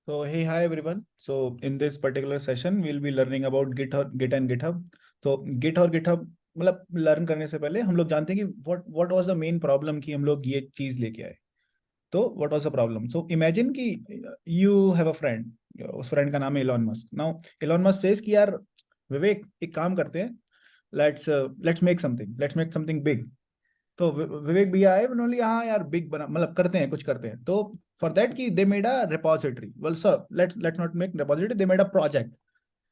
So hey, hi everyone. So in this particular session, we'll be learning about Git and GitHub. So Git और GitHub मतलब learn करने से पहले हम लोग जानते हैं कि what was the main problem कि हम लोग ये चीज लेके आए. तो what was the problem? So imagine कि you have a friend. उस फ्रेंड का नाम है Elon Musk. Now Elon Musk says कि यार विवेक एक काम करते हैं. Let's make something big. तो विवेक भैया आए बोले हाँ यार बिग बना मतलब करते हैं कुछ करते हैं तो फॉर दैट कि they made a repository well sir let's not make repository they made a project.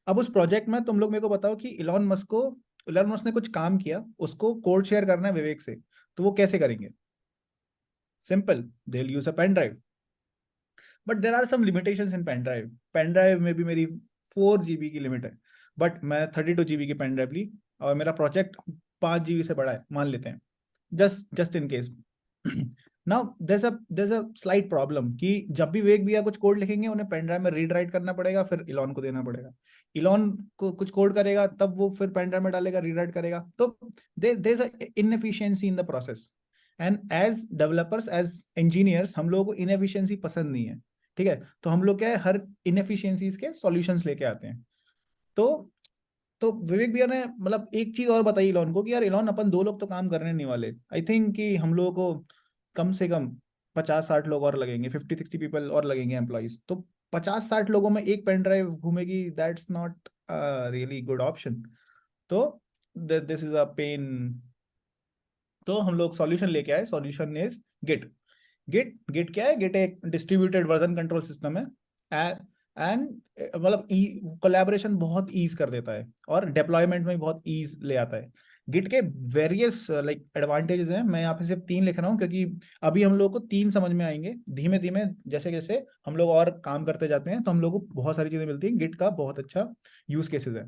अब उस प्रोजेक्ट में तुम लोग मेरे को बताओ कि इलॉन मस्क ने कुछ काम किया उसको कोड शेयर करना है विवेक से तो वो कैसे करेंगे. Simple they will use a pen drive but there are some limitations in pen drive में भी मेरी 4 GB की लिमिट है बट मैं 32 GB की पेन ड्राइव ली और मेरा प्रोजेक्ट 5 GB से बड़ा है मान लेते हैं just in case. Now there's a slight problem कि जब भी वेग भैया कुछ कोड लिखेंगे उन्हें पेन ड्राइव में रीड राइट करना पड़ेगा फिर इलॉन को देना पड़ेगा. इलॉन को कुछ कोड करेगा तब वो फिर पेन ड्राइव में डालेगा रीड राइट करेगा तो there's a inefficiency in the process and as developers as engineers हम लोगों को inefficiency पसंद नहीं है. ठीक है तो हम लोग क्या है हर inefficiencies के solutions लेके आते हैं. तो विवेक भैया ने मतलब एक चीज और बताई इलॉन को कि यार इलॉन अपन 2 लोग तो काम करने नहीं वाले. आई थिंक कि हम लोगों को कम से कम 50-60 लोग और लगेंगे 50-60 पीपल और लगेंगे एम्प्लॉइज. तो 50-60 लोगों में एक पेन ड्राइव घूमेगी that's not really good option. तो दिस इज अ पेन. तो हम लोग सॉल्यूशन लेके आए. Solution is Git. गिट क्या है. गिट एक डिस्ट्रीब्यूटेड वर्जन कंट्रोल सिस्टम है एंड मतलब कोलैबोरेशन बहुत ईज कर देता है और डिप्लॉयमेंट में बहुत ईज ले आता है. गिट के वेरियस लाइक एडवांटेजेस हैं. मैं यहाँ पे सिर्फ 3 लिख रहा हूँ क्योंकि अभी हम लोग को 3 समझ में आएंगे धीमे धीमे जैसे जैसे हम लोग और काम करते जाते हैं तो हम लोग को बहुत सारी चीजें मिलती हैं. गिट का बहुत अच्छा यूज केसेस है.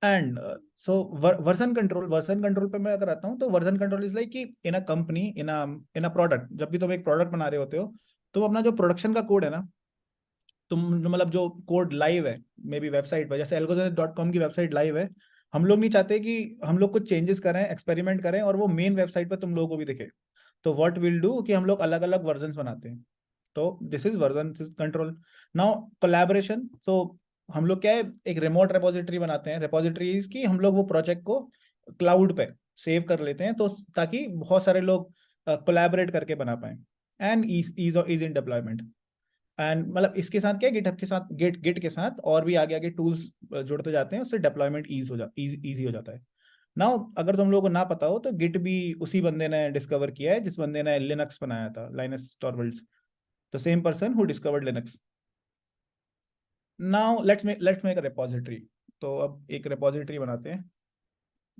एंड सो वर्जन कंट्रोल पे मैं अगर आता हूँ तो वर्जन कंट्रोल इज लाइक कि इन a company in a product जब भी तुम एक प्रोडक्ट बना रहे होते हो तो अपना जो प्रोडक्शन का कोड है ना तुम मतलब जो कोड लाइव है मे बी वेबसाइट पर जैसे algorithm.com की वेबसाइट लाइव है. हम लोग नहीं चाहते कि हम लोग कुछ चेंजेस करें एक्सपेरिमेंट करें और वो मेन वेबसाइट पर तुम लोगों को भी दिखे. तो व्हाट विल डू कि हम लोग अलग अलग वर्जन बनाते हैं. तो this is version control. Now collaboration. So हम लोग क्या है एक रिमोट रेपोजिटरी बनाते हैं. रेपोजिटरीज की हम लोग वो प्रोजेक्ट को क्लाउड पे सेव कर लेते हैं तो ताकि बहुत सारे लोग कोलैबोरेट करके बना पाए and is in deployment. And मतलब इसके साथ क्या गिटहब के साथ गिट के साथ और भी आगे आगे टूल्स जुड़ते जाते हैं उससे डिप्लॉयमेंट इजी हो जाता है. नाउ अगर तुम लोगों को ना पता हो तो गिट भी उसी बंदे ने डिस्कवर किया है जिस बंदे ने लिनक्स बनाया था. Linus Torvalds the same person who discovered Linux. Now let's make a repository. तो अब एक रिपोजिटरी बनाते हैं.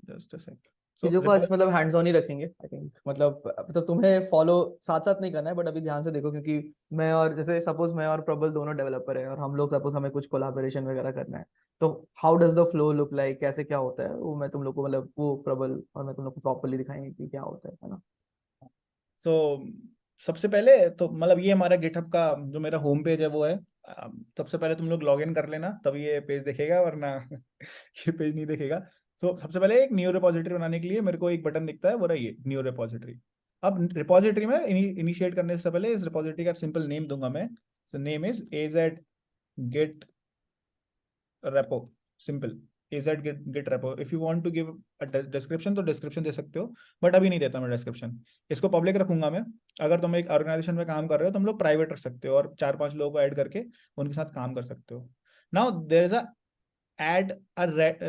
जस्ट अ सेक. सो चीजों को आज मतलब हैंड्स ऑन ही रखेंगे आई थिंक मतलब तुम्हें फॉलो साथ साथ नहीं करना है बट अभी ध्यान से देखो क्योंकि मैं और जैसे सपोज मैं और प्रबल दोनों डेवलपर है और हम लोग सपोज हमें कुछ कोलैबोरेशन वगैरह करना है तो how does the flow look like कैसे क्या होता है वो मैं तुम लोग को मतलब वो प्रबल और मैं तुम लोग को प्रॉपर्ली दिखाएंगे कि क्या होता है ना. तो सबसे पहले तो मतलब ये हमारा गिटहब का जो मेरा होम पेज है वो है. सबसे पहले तुम लोग लॉग इन कर लेना तब ये पेज दिखेगा वरना ये पेज नहीं दिखेगा. तो सबसे पहले एक न्यू रिपोजिटरी बनाने के लिए मेरे को एक बटन दिखता है वो रही है न्यू रिपोजिटरी. अब रिपोजिटरी में इनिशिएट करने से पहले इस रिपोजिटरी का सिंपल नेम दूंगा मैं. Name is AZ Git repo. Simple AZ Git repo. If you want to give a description तो डिस्क्रिप्शन दे सकते हो बट अभी नहीं देता मैं डिस्क्रिप्शन. इसको पब्लिक रखूंगा मैं. अगर तुम एक ऑर्गेनाइजेशन में काम कर रहे हो तो हम लोग प्राइवेट रख सकते हो और 4-5 लोगों को ऐड करके उनके साथ काम कर सकते हो. Now there is a add a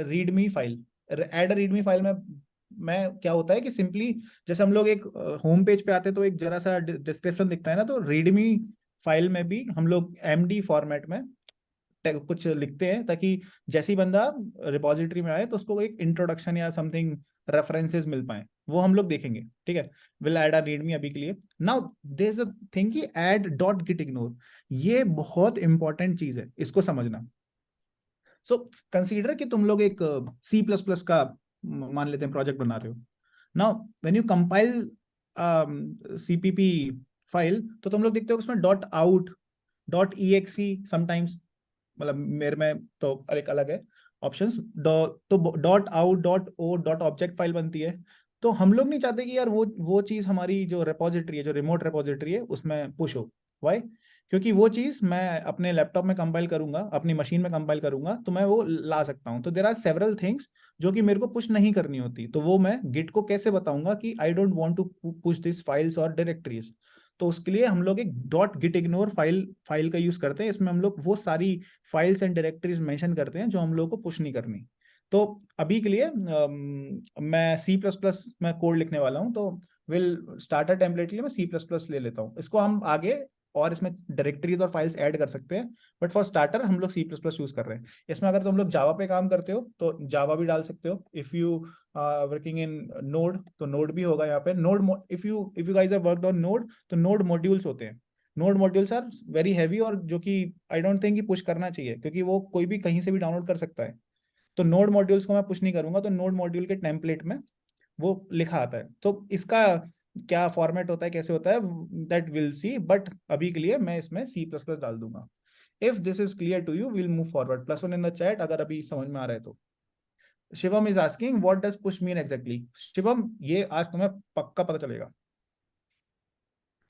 readme file. Add a readme file में क्या होता है कि सिंपली जैसे हम लोग एक होम पेज पे आते हैं तो एक जरा सा डिस्क्रिप्शन दिखता है ना तो रीडमी फाइल में भी हम लोग MD फॉर्मेट में कुछ लिखते हैं ताकि जैसे ही बंदा रिपोजिटरी में आए तो उसको एक इंट्रोडक्शन या समथिंग रेफरेंसेस मिल पाए वो हम लोग देखेंगे. ठीक है विल ऐड अ रीडमी अभी के लिए. Now there is a thing कि ऐड डॉट गिट इग्नोर. ये बहुत इंपॉर्टेंट चीज है इसको समझना. सो कंसीडर कि तुम लोग एक C++ का मान लेते हैं प्रोजेक्ट बना रहे हो. Now when you compile CPP file तो तुम लोग देखते हो उसमें dot out dot EXE sometimes मतलब मेरे में तो एक अलग है ऑप्शंस. तो dot out dot O dot object file बनती है. तो हम लोग नहीं चाहते कि यार वो चीज हमारी जो रिपोजिटरी है जो रिमोट रिपोजिटरी है उसमें पुश हो. वाई? क्योंकि वो चीज मैं अपने लैपटॉप में कंपाइल करूंगा, अपनी मशीन में कंपाइल करूंगा, तो मैं वो ला सकता हूँ। तो देर आर सेवरल थिंग्स जो कि मेरे को पुश नहीं करनी होती, तो वो मैं गिट को कैसे बताऊंगा कि I don't want to push this files और डायरेक्टरीज। तो उसके लिए हम लोग एक डॉट गिट इग्नोर फाइल का यूज करते हैं। इसमें हम लोग वो सारी फाइल्स एंड डायरेक्टरीज मेंशन करते हैं जो हम लोग को पुश नहीं करनी। तो अभी के लिए मैं सी प्लस प्लस में कोड लिखने वाला हूँ, तो विल स्टार्टर टेम्पलेट के लिए मैं सी प्लस प्लस ले लेता हूँ। इसको हम आगे और इसमें डायरेक्टरीज और फाइल्स ऐड कर सकते हैं, बट फॉर स्टार्टर हम लोग सी प्लस प्लस यूज कर रहे हैं। इसमें अगर तुम लोग जावा पे काम करते हो तो जावा भी डाल सकते हो। If you working in node तो नोड भी होगा यहाँ पे। Node, if you guys have worked on node, तो नोड मॉड्यूल्स होते हैं। Node modules are very heavy, और जो कि आई डोंट थिंक कि पुश करना चाहिए, क्योंकि वो कोई भी कहीं से भी डाउनलोड कर सकता है। तो नोड मॉड्यूल्स को मैं पुश नहीं करूंगा, तो नोड मॉड्यूल के टेम्पलेट में वो लिखा आता है। तो इसका क्या फॉर्मेट होता है, कैसे होता है, दैट विल सी, बट अभी के लिए मैं इसमें सी प्लस प्लस डाल दूंगा। If this is clear to you, will move forward. +1 in the chat अगर अभी समझ में आ रहा है तो। Shivam is asking what does push mean exactly. Shivam, ये आज तुम्हें पक्का पता चलेगा,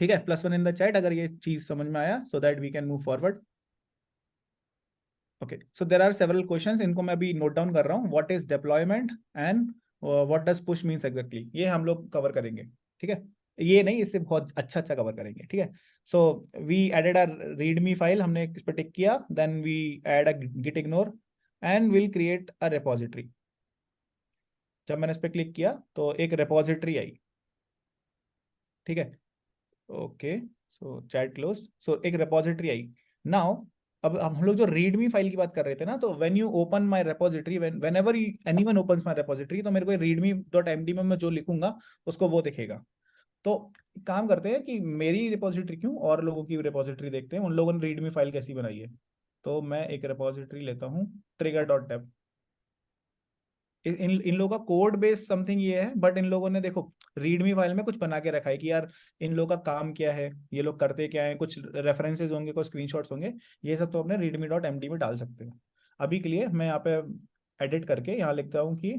ठीक है? +1 इन द चैट अगर ये चीज समझ में आया, so that we can move forward. Okay, so there are several questions, इनको मैं अभी नोट डाउन कर रहा हूँ। What is deployment and what does push means exactly, ये हम लोग कवर करेंगे, ठीक है? ये नहीं, इससे बहुत अच्छा अच्छा कवर करेंगे, ठीक है? So we added a readme file, हमने इस पर टिक किया, then we add a git ignore and will create a repository. जब मैंने इस पर क्लिक किया तो एक रेपोजिटरी आई, ठीक है? ओके, सो चैट क्लोज। सो एक रेपोजिटरी आई। नाउ अब हम लोग जो रीडमी फाइल की बात कर रहे थे ना, तो when you open my repository, whenever anyone opens my repository, तो मेरे को रीडमी डॉट एमडी में मैं जो लिखूंगा उसको वो दिखेगा। तो काम करते हैं कि मेरी रिपोजिटरी क्यों, और लोगों की रिपोजिटरी देखते हैं उन लोगों ने रीडमी फाइल कैसी बनाई है। तो मैं एक रिपोजिटरी लेता हूँ, ट्रिगर डॉट टेप। इन लोगों का कोड बेस समथिंग ये है, बट इन लोगों ने देखो रीडमी फाइल में कुछ बना के रखा है कि यार इन लोगों का काम क्या है, ये लोग करते क्या है, कुछ रेफरेंसेस होंगे, कुछ स्क्रीनशॉट्स होंगे। ये सब तो अपने रीडमी डॉट एमडी में डाल सकते हो। अभी के लिए मैं यहाँ पे एडिट करके यहाँ लिखता हूँ कि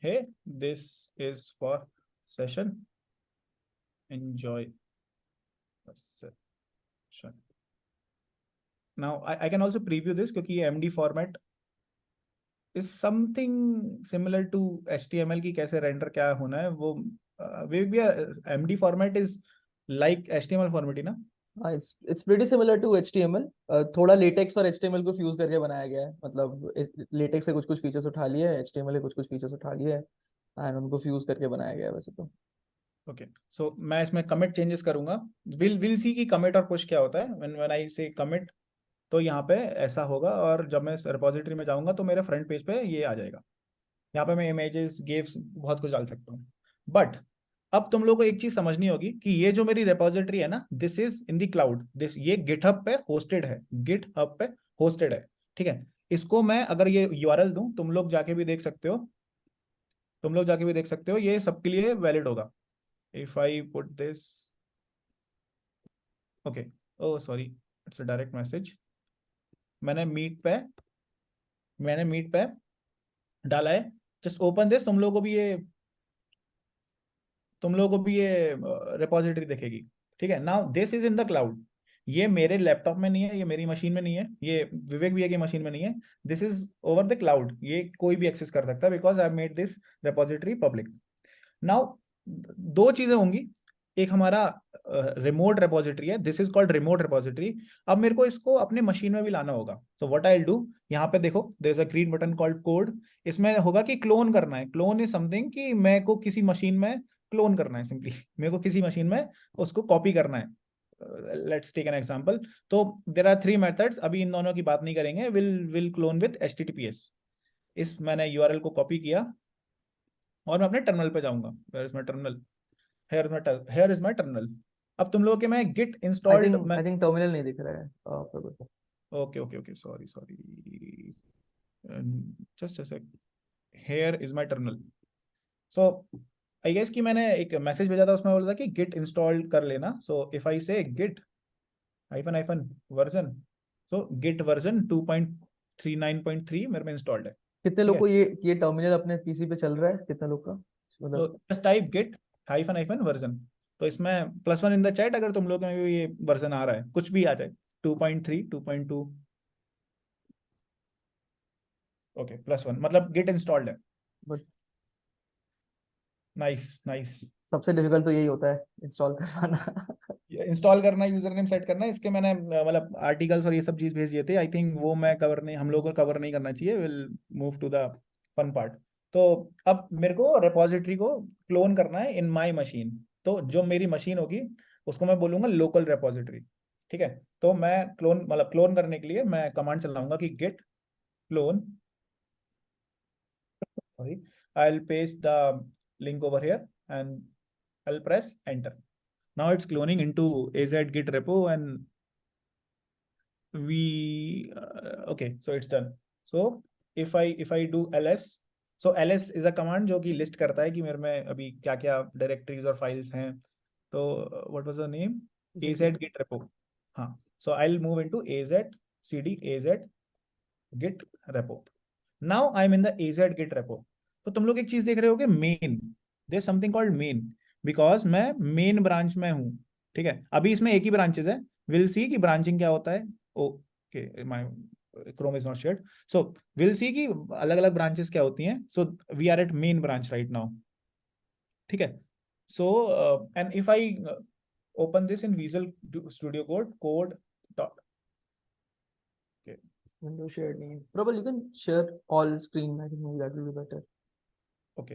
hey, this is for session, enjoy session. Now I can also preview this, क्योंकि ये MD format is something similar to HTML की कैसे रेंडर क्या होना है वो। वे भी MD format is like HTML format ही ना? हाँ, it's pretty similar to HTML। थोड़ा लेटेक्स और HTML को फ्यूज करके बनाया गया है। मतलब लेटेक्स से कुछ कुछ फीचर्स उठा लिए हैं, HTML से कुछ कुछ फीचर्स उठा लिए हैं, एंड उनको फ्यूज करके बनाया गया है वैसे तो। ओके, सो मैं इसमें कमिट चेंजेस करूंगा। विल सी कि कमिट और पुश क्या होता है। व्हेन आई से कमिट, तो यहाँ पे ऐसा होगा, और जब मैं रिपोजिटरी में जाऊंगा तो मेरे फ्रंट पेज पे ये आ जाएगा। यहाँ पे मैं इमेजेस, गिफ्स, बहुत कुछ डाल सकता हूँ। बट अब तुम लोग को एक चीज समझनी होगी कि ये जो मेरी रेपोजिटरी है ना, this is in the cloud. This ये गिटहब पे होस्टेड है, गिटहब पे होस्टेड है, ठीक है? इसको मैं अगर ये यूआरएल दूं, तुम लोग जाके भी देख सकते हो, तुम लोग जाके भी देख सकते हो, ये सबके लिए वैलिड होगा। If I put this, okay, oh sorry, it's a direct message. मैंने मीट पे मैंने मीट पे डाला है। जस्ट ओपन दिस, तुम लोगों को भी ये रिपोजिटरी दिखेगी, ठीक है? Now this is in the cloud. ये मेरे लैपटॉप में नहीं है, ये मेरी मशीन में नहीं है, ये विवेक भैया की मशीन में नहीं है। This is over the cloud, ये कोई भी एक्सेस कर सकता है, because I made this repository public. Now दो चीजें होंगी। एक हमारा रिमोट रिपोजिटरी है, this is called remote repository. अब मेरे को इसको अपने मशीन में भी लाना होगा। तो व्हाट आई विल डू, यहाँ पे देखो there is a green button called code. इसमें होगा कि क्लोन करना है। क्लोन इज समथिंग कि मेरे को किसी मशीन में क्लोन करना है, सिंपली मेरे को किसी मशीन में उसको कॉपी करना है। Let's take an example. तो देयर आर 3 मेथड्स, अभी इन दोनों की बात नहीं करेंगे। Will clone with HTTPS। इस मैंने यूआरएल को कॉपी किया और मैं अपने टर्मिनल पे जाऊंगा। Where is my terminal? Here is my terminal. अब तुम लोगों के मैं गिट इंस्टॉल्ड मैं, आई थिंक टर्मिनल नहीं दिख रहा है आपको कुछ। Okay okay okay, sorry sorry, just a sec. Here is my terminal. So I guess कि मैंने एक मैसेज भेजा था, उसमें बोला था कि गिट इंस्टॉल कर लेना। सो इफ आई से गिट हाइफन हाइफन वर्जन, सो गिट वर्जन 2.39.3 मेरे में इंस्टॉल्ड है, कितने ठीक लोग है? को ये टर्मिनल अपने पीसी पे चल रहा है, कितने लोग का तो मतलब? Just type git hyphen hyphen version. तो इसमें +1 इन द चैट अगर तुम लोग में भी ये वर्जन आ रहा है, कुछ भी आ जाए, 2.3, 2.2। ओके, +1 मतलब गेट इंस्टॉल्ड है। But nice nice. सबसे डिफिकल्ट तो यही होता है, इंस्टॉल करवाना। इंस्टॉल करना, यूजर नेम सेट करना, इसके मैंने मतलब आर्टिकल्स और ये सब चीज भेज दिए थे। आई थिंक वो मैं कवर नहीं, हम लोग को कवर नहीं करना चाहिए। Will move to the fun part. तो अब मेरे को रेपॉजिटरी को क्लोन करना है इन माय मशीन। तो जो मेरी मशीन होगी उसको मैं बोलूंगा लोकल रेपॉजिटरी। ठीक है, तो मैं क्लोन मतलब क्लोन करने के लिए मैं कमांड चलाऊंगा कि git clone, sorry, I will paste the link over here and I will press enter. Now it's cloning into AZ Git repo and okay, so it's done. So if I do ls, so ls is a command जो कि list करता है कि मेरे में अभी क्या क्या directories और files हैं। तो what was the name? AZ Git repo। हाँ, so I'll move into AZ cd AZ Git repo। Now I'm in the AZ Git repo। तो तुम लोग एक चीज देख रहे होगे, main, there something called main, because मैं मेन ब्रांच में हूँ। ठीक है, अभी इसमें एक ही ब्रांचेस है। विल सी कि ब्रांचिंग क्या होता है। Okay, my Chrome is not shared. So will see कि अलग अलग ब्रांचेस क्या होती हैं। So we are at main branch right now. ठीक है, so and if I open this in Visual Studio code dot. Window shared name. Probably you can share all screen. I think maybe that will be better. Okay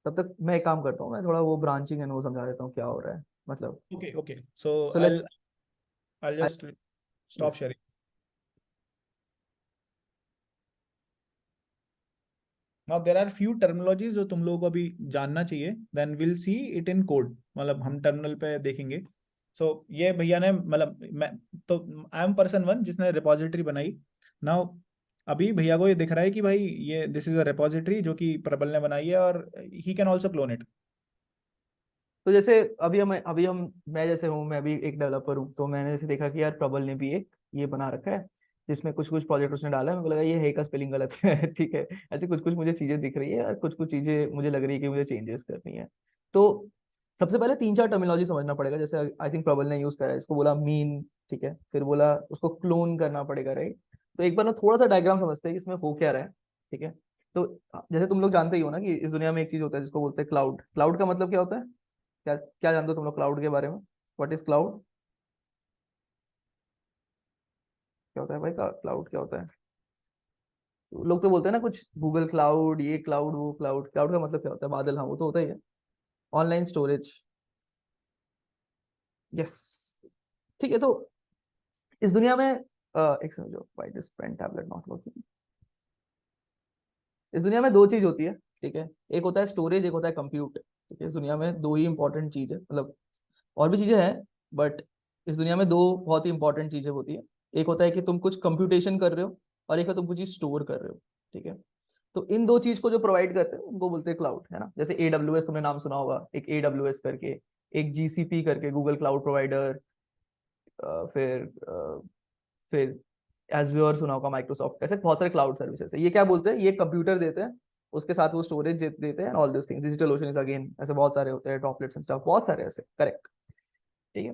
तब तक मैं एक काम करता हूँ, मैं थोड़ा वो ब्रांचिंग है वो समझा देता हूँ क्या हो रहा है, मतलब। Okay okay, so So let's I'll I, just stop yes. sharing. Now there are few terminologies जो तुम लोगों को अभी जानना चाहिए, then we'll see it in code, मतलब हम टर्मिनल पे देखेंगे। so ये भैया ने मतलब मैं तो आई एम पर्सन वन जिसने रिपोजिटरी बनाई। नाउ अभी भैया को ये दिख रहा है कि भाई ये दिस इज अ रिपोजिटरी जो कि प्रबल ने बनाई है और he can also clone it. तो जैसे अभी हम मैं जैसे हूँ, मैं भी एक डेवलपर हूँ, तो मैंने जैसे देखा कि यार प्रबल ने भी एक ये बना रखा है जिसमें कुछ कुछ प्रोजेक्ट उसने डाला है। मेरे को लगा ये है का स्पेलिंग गलत है। ठीक है, ऐसे कुछ कुछ मुझे चीजें दिख रही है और कुछ कुछ चीजें मुझे लग रही है कि मुझे चेंजेस करनी है। तो सबसे पहले 3-4 टर्मिनोलॉजी समझना पड़ेगा। जैसे आई थिंक प्रबल ने यूज करा है, इसको बोला मीन, ठीक है, फिर बोला उसको क्लोन करना पड़ेगा, राइट। तो एक बार ना थोड़ा सा डायग्राम समझते हैं कि इसमें हो क्या रहा है। ठीक है, तो जैसे तुम लोग जानते ही हो ना कि इस दुनिया में एक चीज होता है जिसको बोलते हैं क्लाउड। क्लाउड का मतलब क्या होता है? क्या क्या जानते हो तुम लोग क्लाउड के बारे में? What is cloud? क्या होता है भाई, क्लाउड क्या होता है? लोग तो बोलते हैं ना कुछ गूगल क्लाउड, ये क्लाउड वो क्लाउड। क्लाउड का मतलब क्या होता है? बादल, हाँ वो तो होता ही है। Online storage, yes. ठीक है, तो इस दुनिया में एक समझो, why this pen tablet not working. इस दुनिया में दो चीज होती है, ठीक है। एक होता है स्टोरेज, एक होता है कंप्यूट। ठीक है, इस दुनिया में दो ही इंपॉर्टेंट चीज है, मतलब और भी चीजें हैं, बट इस दुनिया में दो बहुत ही इंपॉर्टेंट चीजें होती है। एक होता है कि तुम कुछ कंप्यूटेशन कर रहे हो, और एक है तुम कुछ चीज स्टोर कर रहे हो। ठीक है, तो इन दो चीज को जो प्रोवाइड करते हैं उनको बोलते हैं क्लाउड, है ना। जैसे AWS तुमने नाम सुना होगा, एक AWS करके, एक GCP करके गूगल क्लाउड प्रोवाइडर, फिर फिर एज्योर सुना होगा माइक्रोसॉफ्ट। ऐसे बहुत सारे क्लाउड सर्विसेज है। ये क्या बोलते हैं? ये कंप्यूटर देते हैं, उसके साथ वो स्टोरेज देते हैं, all this things. Digital ocean is again, ऐसे बहुत सारे होते हैं, ड्रॉपलेट्स एंड स्टफ, बहुत सारे ऐसे, करेक्ट। ठीक है,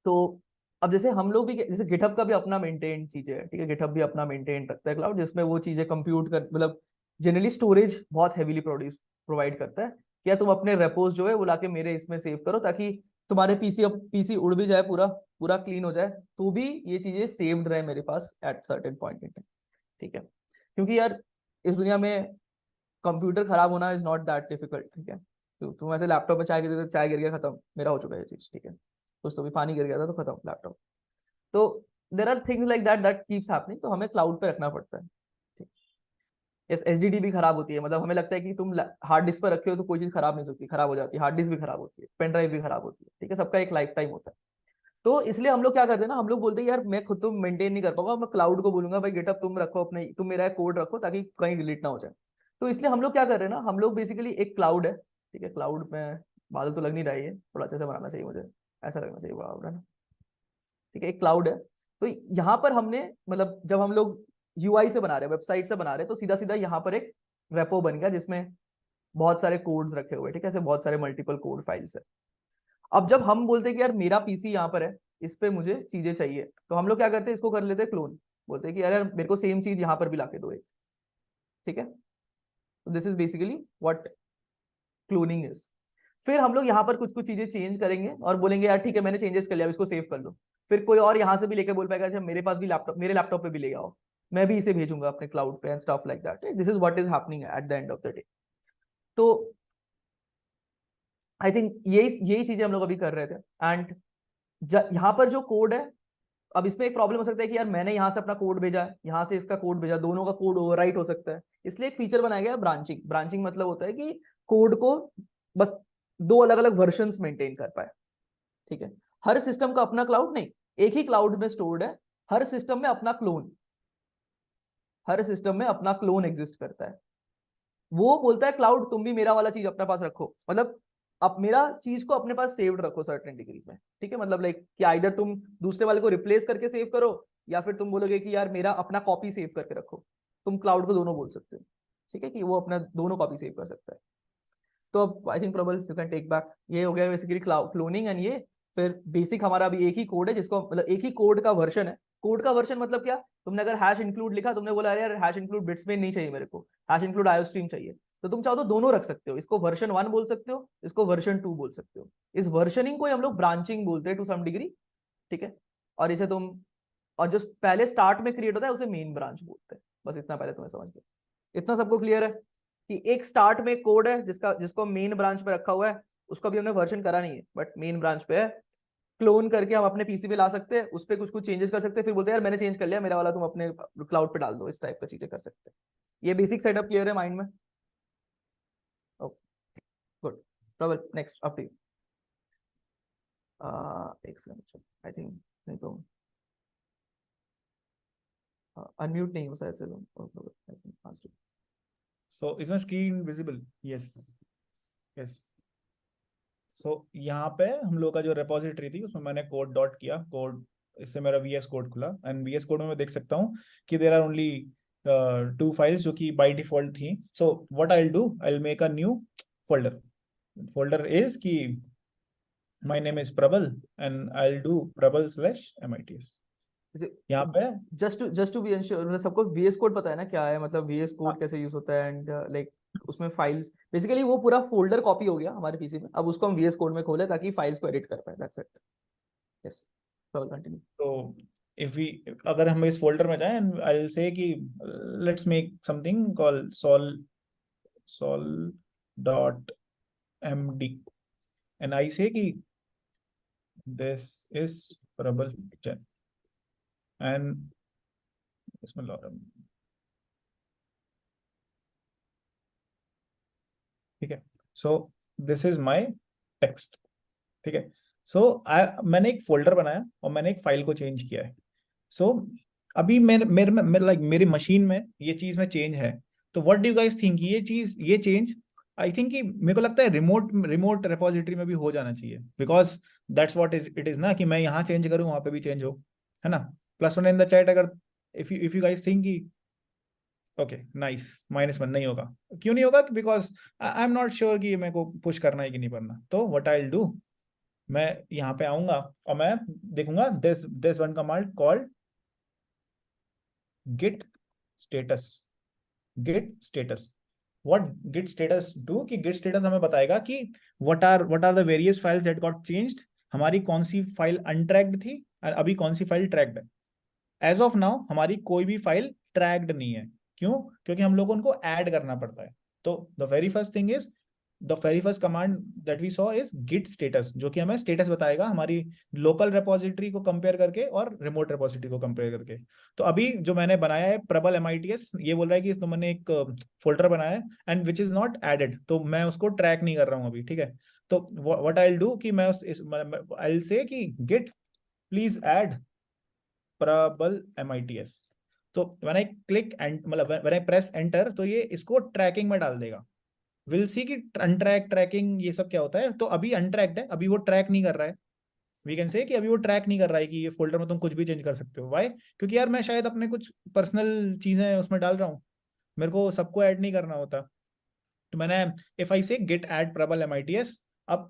तो अब जैसे हम लोग भी, जैसे गिटहब का भी अपना मेंटेन चीजें है, ठीक है। गिटहब भी अपना मेंटेन रखता है क्लाउड, जिसमें वो चीजें कंप्यूट कर, मतलब जनरली स्टोरेज बहुत हेवीली प्रोवाइड करता है। क्या तुम अपने रेपोज जो है वो लाके मेरे इसमें सेव करो, ताकि तुम्हारे पीसी उड़ भी जाए, पूरा पूरा क्लीन हो जाए, तो भी ये चीजें सेव्ड रहे मेरे पास at certain point in time. ठीक है, क्योंकि यार इस दुनिया में कंप्यूटर खराब होना इज नॉट दैट डिफिकल्ट। ठीक है, तो तुम ऐसे लैपटॉप में चाय गिर देते, चाय गिर गया, खत्म, मेरा हो चुका है ये चीज। ठीक है, कुछ तो भी पानी गिर गया था तो खत्म लैपटॉप। तो there are things like that that keeps happening, तो हमें क्लाउड पे रखना पड़ता है। यस, एसडीडी भी खराब होती है, मतलब हमें लगता है कि तुम हार्ड डिस्क पर रखे हो तो कोई चीज खराब नहीं हो सकती, खराब हो जाती है। हार्ड डिस्क भी खराब होती है, पेन ड्राइव भी खराब होती है। ठीक है, सबका एक लाइफ टाइम होता है। तो इसलिए हम लोग क्या करते हैं ना, हम लोग बोलते हैं यार मैं खुद तो मेंटेन नहीं कर पाऊंगा, मैं क्लाउड को बोलूंगा भाई गिटहब तुम रखो अपने, तुम मेरा कोड रखो ताकि कहीं डिलीट ना हो जाए। तो इसलिए हम लोग क्या कर रहे हैं ना, हम लोग बेसिकली एक क्लाउड है। ठीक है, क्लाउड में बादल तो लग नहीं रहा है, ये थोड़ा अच्छे से बनाना चाहिए मुझे, ऐसा लगना चाहिए क्लाउड, है ना। ठीक है, एक क्लाउड है। तो यहाँ पर हमने, मतलब जब हम लोग यूआई से बना रहे हैं, वेबसाइट से बना रहे हैं, तो सीधा सीधा यहाँ पर एक रेपो बन गया जिसमें बहुत सारे कोड्स रखे हुए, ठीक है, ऐसे बहुत सारे मल्टीपल कोड फाइल्स है। अब जब हम बोलते हैं कि यार मेरा पीसी यहाँ पर है, इस पे मुझे चीजें चाहिए, तो हम लोग क्या करते हैं, इसको कर लेते हैं क्लोन, बोलते हैं कि यार मेरे को सेम चीज यहाँ पर भी लाके दो एक, ठीक है। तो this is basically what cloning is. फिर हम लोग यहाँ पर कुछ कुछ चीजें चेंज करेंगे और बोलेंगे यार ठीक है मैंने चेंजेस कर लिया, अब इसको सेव कर लो। फिर कोई और यहाँ से भी लेके बोल पाएगा अच्छा मेरे पास भी लैपटॉप, मेरे लैपटॉप पे भी ले आओ, मैं भी इसे भेजूंगा अपने क्लाउड पे and stuff like that. This is what is happening at the end of the day. तो आई थिंक यही यही चीजें हम लोग अभी कर रहे थे। एंड यहाँ पर जो कोड है, अब इसमें एक प्रॉब्लम हो सकता है कि यार मैंने यहाँ से अपना कोड भेजा है, यहाँ से इसका कोड भेजा, दोनों का कोड ओवरराइट हो सकता है। इसलिए एक फीचर बनाया गया ब्रांचिंग। ब्रांचिंग मतलब होता है कि कोड को बस दो अलग अलग वर्जन्स मेंटेन कर पाए, ठीक है। हर सिस्टम का अपना क्लाउड नहीं, एक ही क्लाउड में स्टोर्ड है, हर सिस्टम में अपना क्लोन, हर सिस्टम में अपना क्लोन एग्जिस्ट करता है। वो बोलता है क्लाउड तुम भी मेरा वाला चीज अपने पास रखो, मतलब अब मेरा चीज को अपने पास सेव्ड रखो सर्टेन डिग्री में, ठीक है। मतलब लाइक कि आइदर तुम दूसरे वाले को रिप्लेस करके सेव करो, या फिर तुम बोलोगे कि यार मेरा अपना कॉपी सेव करके रखो। तुम क्लाउड को दोनों बोल सकते हो, ठीक है, कि वो अपना दोनों कॉपी सेव कर सकता है। तो अब आई थिंक प्रबल यू कैन टेक बैक। ये हो गया बेसिकली क्लोनिंग एंड ये। फिर बेसिक हमारा अभी एक ही कोड है जिसको मतलब एक ही कोड का वर्जन है। कोड का वर्जन मतलब क्या, तुमने अगर हैश इंक्लूड लिखा, तुमने बोला अरे यार हैश इंक्लूड बिट्स में नहीं चाहिए मेरे को, हैश इंक्लूड आयोस्ट्रीम चाहिए, तो तुम चाहो तो दोनों रख सकते हो, इसको वर्जन 1 बोल सकते हो, इसको वर्जन 2 बोल सकते हो। इस वर्जनिंग को हम लोग ब्रांचिंग बोलते हैं टू सम डिग्री, ठीक है। और इसे तुम, और जो पहले स्टार्ट में क्रिएट होता है उसे मेन ब्रांच बोलते हैं। बस इतना पहले तुम्हें समझ गया, इतना सबको क्लियर है कि एक स्टार्ट में कोड है जिसको मेन ब्रांच पे रखा हुआ है, उसको अभी हमने वर्जन करा नहीं है बट मेन ब्रांच पे है। क्लोन करके हम अपने पीसी पे ला सकते हैं, उस पर कुछ कुछ चेंजेस कर सकते हैं, फिर बोलते हैं यार मैंने चेंज कर लिया, मेरा वाला तुम अपने क्लाउड पे डाल दो, इस टाइप का चीजें कर सकते हैं। ये बेसिक सेटअप क्लियर है माइंड में? गुड। प्रबल नेक्स्ट अप टू यू। एक सेकंड, आई थिंक नहीं तो अनम्यूट नहीं हो शायद से तुम। So is my screen visible? Yes. Yes. So यहाँ पे हम लोग का जो repository थी उसमें मैंने कोड डॉट किया, कोड इससे मेरा VS कोड खुला एंड VS कोड में मैं देख सकता हूँ कि there are only 2 फाइल्स जो कि by default थी. So what I'll do, I'll make a new folder. Folder is कि my name is Prabal and I'll do Prabal/MITS. यहाँ पे जस्ट टू बी एंश्योर, मतलब सबको VS कोड पता है ना क्या है, मतलब VS कोड कैसे यूज होता है एंड लाइक उसमें फाइल्स बेसिकली वो पूरा फोल्डर कॉपी हो गया हमारे पीसी में, अब उसको हम VS कोड में खोले ताकि फाइल्स को एडिट कर पाए, that's it. Yes, so continue. तो if we अगर हम इस फोल्डर में जाएं and I'll say कि let's make something called sol.md and I say कि this is Prabal Jain and इसमें log ठीक है। So this is my text, ठीक है। So मैंने एक फोल्डर बनाया और मैंने एक फाइल को चेंज किया है। So अभी मेरे लाइक मेरी मशीन में ये चीज में चेंज है। तो what do you guys think, ये चेंज आई थिंक कि मेरे को लगता है रिमोट रिपोजिटरी में भी हो जाना चाहिए, because that's what it is ना, कि मैं यहाँ चेंज करूँ वहां पे भी चेंज हो, है ना। +1 इन द चैट अगर इफ यू गाइस थिंक कि ओके नाइस, -1 नहीं होगा। क्यों नहीं होगा? Because I am not sure कि मेरे को पुश करना है कि नहीं करना। तो व्हाट आई विल डू, मैं यहाँ पे आऊंगा और मैं देखूंगा this one command called git status. git status what git status do कि git status हमें बताएगा कि what are the various files that got changed, हमारी कौन सी फाइल अनट्रैक्ड थी और अभी कौन सी फाइल ट्रैक्ड है। एज ऑफ नाउ हमारी कोई भी फाइल ट्रैक्ड नहीं है। क्यों? क्योंकि हम लोग को उनको ऐड करना पड़ता है। तो the very first command that we saw is git status, जो कि हमें स्टेटस बताएगा हमारी लोकल रिपोजिटरी को कंपेयर करके और रिमोट रिपोजिटरी को कंपेयर करके। तो अभी जो मैंने बनाया है प्रबल MITS, ये बोल रहा है कि इसमें मैंने एक फोल्डर बनाया है and which is not added, तो मैं उसको ट्रैक नहीं कर रहा हूँ अभी, ठीक है। तो व्हाट आई विल डू कि मैं आई विल से कि गिट प्लीज ऐड प्रबल MITS। तो व्हेन आई क्लिक एंड मतलब व्हेन आई प्रेस एंटर तो ये इसको ट्रैकिंग में डाल देगा। विल सी कि अनट्रैक ट्रैकिंग ये सब क्या होता है। तो अभी अनट्रैक्ड है, अभी वो ट्रैक नहीं कर रहा है। वी कैन से कि अभी वो ट्रैक नहीं कर रहा है कि ये फोल्डर में तुम कुछ भी चेंज कर सकते हो। व्हाई? क्योंकि यार मैं शायद अपने कुछ पर्सनल चीजें उसमें डाल रहा हूँ, मेरे को सबको ऐड नहीं करना होता। तो मैंने इफ आई से गिट ऐड प्रबल MITS, अब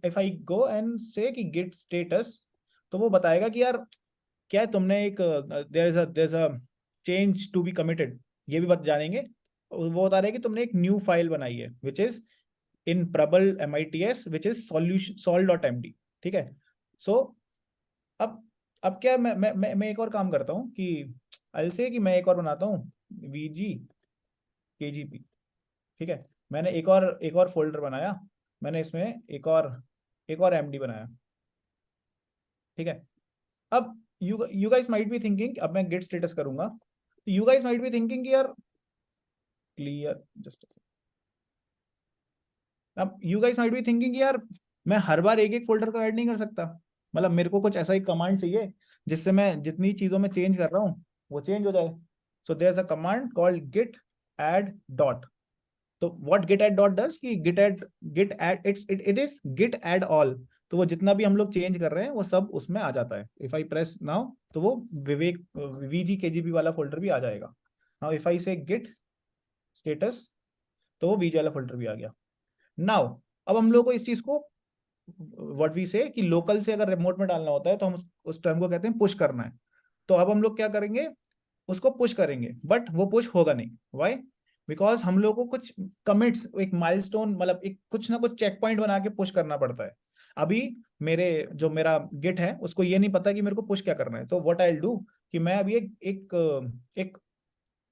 इफ आई गो एंड से कि गिट स्टेटस, तो वो बताएगा कि यार क्या है, तुमने एक there is a change to be committed, ये भी बात जानेंगे। वो बता रहे हैं कि तुमने एक न्यू फाइल बनाई है विच इज इन प्रबल MITS which is solution sol.md, ठीक है। सो अब क्या, मैं एक और काम करता हूँ कि अल से कि मैं एक और बनाता हूँ VG KGP, ठीक है। मैंने एक और फोल्डर बनाया, मैंने इसमें एक और MD बनाया, ठीक है। अब you guys might be thinking, अब मैं गेट स्टेटस करूंगा, तो you guys might be thinking कि यार क्लियर जस्ट, अब you guys might be thinking कि यार मैं हर बार एक एक फोल्डर को ऐड नहीं कर सकता, मतलब मेरे को कुछ ऐसा ही कमांड चाहिए जिससे मैं जितनी चीजों में चेंज कर रहा हूँ वो चेंज हो जाए। So there is a command called git add dot। तो what git add dot does कि git add it is git add all। तो वो जितना भी हम लोग चेंज कर रहे हैं वो सब उसमें आ जाता है। इफ आई प्रेस नाउ तो वो विवेक VG KGP वाला फोल्डर भी आ जाएगा। नाउ इफ आई से git स्टेटस तो वो VG वाला फोल्डर भी आ गया। नाउ अब हम लोग को इस चीज को व्हाट वी से कि लोकल से अगर रिमोट में डालना होता है तो हम उस टर्म को कहते हैं पुश करना है। तो अब हम लोग क्या करेंगे, उसको पुश करेंगे, बट वो पुश होगा नहीं। व्हाई? बिकॉज हम लोग को कुछ कमिट्स, एक माइलस्टोन, मतलब एक कुछ ना कुछ चेक पॉइंट बना के पुश करना पड़ता है। अभी मेरा गिट है उसको ये नहीं पता कि मेरे को पुश क्या करना है, तो व्हाट आई विल डू कि मैं अभी एक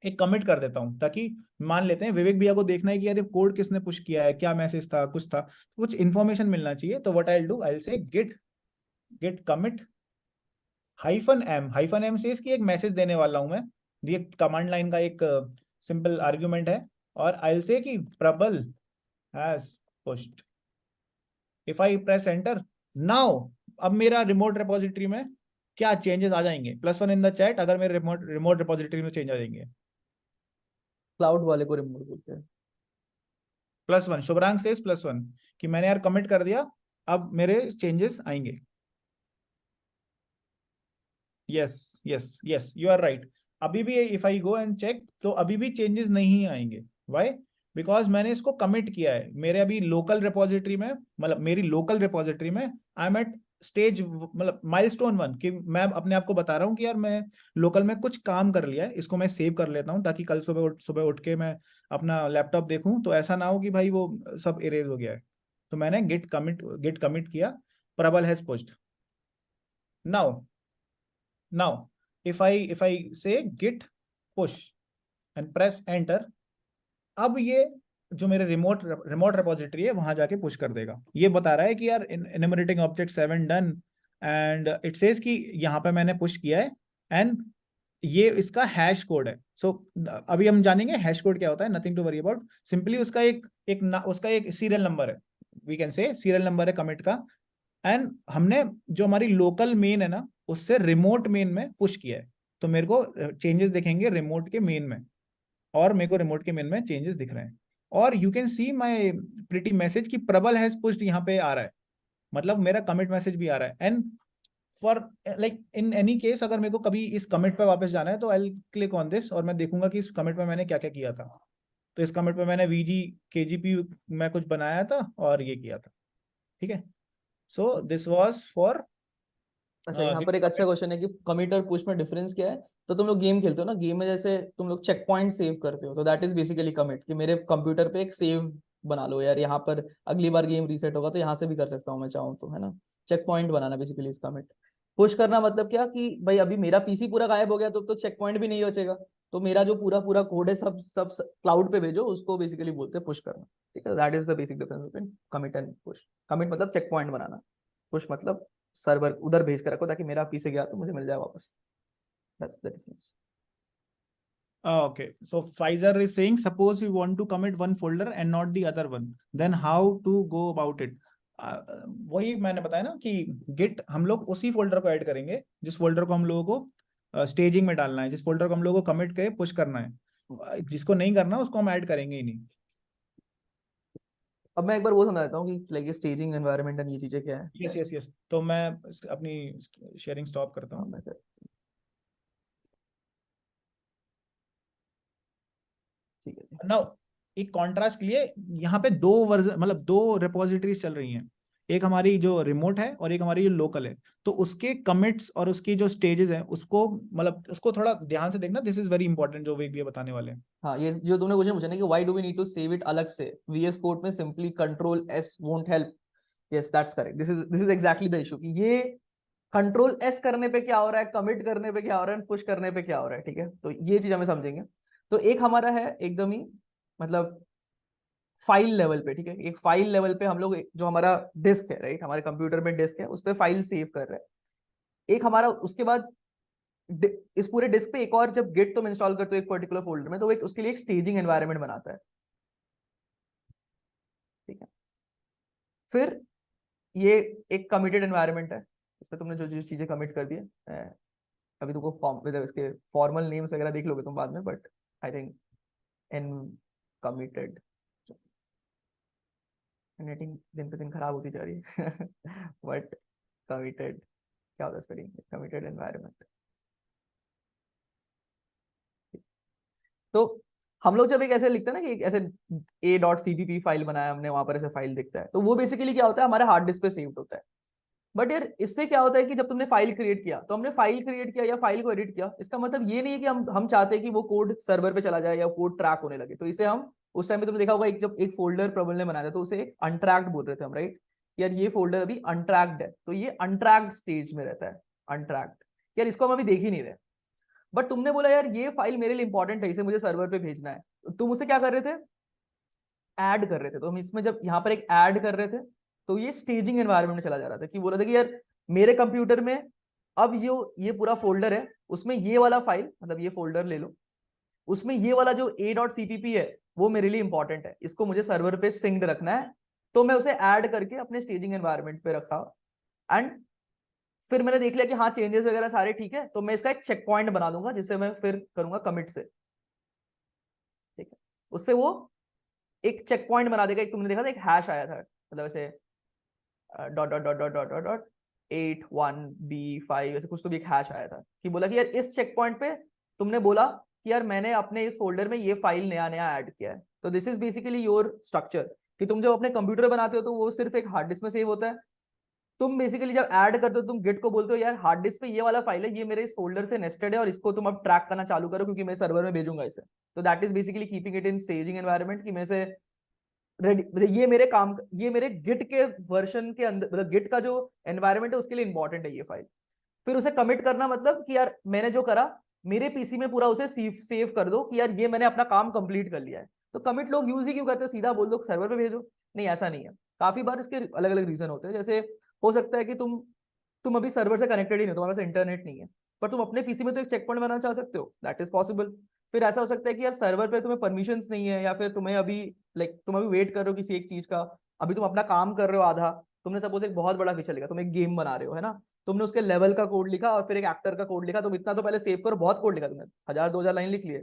एक कमिट कर देता हूं, ताकि मान लेते हैं विवेक भैया को देखना है कि यार ये कोड किसने पुश किया है, क्या मैसेज था, कुछ था, कुछ इन्फॉर्मेशन मिलना चाहिए। तो what I will do, I will say git commit -m say इसकी एक मैसेज देने वाला हूं मैं। ये कमांड लाइन का एक सिंपल आर्ग्यूमेंट है। और आई विल से कि प्रबल has pushed. If I press enter now, अब मेरा रिमोट रिपोजिटरी में क्या चेंजेस आ जाएंगे, +1 इन द चैट अगर मेरे रिमोट रिपोजिटरी में चेंज आ जाएंगे। क्लाउड वाले को रिमूव बोलते हैं। +1 शुभरांग से +1 कि मैंने यार कमिट कर दिया, अब मेरे चेंजेस आएंगे। Yes yes yes, you are right. अभी भी if I go and check तो अभी भी चेंजेस नहीं आएंगे। व्हाई? बिकॉज मैंने इसको कमिट किया है मेरे अभी लोकल रिपोजिटरी में, मतलब मेरी लोकल रिपोजिटरी में आई एम एट स्टेज, मतलब माइलस्टोन 1 कि मैं अपने आप को बता रहा हूँ कि यार मैं लोकल में कुछ काम कर लिया है, इसको मैं सेव कर लेता हूँ ताकि कल सुबह उठ के मैं अपना लैपटॉप देखूं तो ऐसा ना हो कि भाई वो सब इरेज हो गया है। तो मैंने गिट कमिट किया, प्रबल has pushed. Now Now, if I say git push and press enter, अब ये जो मेरे रिमोट रिपोजिटरी है वहां जाके पुश कर देगा। ये बता रहा है कि यार enumerating object 7 done, and it says कि यहाँ पे मैंने पुश किया है, एंड ये इसका हैश कोड है। सो अभी हम जानेंगे हैश कोड क्या होता है। Nothing to worry about, simply उसका एक सीरियल नंबर है, we can say serial number है कमिट का। एंड हमने जो हमारी लोकल मेन है ना उससे रिमोट मेन में पुश किया है, तो मेरे को चेंजेस दिखेंगे रिमोट के मेन में, और मेरे को रिमोट के मेन में चेंजेस दिख रहे हैं। और you can see my pretty message कि प्रबल हैज पुश्ड यहाँ पे आ रहा है, मतलब मेरा कमिट मैसेज भी आ रहा है। And for like in any case अगर मेरे को कभी इस कमिट पे वापस जाना है तो आई क्लिक ऑन दिस और मैं देखूंगा कि इस कमिट में मैंने क्या क्या किया था। तो इस कमिट में मैंने VG KGP में कुछ बनाया था और ये किया था, ठीक है। सो दिस वाज फॉर अच्छा, यहाँ पर एक अच्छा क्वेश्चन है कि कमिट और पुश में डिफरेंस क्या है। तो तुम लोग गेम खेलते हो ना, गेम में जैसे तुम लोग चेक पॉइंट सेव करते हो, तो दैट इज बेसिकली कमिट, कि मेरे कंप्यूटर पे एक सेव बना लो यार, यहाँ पर अगली बार गेम रीसेट होगा तो यहाँ से भी कर सकता हूँ मैं चाहूँ तो, है ना। चेक पॉइंट बनाना बेसिकली इस कमिट। पुश करना मतलब क्या कि भाई अभी मेरा पीसी पूरा गायब हो गया तो चेक पॉइंट भी नहीं बचेगा, तो मेरा जो पूरा पूरा कोड है सब सब क्लाउड पे भेजो, उसको बेसिकली बोलते हैं पुश करना। ठीक है, that is the basic difference between commit and push. Commit मतलब चेक पॉइंट बनाना, पुश मतलब सर्वर उधर भेज कर रखो ताकि मेरा पीछे गया तो मुझे मिल जाए वापस। That's the difference. Okay, so Pfizer is saying, suppose we want to commit one folder and not the other one, then how to go about it? वही मैंने बताया ना कि गिट हम लोग उसी फोल्डर को ऐड करेंगे जिस फोल्डर को हम लोगों को स्टेजिंग में डालना है, जिस फोल्डर को हम लोगों को कमिट के पुश करना है। जिसको नहीं करना उसको हम ऐड करेंगे ही नहीं। अब मैं एक बार वो समझा देता हूँ कि लाइक स्टेजिंग एनवायरनमेंट एंड ये चीजें क्या है। यस यस यस, तो मैं अपनी शेयरिंग स्टॉप करता हाँ, हूँ। मैं ठीक है। नाउ एक कॉन्ट्रास्ट के लिए यहाँ पे दो वर्जन मतलब दो रिपोजिटरीज चल रही हैं, एक हमारी जो रिमोट है और एक हमारी जो लोकल है, तो उसके कमिट्स और उसकी जो स्टेजेस हैं उसको मतलब उसको थोड़ा ध्यान से देखना, दिस इज वेरी इंपॉर्टेंट जो वेग भैया बताने वाले हैं। हाँ, ये जो तुमने क्वेश्चन पूछा ना कि why do we need to save it अलग से VS कोड में, simply control S won't help. Yes that's correct, this is exactly the issue कि ये कंट्रोल S करने पे क्या हो रहा है, कमिट करने पे क्या हो रहा है, पुश करने पे क्या हो रहा है, ठीक है। तो ये चीज हमें समझेंगे। तो एक हमारा है एकदम ही मतलब फाइल लेवल पे, ठीक है। एक फाइल लेवल पे हम लोग जो हमारा डिस्क है, राइट, हमारे कंप्यूटर में डिस्क है, उस पर फाइल सेव कर रहे हैं। एक हमारा उसके बाद इस पूरे डिस्क पे एक और जब गिट तुम इंस्टॉल करते हो एक पर्टिकुलर फोल्डर में, तो वो एक उसके लिए एक स्टेजिंग एनवायरनमेंट बनाता है, ठीक है। फिर ये एक कमिटेड एनवायरनमेंट है, इस पे तुमने जो जो चीजें कमिट कर दी है, अभी तुमको फॉर्म इसके फॉर्मल नेम्स वगैरह देख लोगे तुम बाद में, but I think in committed, netting दिन पे दिन खराब होती जा रही है बट कमिटेड क्या होता है स्पेलिंग, कमिटेड एनवायरनमेंट। तो हम लोग जब एक ऐसे लिखते हैं ना कि एक ऐसे a.cpp फाइल बनाया हमने, वहां पर ऐसे फाइल दिखता है, तो वो बेसिकली क्या होता है, हमारे हार्ड डिस्क पे सेव्ड होता है। बट यार इससे क्या होता है कि जब तुमने फाइल क्रिएट किया, तो हमने फाइल क्रिएट किया या फाइल को एडिट किया, इसका मतलब ये नहीं है कि हम चाहते हैं कि वो कोड सर्वर पे चला जाए या कोड ट्रैक होने लगे। तो इसे हम उस टाइम पे तुमने देखा होगा एक जब एक फोल्डर प्रबल ने बनाया था, तो उसे एक अनट्रैक्ड बोल रहे थे हम, राइट। यार ये फोल्डर अभी अनट्रैक्ड है, तो ये अनट्रैक्ड स्टेज में रहता है, अनट्रैक्ड। यार इसको हम अभी देख ही नहीं रहे, बट तुमने बोला यार ये फाइल मेरे लिए इंपॉर्टेंट है, इसे मुझे सर्वर पे भेजना है, तो तुम उसे क्या कर रहे थे, ऐड कर रहे थे। तो हम इसमें जब यहाँ पर एक ऐड कर रहे थे, तो ये स्टेजिंग एनवायरनमेंट में चला जा रहा था कि बोला था कि यार मेरे कंप्यूटर में अब जो ये पूरा फोल्डर है, उसमें ये वाला फाइल मतलब ये फोल्डर ले लो, उसमें ये वाला जो a.cpp है वो मेरे लिए इंपॉर्टेंट है, इसको मुझे सर्वर पे सिंक्ड रखना है। तो मैं उसे ऐड करके अपने स्टेजिंग एनवायरनमेंट पे रखा, एंड फिर मैंने देख लिया कि हाँ चेंजेस वगैरह सारे ठीक है, तो मैं इसका एक चेक पॉइंट बना दूंगा जिससे मैं फिर करूंगा कमिट से, ठीक है। उससे वो एक चेक पॉइंट बना देगा, एक तुमने देखा था एक हैश आया था, मतलब ऐसे dot dot dot dot dot dot dot 81B5 ऐसे कुछ, तो भी एक हैश आया था कि बोला कि यार इस चेक पॉइंट पे तुमने बोला कि यार मैंने अपने इस फोल्डर में ये फाइल नया नया ऐड किया है। तो this is basically your structure कि तुम जब अपने कंप्यूटर बनाते हो तो वो सिर्फ एक हार्ड डिस्क में सेव होता है। तुम बेसिकली जब ऐड करते हो, तुम गिट को बोलते हो यार हार्ड डिस्क पे ये वाला फाइल है, ये मेरे इस फोल्डर से नेस्टेड है, और इसको तुम अब ट्रैक करना चालू करो क्योंकि मैं सर्वर में भेजूंगा इसे। तो that is basically keeping it in staging environment कि मैं से रेडी, मतलब ये मेरे काम, ये मेरे गिट के वर्जन के अंदर, मतलब गिट का जो एनवायरनमेंट है उसके लिए इंपॉर्टेंट है ये फाइल। फिर उसे कमिट करना मतलब कि यार मैंने जो करा मेरे पीसी में पूरा उसे सेव कर दो कि यार ये मैंने अपना काम कंप्लीट कर लिया है। तो कमिट लोग यूज ही क्यों करते हैं, सीधा बोल दो सर्वर पे भेजो। नहीं, ऐसा नहीं है, काफी बार इसके अलग अलग रीजन होते हैं। जैसे हो सकता है कि तुम अभी सर्वर से कनेक्टेड ही नहीं हो, तुम्हारे पास इंटरनेट नहीं है, पर तुम अपने पीसी में तो एक चेक पॉइंट बनाना चाह सकते हो, दैट इज पॉसिबल। फिर ऐसा हो सकता है कि यार सर्वर पे तुम्हें परमिशंस नहीं है, या फिर तुम्हें अभी तुम अभी वेट कर रहे हो किसी एक चीज का, अभी तुम अपना काम कर रहे हो आधा, तुमने सपोज एक बहुत बड़ा फीचर लिखा, तुम एक गेम बना रहे हो, है ना, तुमने उसके लेवल का कोड लिखा और फिर एक एक्टर का कोड लिखा, तुम इतना तो पहले सेव करो, बहुत कोड लिखा तुमने, 1000-2000 लाइन लिख लिए,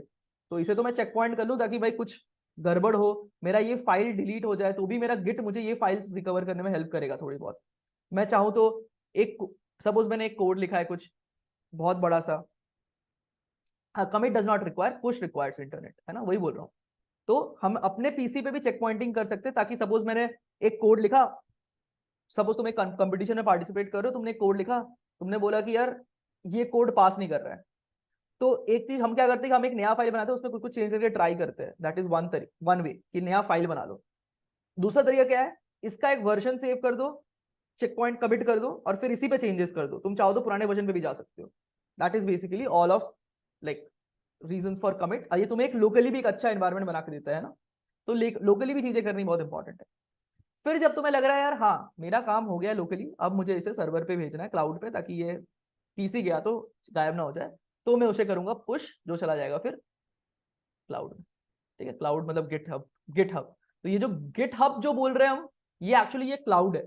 तो इसे तो मैं चेक पॉइंट कर लूं ताकि भाई कुछ गड़बड़ हो, मेरा ये फाइल डिलीट हो जाए तो भी मेरा गिट मुझे ये फाइल्स रिकवर करने में हेल्प करेगा थोड़ी बहुत। मैं चाहूँ तो एक, सपोज मैंने एक कोड लिखा है कुछ बहुत बड़ा सा, commit does not require, push requires internet, है ना, वही बोल रहा हूँ। तो हम अपने पीसी पे भी चेक पॉइंटिंग कर सकते हैं, ताकि सपोज मैंने एक कोड लिखा, सपोज तुम एक कंपटीशन में पार्टिसिपेट कर रहे हो, तुमने एक कोड लिखा, तुमने बोला कि यार ये कोड पास नहीं कर रहा है, तो एक चीज हम क्या करते हैं कि हम एक नया फाइल बनाते हैं, उसमें कुछ कुछ चेंज करके ट्राई करते हैं, दैट इज वन वे कि नया फाइल बना लो। दूसरा तरीका क्या है, इसका एक वर्जन सेव कर दो, चेक पॉइंट कमिट कर दो, और फिर इसी पे चेंजेस कर दो, तुम चाहो तो पुराने वर्जन पे भी जा सकते हो। That is basically all of like reasons for commit. ये तुम्हें एक लोकली भी एक अच्छा एनवायरनमेंट बना के देता है ना, तो लोकली भी चीजें करनी बहुत इंपॉर्टेंट है। फिर जब तुम्हें लग रहा है यार हाँ मेरा काम हो गया लोकली, अब मुझे इसे सर्वर पे भेजना है क्लाउड पे, ताकि ये पीसी गया तो गायब ना हो जाए, तो मैं उसे करूंगा पुश, जो चला जाएगा फिर क्लाउड में, ठीक है। क्लाउड मतलब गिटहब। तो ये जो गिटहब जो बोल रहे हैं हम, ये एक्चुअली ये क्लाउड है,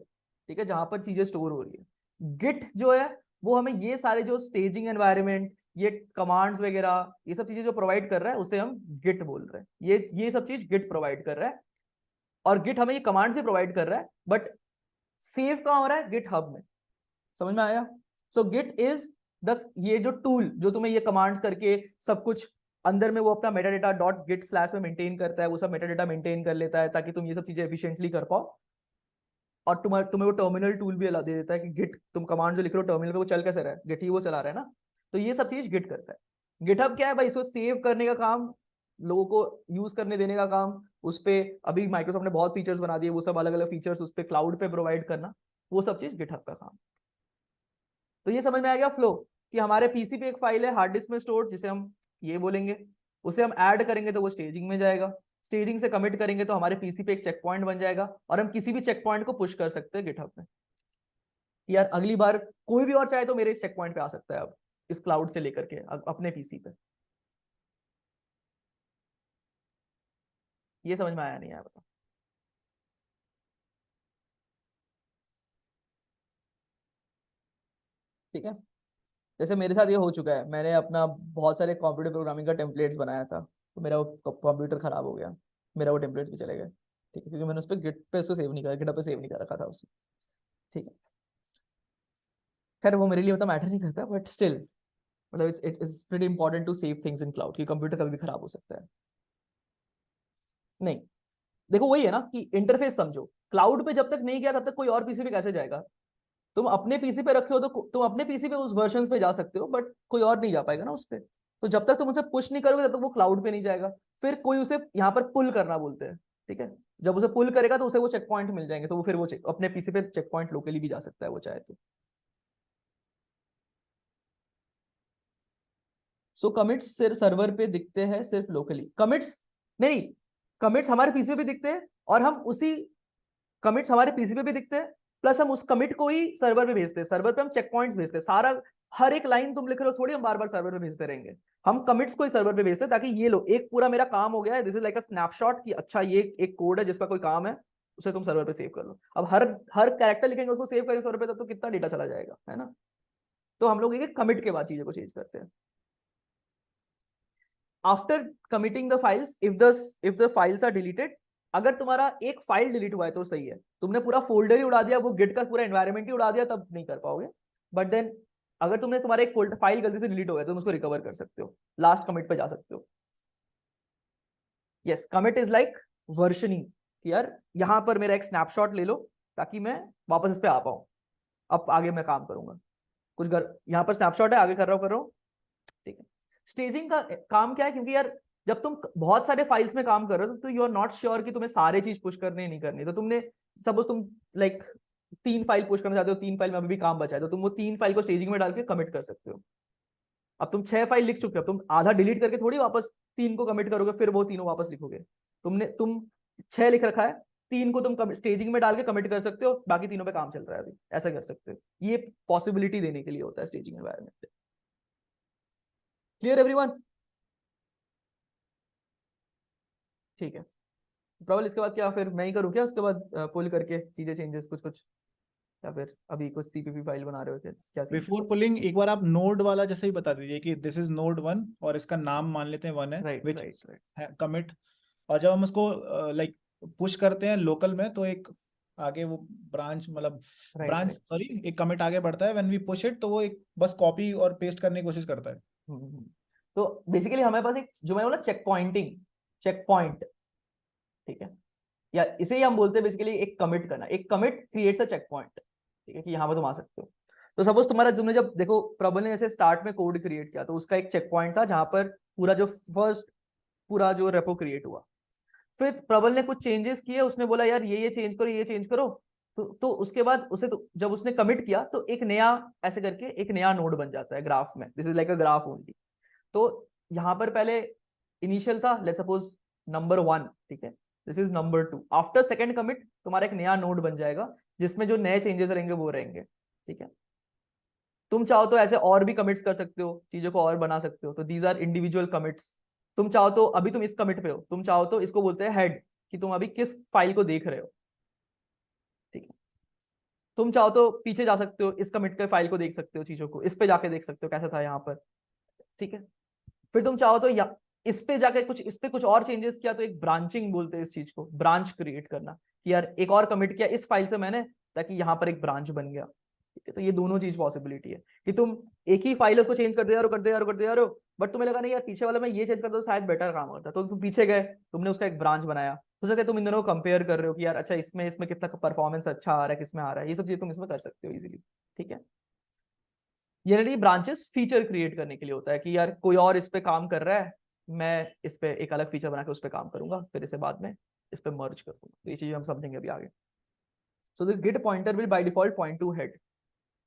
ठीक है, जहां पर चीजें स्टोर हो रही है। गिट जो है वो हमें ये सारे जो स्टेजिंग एनवायरनमेंट, ये कमांड्स वगैरह, ये सब चीजें जो प्रोवाइड कर रहा है उसे हम गिट बोल रहे हैं। ये सब चीज गिट प्रोवाइड कर रहा है, और गिट हमें ये कमांड्स भी प्रोवाइड कर रहा है, बट सेव कहां हो रहा है, गिट हब में। समझ में आया? सो गिट इज द, ये जो टूल जो तुम्हें ये कमांड्स करके सब कुछ अंदर में वो अपना meta data dot git slash में मेंटेन करता है, वो सब मेटा डेटा मेंटेन कर लेता है ताकि तुम ये सब चीजें एफिशिएंटली कर पाओ। और तुम्हें वो टर्मिनल टूल भी अला दे देता है कि गिट तुम कमांड जो लिख रहे हो टर्मिनल पे वो चल कैसे रहा है, गिट ही वो चला रहा है ना। तो ये सब चीज गिट करता है। गिटहब क्या है भाई, इसको सेव करने का काम, लोगों को यूज करने देने का काम, उस पे अभी माइक्रोसॉफ्ट ने बहुत फीचर्स बना दिए, वो सब अलग अलग फीचर्स उस पे क्लाउड पे प्रोवाइड करना, वो सब चीज गिटहब का काम। तो ये समझ में आ गया फ्लो, कि हमारे पीसी पे एक फाइल है हार्ड डिस्क में स्टोर, जिसे हम ये बोलेंगे, उसे हम ऐड करेंगे तो वो स्टेजिंग में जाएगा, स्टेजिंग से कमिट करेंगे तो हमारे पीसी पे एक चेक पॉइंट बन जाएगा, और हम किसी भी चेक पॉइंट को पुश कर सकते हैं गिटहब में। यार अगली बार कोई भी और चाहे तो मेरे इस चेक पॉइंट पे आ सकता है, अब इस क्लाउड से लेकर के अपने पीसी पे। ये समझ में आया नहीं आया बताओ? ठीक है, जैसे मेरे साथ ये हो चुका है, मैंने अपना बहुत सारे कंप्यूटर प्रोग्रामिंग का टेम्पलेट्स बनाया था, तो मेरा वो कंप्यूटर खराब हो गया, मेरा वो टेम्पलेट्स भी चले गए। ठीक है, क्योंकि मैंने उस पर गिट पे उसको सेव नहीं करा, गिटहब पे सेव नहीं कर रखा था उसे। ठीक है, खैर वो मेरे लिए मतलब मैटर नहीं करता, बट स्टिल मतलब it is pretty important to save things in cloud, कि कंप्यूटर कभी भी खराब हो सकता है। नहीं, देखो वही है ना कि इंटरफेस समझो, क्लाउड पे जब तक नहीं गया तब तक कोई और पीसी पे कैसे जाएगा? तुम अपने पीसी पे रखे हो तो तुम अपने पीसी पे उस वर्जन पे जा सकते हो, बट कोई और नहीं जा पाएगा ना उस पे। तो जब तक तुम उसे पुश नहीं करोगे तब तक वो क्लाउड पे नहीं जाएगा। फिर कोई उसे यहाँ पर पुल करना बोलते हैं, ठीक है। जब उसे पुल करेगा तो उसे वो चेक पॉइंट मिल जाएंगे, तो वो फिर वो अपने पीसी पे चेक पॉइंट लोकली भी जा सकता है वो चाहे तो। सो कमिट्स सिर्फ सर्वर पे दिखते हैं, सिर्फ लोकली कमिट्स नहीं, कमिट्स हमारे पीसी पे भी दिखते हैं, और हम उसी कमिट्स हमारे पीसी पे भी दिखते हैं, प्लस हम उस कमिट को ही सर्वर पे भेजते हैं, सर्वर पे हम चेक पॉइंट्स भेजते हैं। सारा हर एक लाइन तुम लिख रहे हो थोड़ी हम बार बार सर्वर पे भेजते रहेंगे, हम कमिट्स को ही सर्वर पे भेजते हैं, ताकि ये लो एक पूरा मेरा काम हो गया है, this is like a snapshot, कि अच्छा ये एक कोड है जिसका कोई काम है, उसे तुम सर्वर पे सेव कर लो। अब हर हर कैरेक्टर लिखेंगे उसको सेव करेंगे सर्वर पे, तब तो कितना डेटा चला जाएगा, है ना। तो हम लोग एक कमिट के बाद चीजों को चेंज करते हैं। After committing the files, if the files are deleted, अगर तुम्हारा एक फाइल डिलीट हुआ है तो सही है, तुमने पूरा फोल्डर ही उड़ा दिया, वो गिट का पूरा एनवायरनमेंट ही उड़ा दिया, तब नहीं कर पाओगे। बट देन अगर तुमने तुम्हारा एक फोल्डर फाइल गलती से डिलीट हो गया तो तुम उसको रिकवर कर सकते हो, लास्ट कमिट पे जा सकते हो। यस, कमिट इज लाइक वर्शनिंग, कि यार यहाँ पर मेरा एक स्नैपशॉट ले लो ताकि मैं वापस इस पे आ पाऊं, अब आगे मैं काम करूंगा। कुछ यहाँ पर स्नैपशॉट है, आगे कर रहा हूँ, ठीक है। स्टेजिंग का काम क्या है, क्योंकि यार जब तुम बहुत सारे फाइल्स में काम कर रहे हो तो यू आर नॉट श्योर कि तुम्हें सारे चीज पुश करने नहीं करनी, तो तुमने सपोज तुम लाइक 3 फाइल पुश करना चाहते हो, 3 फाइल में अभी भी काम बचा है, तो तुम वो 3 फाइल को स्टेजिंग में डाल के कमिट कर सकते हो। अब तुम 6 फाइल लिख चुके हो, तुम आधा डिलीट करके थोड़ी वापस 3 को कमिट करोगे फिर वो तीनों वापस लिखोगे। तुम 6 लिख रखा है, 3 को तुम स्टेजिंग में डाल के कमिट कर सकते हो, बाकी तीनों पे काम चल रहा है अभी, ऐसा कर सकते हो। ये पॉसिबिलिटी देने के लिए होता है स्टेजिंग एनवायरनमेंट। Clear everyone? ठीक है, प्रॉब्लम इसके बाद क्या फिर मैं ही करूँ क्या उसके बाद पुल करके चीजें चेंजेस कुछ कुछ, या फिर अभी कुछ सीपीपी फाइल बना रहे हो क्या सीन? बिफोर पुलिंग एक बार आप नोड वाला जैसे ही बता दीजिए कि दिस इज नोड 1 और इसका नाम मान लेते हैं 1 है, right which right right. Commit. और जब हम उसको लाइक पुश करते हैं लोकल में, तो एक आगे वो ब्रांच मतलब राइट ब्रांच राइट। सॉरी एक कमिट आगे बढ़ता है, व्हेन वी पुश इट तो वो एक बस कॉपी और पेस्ट करने की कोशिश करता है। तो बेसिकली हमारे पास एक जो मैंने बोला चेक पॉइंटिंग, चेक पॉइंट, ठीक है, या इसे ही हम बोलते हैं बेसिकली एक कमिट करना, एक commit creates a check point, ठीक है, कि यहाँ पर तुम आ सकते हो। तो सपोज तुमने जब देखो प्रबल ने जैसे स्टार्ट में कोड क्रिएट किया तो उसका एक चेक पॉइंट था जहां पर पूरा जो फर्स्ट पूरा जो रेपो क्रिएट हुआ। फिर प्रबल ने कुछ चेंजेस किए, उसने बोला यार ये चेंज करो, ये चेंज करो, तो उसके बाद उसे जब उसने कमिट किया तो एक नया ऐसे करके एक नया नोड बन जाता है ग्राफ में, this is like a graph only. तो यहाँ पर पहले इनिशियल था, लेट्स सपोज नंबर 1, ठीक है, this is number 2, after second commit तुम्हारा एक नया नोड बन जाएगा जिसमें जो नए चेंजेस रहेंगे वो रहेंगे, ठीक है। तुम चाहो तो ऐसे और भी कमिट्स कर सकते हो, चीजों को और बना सकते हो, तो दीज आर इंडिविजुअल कमिट्स। तुम चाहो तो अभी तुम इस कमिट पे हो, तुम चाहो तो इसको बोलते हैं हेड, कि तुम अभी किस फाइल को देख रहे हो, ठीक है। तुम चाहो तो पीछे जा सकते हो, इस कमिट के फाइल को देख सकते हो, चीजों को इस पे जाके देख सकते हो कैसा था यहाँ पर, ठीक है। फिर तुम चाहो तो या इस पे जाके कुछ इस पे कुछ और चेंजेस किया, तो एक ब्रांचिंग बोलते हैं इस चीज को, ब्रांच क्रिएट करना, कि यार एक और कमिट किया इस फाइल से मैंने ताकि यहाँ पर एक ब्रांच बन गया। ठीक है, तो ये दोनों चीज पॉसिबिलिटी है कि तुम एक ही फाइल उसको चेंज करते जा रहे हो करते जा रहे हो करते जा रहे हो, बट तुम्हें लगा नहीं यार पीछे वाला मैं ये चेंज करता तो शायद बेटर काम करता, तो तुम पीछे गए, तुमने उसका एक ब्रांच बनाया, हो सकता है तुम इन दोनों को कंपेयर कर रहे हो कि यार अच्छा इसमें इसमें कितना परफॉर्मेंस अच्छा आ रहा है, किसमें आ रहा है, ये सब चीजें तुम इसमें कर सकते हो इजीली। ठीक है, जनरली ब्रांचेस फीचर क्रिएट करने के लिए होता है कि यार कोई और इस पे काम कर रहा है, मैं इस पे एक अलग फीचर बना के उस पे काम करूंगा, फिर इसे बाद में इस पे मर्ज करूंगा, तो ये चीज हम समझेंगे अभी आगे। So the gate pointer will by default point two head.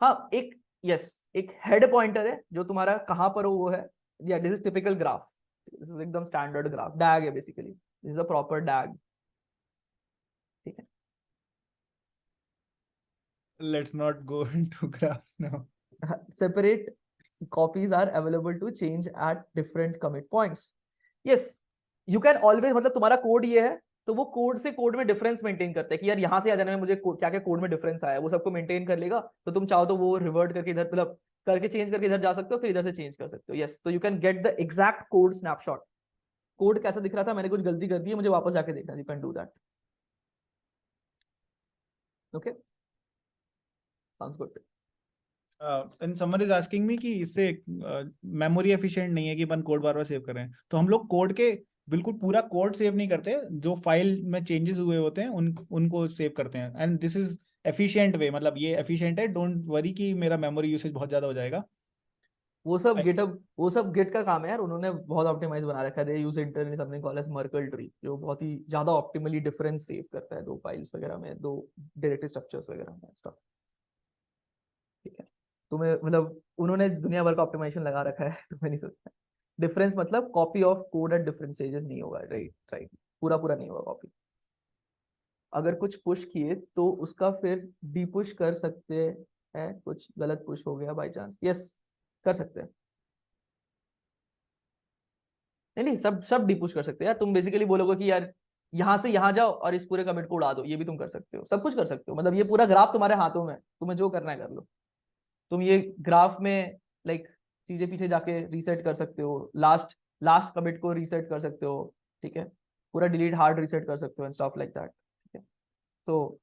हाँ एक यस एक हेड पॉइंटर है जो तुम्हारा कहां पर हो वो है, या this is typical graph, this is एकदम स्टैंडर्ड ग्राफ, डैग है basically, this is a proper DAG. ठीक है, Let's not go into graphs now. separate copies are available to change at different commit points. Yes, you can always, मतलब तुम्हारा code ये है तो वो कोड से कोड में डिफरेंस मेंटेन करता है कि यार यहाँ से आ जाने में मुझे क्या क्या कोड में डिफरेंस आया है, वो सबको मेंटेन कर लेगा, तो तुम चाहो तो वो रिवर्ट करके इधर मतलब करके चेंज करके इधर जा सकते हो, फिर इधर से चेंज कर सकते हो। यस, तो you can get the exact code snapshot, code कैसा दिख रहा था, मैंने कुछ गलती कर दी है, मुझे वापस जाके देखना, you can do that. Okay, sounds good. And someone is asking me कि इससे मेमोरी एफिशिएंट नहीं है कि अपन कोड बार बार सेव करें, तो हम लोग कोड के बिल्कुल पूरा कोड सेव नहीं करते, जो फाइल में चेंजेस हुए होते हैं उनको सेव करते हैं, and this is efficient way, मतलब ये एफिशिएंट है, डोंट वरी कि मेरा मेमोरी यूसेज बहुत ज्यादा हो जाएगा। वो सब गिट का काम है यार, उन्होंने बहुत ऑप्टिमाइज बना रखा है, they use internally something called as Merkle tree, जो बहुत ही ज्यादा ऑप्टिमली डिफरेंस सेव करता है दो फाइल्स वगैरह में, दो डायरेक्टरी स्ट्रक्चर्स वगैरह में स्टफ। ठीक है, तुम्हें मतलब उन्होंने दुनिया भर का ऑप्टिमाइजेशन लगा रखा है तुम्हें नहीं सोचना। डिफरेंस मतलब copy of code at different stages नहीं होगा, राइट राइट, पूरा पूरा नहीं होगा कॉपी। अगर कुछ पुश किए तो उसका फिर डीपुश कर सकते हैं, कुछ गलत पुश हो गया बाय चांस, यस कर सकते हैं। नहीं नहीं, सब सब डीपुश कर सकते हैं यार, तुम बेसिकली बोलोगे कि यार यहाँ से यहाँ जाओ और इस पूरे कमिट को उड़ा दो, ये भी तुम कर सकते हो, सब कुछ कर सकते हो, मतलब ये पूरा ग्राफ तुम्हारे हाथों में है, तुम्हें जो करना है कर लो। तुम ये ग्राफ में लाइक चीजें पीछे जाके रीसेट कर सकते हो, लास्ट लास्ट कमिट को रीसेट कर सकते हो। ठीक है, पूरा डिलीट हार्ड रीसेट कर सकते हो एंड स्टफ लाइक दैट। ठीक है, तो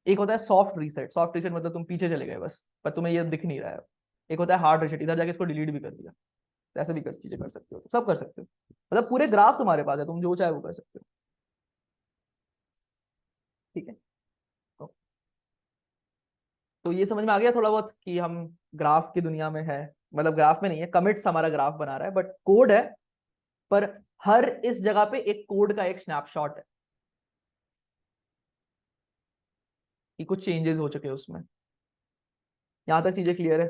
एक होता है सॉफ्ट रीसेट, सॉफ्ट रीसेट मतलब तुम पीछे चले गए बस, पर तुम्हें ये दिख नहीं रहा है। एक होता है हार्ड रीसेट, इधर जाके इसको डिलीट भी कर दिया, तो ऐसे भी कर चीजें कर सकते हो, तो सब कर सकते हो, मतलब पूरे ग्राफ तुम्हारे पास है, तुम जो चाहे वो कर सकते हो। ठीक है, तो ये समझ में आ गया थोड़ा बहुत कि हम ग्राफ की दुनिया में है, मतलब ग्राफ में नहीं है, कमिट्स हमारा ग्राफ बना रहा है बट कोड है, पर हर इस जगह पे एक कोड का एक स्नैपशॉट है कि कुछ चेंजेस हो चुके हैं उसमें। यहां तक चीजें क्लियर है?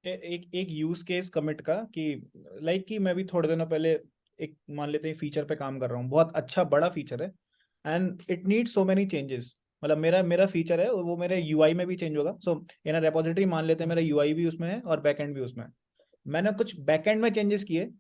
एक एक यूज केस कमिट का कि लाइक कि मैं भी थोड़े दिनों पहले एक मान लेते हैं फीचर पे काम कर रहा हूँ, बहुत अच्छा बड़ा फीचर है, and it need so many changes, मतलब मेरा मेरा फीचर है और वो मेरे यूआई में भी चेंज होगा। सो इन रेपोजिटरी मान लेते हैं मेरा यूआई भी उसमें है और बैकएंड भी उसमें है, मैंने कुछ बैकएंड में चेंजेस किए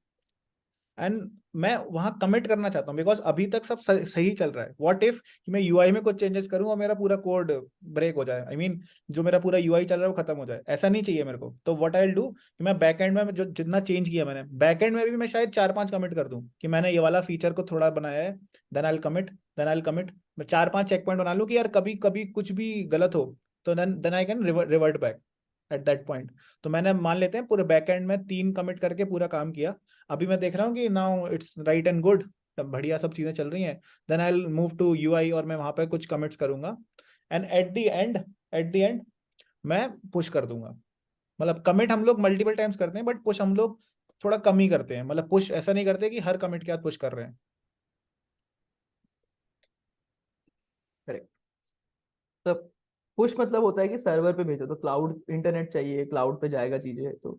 एंड मैं वहां कमिट करना चाहता हूँ बिकॉज अभी तक सब सही चल रहा है। व्हाट इफ कि मैं यूआई में कुछ चेंजेस करूँ और मेरा पूरा कोड ब्रेक हो जाए, आई मीन जो मेरा पूरा यूआई चल रहा है वो खत्म हो जाए, ऐसा नहीं चाहिए मेरे को। तो व्हाट आई विल डू कि मैं बैकएंड में जो जितना चेंज किया मैंने बैकएंड में भी मैं शायद 4-5 कमिट कर दूं कि मैंने ये वाला फीचर को थोड़ा बनाया है, then I will commit, then I will commit, मैं 4-5 चेक पॉइंट बना लूं कि यार कभी कभी कुछ भी गलत हो तो then I can revert back at that point. तो मैंने मान लेते हैं पूरे बैकएंड में 3 कमिट करके पूरा काम किया, अभी मैं देख रहा हूँ कि now it's right and good, तब बढ़िया सब चीजें चल रही हैं, then I will move to UI और मैं वहां पे कुछ कमिट्स करूंगा एंड एट द एंड मैं पुश कर दूंगा। मतलब कमिट हम लोग मल्टीपल टाइम्स करते हैं बट पुश हम लोग थोड़ा कम ही करते हैं, मतलब पुश ऐसा नहीं करते कि हर कमिट के बाद पुश कर रहे हैं। करेक्ट, तो पुश मतलब होता है कि सर्वर पे भेजो, तो क्लाउड इंटरनेट चाहिए, क्लाउड पे जाएगा चीजें, तो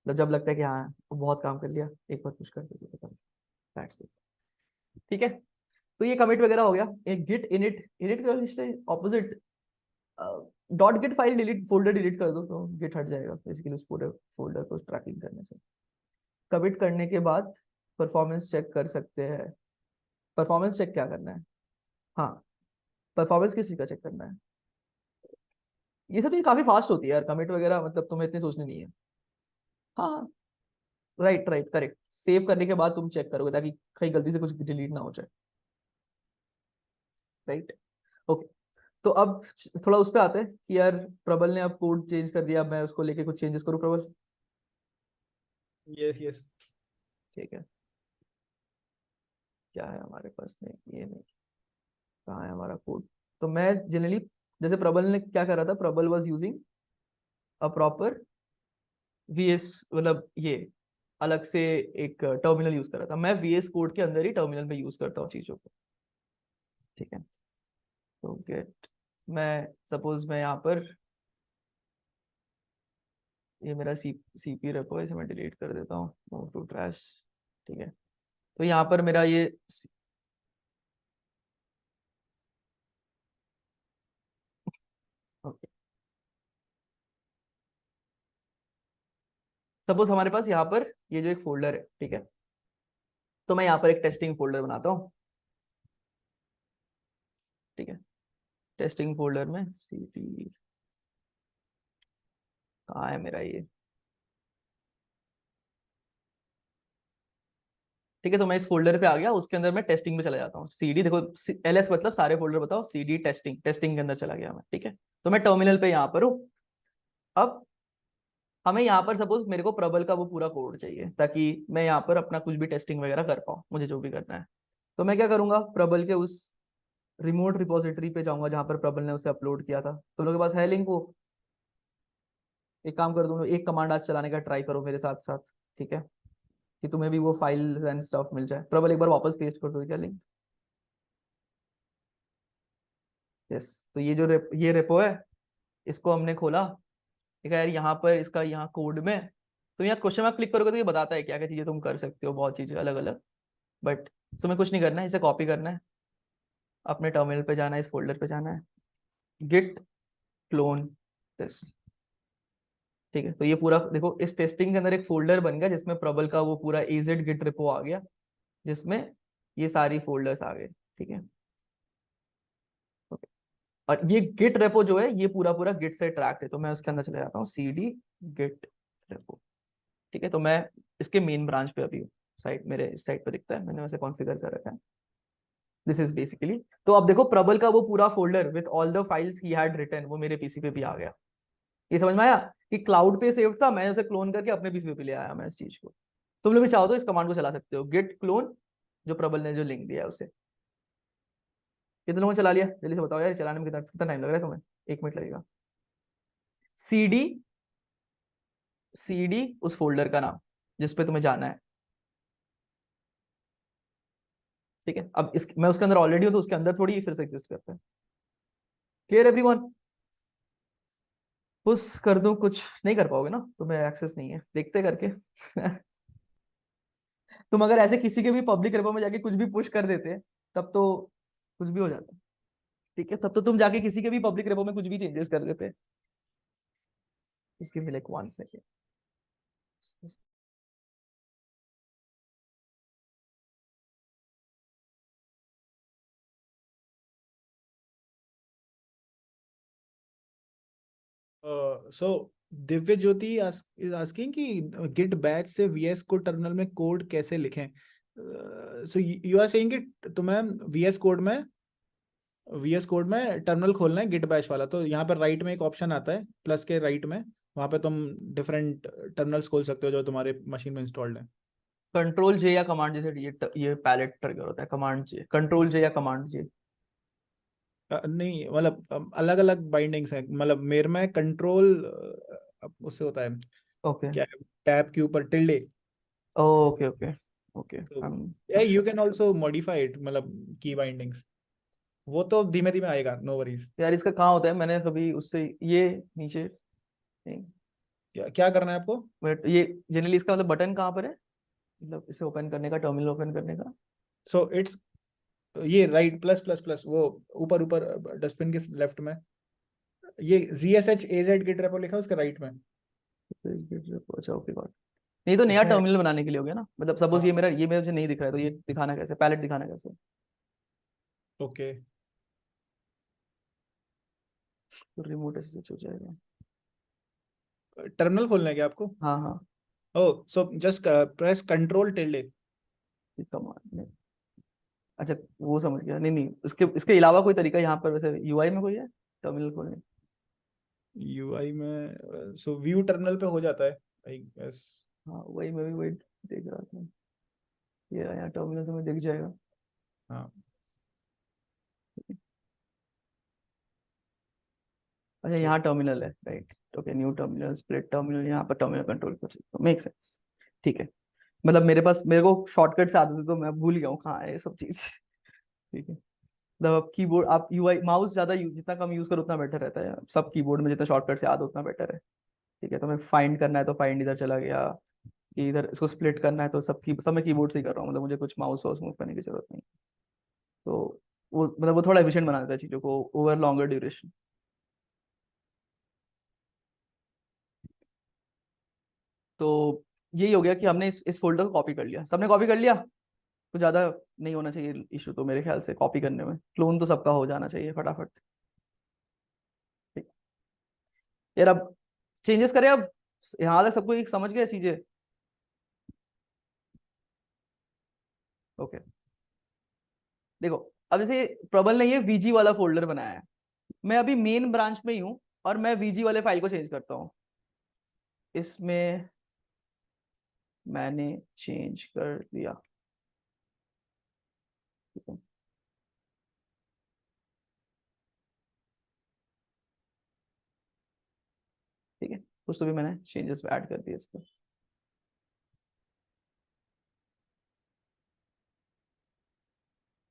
जब लगता है कि हाँ वो बहुत काम कर लिया, एक बार पुश कर दो तो दैट्स इट। ठीक है, तो ये कमिट वगैरह हो गया। एक गिट इनिट, इनिट का opposite, dot git file delete, folder delete कर दो तो गिट हट जाएगा बेसिकली उस पूरे फोल्डर को ट्रैकिंग करने से। कमिट करने के बाद परफॉर्मेंस चेक कर सकते हैं। परफॉर्मेंस चेक क्या करना है? हाँ, परफॉर्मेंस किसी का चेक करना है, ये सब चीज काफी फास्ट होती है यार कमिट वगैरह, मतलब तुम्हें इतनी सोचनी नहीं है। हाँ राइट राइट करेक्ट, सेव करने के बाद तुम चेक करोगे ताकि कहीं गलती से कुछ डिलीट ना हो जाए। राइट। ओके, तो अब थोड़ा उस पे आते हैं कि यार प्रबल ने अब कोड चेंज कर दिया, मैं उसको लेके कुछ चेंजेस करूँ प्रबल? Yes yes. ठीक है, क्या है हमारे पास? नहीं, ये नहीं, कहाँ है हमारा कोड? तो मैं जनरली, जैसे प्रबल ने क्या करा था, Prabal was using a proper VS, मतलब ये अलग से एक टर्मिनल यूज करा था। मैं वीएस कोड के अंदर ही टर्मिनल में यूज करता हूँ चीजों को, ठीक है। तो गेट, मैं सपोज मैं यहाँ पर, ये मेरा सीपी रेपो है, इसे मैं डिलीट कर देता हूँ, मूव टू ट्रैश, ठीक है। तो यहाँ पर मेरा ये ओके, सपोज हमारे पास यहाँ पर ये जो एक फोल्डर है, ठीक है, तो मैं यहाँ पर एक टेस्टिंग फोल्डर बनाता हूँ, ठीक है। टेस्टिंग फोल्डर में cd, कहाँ है मेरा ये, ठीक है। तो मैं इस फोल्डर पे आ गया, उसके अंदर मैं टेस्टिंग में चला जाता हूँ। cd देखो, ls मतलब सारे फोल्डर बताओ, cd टेस्टिंग, टेस्टिंग के अंदर चला गया मैं, ठीक है। तो मैं टर्मिनल पे यहाँ पर हूँ। अब हमें यहाँ पर सपोज मेरे को प्रबल का वो पूरा कोड चाहिए, ताकि मैं यहाँ पर अपना कुछ भी टेस्टिंग वगैरह कर पाऊँ, मुझे जो भी करना है। तो मैं क्या करूंगा, प्रबल के उस रिमोट रिपोजिटरी पे जाऊंगा जहां पर प्रबल ने उसे अपलोड किया था। तुम लोगों के पास है लिंक वो? एक काम कर, दूंगा एक कमांड आज चलाने का ट्राई करो मेरे साथ साथ, ठीक है, कि तुम्हें भी वो फाइल्स एंड स्टफ मिल जाए। प्रबल एक बार वापस पेस्ट कर दो क्या लिंक? यस। तो ये जो ये रेपो है, इसको हमने खोला, ठीक है यार। यहाँ पर इसका यहाँ कोड में, तो यहाँ क्वेश्चन मार्क क्लिक करोगे तो ये बताता है क्या क्या चीजें तुम कर सकते हो, बहुत चीजें अलग अलग। बट तुम्हें कुछ नहीं करना है, इसे कॉपी करना है, अपने टर्मिनल पे जाना है, इस फोल्डर पे जाना है, गिट क्लोन दिस, ठीक है। तो ये पूरा देखो, इस टेस्टिंग के अंदर एक फोल्डर बन गया जिसमें प्रबल का वो पूरा एजेड गिट रिपो आ गया, जिसमें ये सारी फोल्डर्स आ गए, ठीक है। ओके। और ये गिट रेपो जो है, ये पूरा पूरा गिट से ट्रैक्ट है, तो मैं उसके अंदर चले जाता हूँ, cd गिट रेपो, ठीक है। तो मैं इसके मेन ब्रांच पे अभी हूँ, साइट मेरे इस साइट पे दिखता है, मैंने वैसे कॉन्फ़िगर कर रखा है। दिस इज बेसिकली, तो अब देखो प्रबल का वो पूरा folder with all the files ही हैड रिटन, वो मेरे पीसी पे भी आ गया। ये समझ में आया कि क्लाउड पे सेव था, मैंने उसे क्लोन करके अपने पीसी पे ले आया मैं इस चीज को। तुम लोग भी चाहो तो इस कमांड को चला सकते हो, गिट क्लोन, जो प्रबल ने जो लिंक दिया है उसे। कितने लोगों ने चला लिया, जल्दी से बताओ यार, चलाने में कितना कितना टाइम लग रहा है तुम्हें? 1 मिनट लगेगा। cd, cd उस फोल्डर का नाम जिस पे तुम्हें जाना है, ठीक है। अब इस मैं उसके अंदर ऑलरेडी हूं, तो उसके अंदर थोड़ी फिर से एग्जिस्ट करता है। Clear everyone? पुश कर दूं, कुछ नहीं कर पाओगे ना, तुम्हें एक्सेस नहीं है, देखते करके। तुम अगर ऐसे किसी के भी पब्लिक रेपो में जाके कुछ भी पुश कर देते, तब तो कुछ भी हो जाता, ठीक है। तब तो तुम जाके किसी के भी पब्लिक रेपो में कुछ भी चेंजेस कर देते। इसके like 1 second. So Divya Jyoti is asking कि गिट बैच से वीएस कोड टर्मिनल में कोड कैसे लिखें। सो यू आर सेइंग कि तुम्हें वीएस कोड में टर्मिनल खोलना है गिट बैच वाला, तो यहाँ पर राइट में एक ऑप्शन आता है प्लस के राइट में, वहाँ पे तुम डिफरेंट टर्मिनल्स खोल सकते हो जो तुम्हारे मशीन में इंस्टॉल्ड है। कंट्रोल जे या कमांड जे से ये पैलेट ट्रिगर होता है, कमांड जे, कंट्रोल जे या कमांड जे? नहीं मतलब अलग अलग बाइंडिंग्स है, मतलब मेरे में कंट्रोल उससे होता है, ओके क्या टैब के ऊपर टिल्डे। ओके ओके ओके, तो आई एम या not you sure. Can also modify it, मतलब की बाइंडिंग्स, वो तो धीमे धीमे आएगा, नो वरीज। यार इसका कहाँ होता है, मैंने कभी उससे ये नीचे नहीं, क्या करना है आपको? बट ये जनरली इसका मतलब बटन कहाँ पर है, मतलब इसे ओपन करने का, टर्मिनल ओपन करने का? सो इट्स ये राइट प्लस प्लस प्लस, वो ऊपर ऊपर डस्टबिन के लेफ्ट में, ये ZSH AZ गिट रेपो लिखा है उसके राइट में। अच्छा ओके गॉट। नहीं तो नया इसमें टर्मिनल बनाने के लिए हो गया ना, मतलब सपोज हाँ, ये मुझे नहीं दिख रहा है, तो ये दिखाना कैसे, पैलेट दिखाना कैसे? ओके। तो रिमोट ऐसे स्विच हो जाएगा। टर्मिनल खोलना है क्या आपको? हाँ हाँ, oh, so just press control tilde. Command में अच्छा वो समझ गया। नहीं नहीं, इसके इसके अलावा कोई तरीका यहाँ पर वैसे यूआई में कोई है टर्मिनल खोलने? यूआई में सो व्यू टर्मिनल पे हो जाता है आई गेस। हाँ वही, मैं भी वही देख रहा था। ये यहाँ टर्मिनल तुम्हें दिख जाएगा। हाँ अच्छा तो यहाँ टर्मिनल है, right. Okay, new terminal, split terminal, यहाँ पर टर्मिनल कंट्रोल कर, मेक सेंस। ठीक है। मतलब मेरे पास, मेरे को शॉर्टकट से आदत है तो मैं भूल गया हूँ कहाँ है ये सब चीज। ठीक है। मतलब आप कीबोर्ड, आप यूआई माउस ज्यादा यूज, जितना कम यूज करो उतना बेटर रहता है। सब कीबोर्ड में जितना शॉर्टकट से याद हो उतना बेटर है। ठीक है, तो मैं फाइंड करना है तो फाइंड इधर चला गया, कि इधर इसको स्प्लिट करना है तो सब मैं कीबोर्ड से ही कर रहा हूँ। मतलब मुझे कुछ माउस वाउस मूव करने की जरूरत नहीं। तो वो मतलब वो थोड़ा एफिशिएंट बना देता है चीजों को ओवर लॉन्गर ड्यूरेशन। तो यही हो गया कि हमने इस फोल्डर को कॉपी कर लिया, सबने कॉपी कर लिया। तो ज्यादा नहीं होना चाहिए इशू तो मेरे ख्याल से कॉपी करने में, क्लोन तो सबका हो जाना चाहिए फटाफट। ठीक। यार अब चेंजेस करें अब, यहाँ तक सबको एक समझ गया चीजें? ओके। देखो, अब जैसे प्रबल ने ये वीजी वाला फोल्डर बनाया है, मैं अभी मेन ब्रांच में ही हूँ और मैं वीजी वाले फाइल को चेंज करता हूँ। इसमें मैंने चेंज कर दिया। ठीक है। ठीक है, कुछ तो भी मैंने चेंजेस ऐड कर दिए इस पर।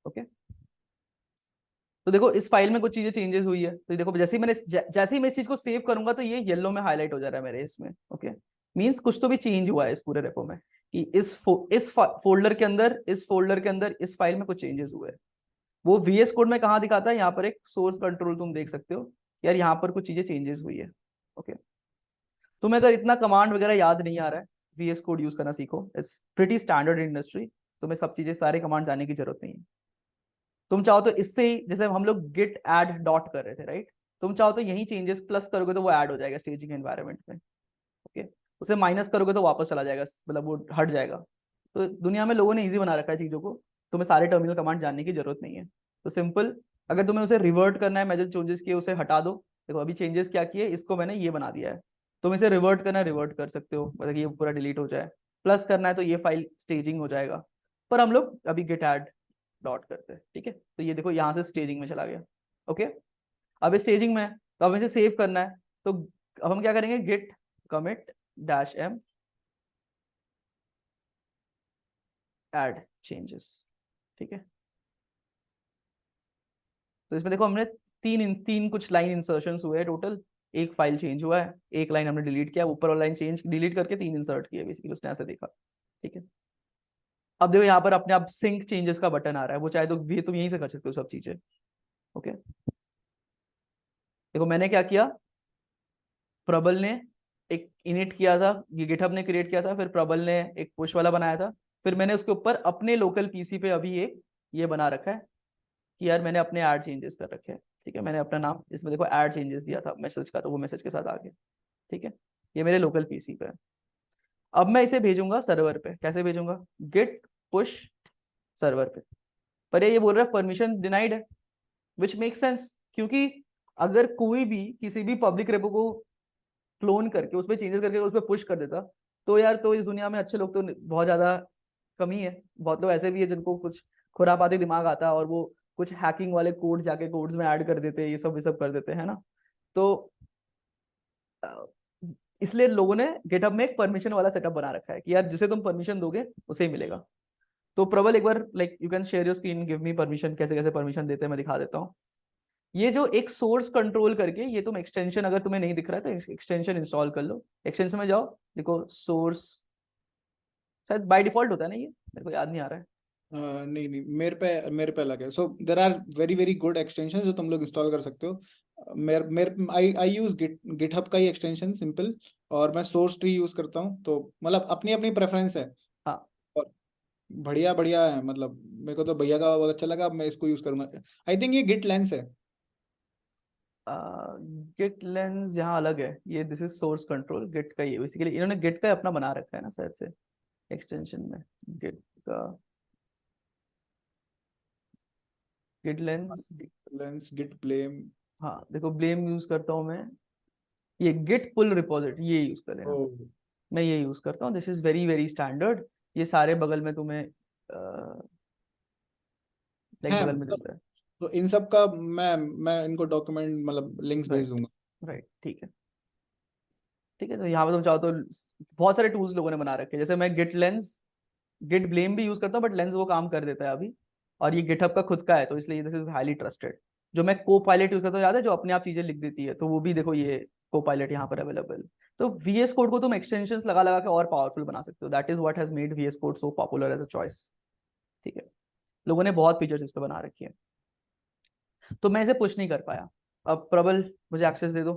ओके। तो देखो इस फाइल में कुछ चीजें चेंजेस हुई है, तो देखो जैसे ही जैसे ही मैं इस चीज को सेव करूंगा तो ये येलो में हाईलाइट हो जा रहा है मेरे इसमें। ओके। मींस कुछ तो भी चेंज हुआ है इस पूरे रेपो में, कि इस फोल्डर के अंदर, इस फोल्डर के अंदर इस फाइल में कुछ चेंजेस हुए हैं। वो VS कोड में कहाँ दिखाता है? यहाँ पर एक सोर्स कंट्रोल तुम देख सकते हो यार, यहाँ पर कुछ चीजें चेंजेस हुई है। ओके। तुम्हें अगर इतना कमांड वगैरह याद नहीं आ रहा है, VS कोड यूज करना सीखो, इट्स प्रीटी स्टैंडर्ड इंडस्ट्री। तुम्हें सब चीजें, सारे कमांड जाने की जरूरत नहीं है। तुम चाहो तो इससे ही, जैसे हम लोग गिट ऐड डॉट कर रहे थे, राइट? तुम चाहो तो यही चेंजेस प्लस करोगे तो वो ऐड हो जाएगा स्टेजिंग एनवायरनमेंट में। ओके। उसे माइनस करोगे तो वापस चला जाएगा, मतलब वो हट जाएगा। तो दुनिया में लोगों ने इजी बना रखा है चीजों को, तुम्हें सारे टर्मिनल कमांड जानने की जरूरत नहीं है। तो सिंपल, अगर तुम्हें उसे रिवर्ट करना है, मैं जो चेंजेस किए उसे हटा दो। देखो अभी चेंजेस क्या किए, इसको मैंने ये बना दिया है। तुम इसे रिवर्ट करना है, रिवर्ट कर सकते हो, मतलब कि ये पूरा डिलीट हो जाए। प्लस करना है तो ये फाइल स्टेजिंग हो जाएगा। पर हम लोग अभी गिट ऐड डॉट करते हैं। ठीक है, तो ये देखो यहाँ से स्टेजिंग में चला गया। ओके। अब स्टेजिंग में है तो अब इसे सेव करना है, तो अब हम क्या करेंगे, git commit -m add changes. ठीक है। तो इसमें देखो हमने तीन कुछ लाइन इंसर्शंस हुए हैं टोटल। एक फाइल चेंज हुआ है, एक लाइन हमने डिलीट किया, ऊपर वाला लाइन चेंज डिलीट करके तीन इंसर्ट किए, बेसिकली उसने ऐसे देखा। ठीक है। अब देखो यहाँ पर अपने आप सिंक चेंजेस का बटन आ रहा है, वो चाहे तो भी तुम यहीं से कर सकते हो सब चीजें। ओके। देखो मैंने क्या किया, प्रबल ने एक इनिट किया था, ये गिटहब ने क्रिएट किया था, फिर प्रबल ने एक पुश वाला बनाया था। फिर मैंने उसके ऊपर अपने लोकल पीसी पे अभी एक ये बना रखा है कि यार मैंने अपने ऐड चेंजेस कर रखे हैं। ठीक है, मैंने अपना नाम इसमें देखो ऐड चेंजेस दिया था मैसेज का, तो वो मैसेज के साथ आ गया। ठीक है, ये मेरे लोकल पीसी पे है। अब मैं इसे भेजूंगा सर्वर पे, कैसे भेजूंगा, गिट पुश सर्वर पे। पर ये बोल रहा है परमिशन डिनाइड है, विच मेक सेंस, क्योंकि अगर कोई भी किसी भी पब्लिक रेपो को क्लोन करके उसमें चेंजेस करके उसमें पुश कर देता, तो यार तो इस दुनिया में अच्छे लोग तो बहुत ज्यादा कमी है। बहुत लोग ऐसे भी है जिनको कुछ खुरापाती दिमाग आता है और वो कुछ हैकिंग वाले कोड जाके कोड्स में ऐड कर देते हैं, ये सब कर देते हैं ना। तो अ, इसलिए लोगों ने गेटअप में एक परमिशन वाला सेटअप बना रखा है कि यार जिसे तुम परमिशन दोगे उसे ही मिलेगा। तो प्रबल एक बार like you can share your screen, give me permission, कैसे कैसे परमिशन देते हैं मैं दिखा देता हूँ। ये जो एक सोर्स कंट्रोल करके, ये तुम एक्सटेंशन, अगर तुम्हें नहीं दिख रहा है तो एक्सटेंशन इंस्टॉल कर लो। एक्सटेंशन में जाओ, देखो सोर्स, शायद बाय डिफॉल्ट होता है ना ये, मेरे को याद नहीं आ रहा है। नहीं नहीं, मेरे पे अलग है। So there are very very good extension जो तुम लोग इंस्टॉल कर सकते हो। मेरे मेरे आई आई यूज गिटहब का ही एक्सटेंशन सिंपल, और मैं सोर्स ट्री यूज करता हूँ। तो मतलब अपनी अपनी प्रेफरेंस है। हाँ, और बढ़िया बढ़िया है, मतलब मेरे को तो भैया का बहुत अच्छा लगा, अब मैं इसको यूज करूंगा। आई थिंक ये गिट लेंस है। गिट लेंस यहाँ अलग है, ये this is source control, git का, ये बेसिकली इन्होंने गिट का अपना बना रखा है ना शायद से एक्सटेंशन में, गिट का। Git lens, lens git blame. हाँ देखो ब्लेम यूज करता हूँ मैं, ये गिट पुल रिपोजिटरी ये यूज कर लेना, ओ मैं ये यूज करता हूँ, this is very very standard. ये सारे बगल में तुम्हें लाइक है बगल में मतलब, दिखता है। तो इन सब का मैं इनको डॉक्यूमेंट मतलब लिंक्स भेज राइट, दूंगा। राइट, ठीक है। ठीक है, तो यहाँ पे तुम चाहो तो बहुत सारे टूल्स लोगों ने बना रखे हैं, जैसे मैं गिट लेंस, गिट ब्लेम भी यूज करता हूँ, बट लेंस वो काम कर देता है अभी। और ये गिटहब का खुद का है, तो इसलिए दिस इज हाईली ट्रस्टेड। जो मैं को पायलट यूज करता हूँ, याद है, जो अपने आप चीजें लिख देती है, तो वो भी देखो ये को पायलट यहाँ पर अवेलेबल। तो VS कोड को तुम एक्सटेंशंस लगा लगा के और पावरफुल बना सकते हो, that is what has made VS code so popular as a choice. ठीक है, लोगों ने बहुत फीचर्स इस पे बना रखी है, तो मैं इसे पुश नहीं कर पाया। अब प्रबल मुझे एक्सेस दे दो।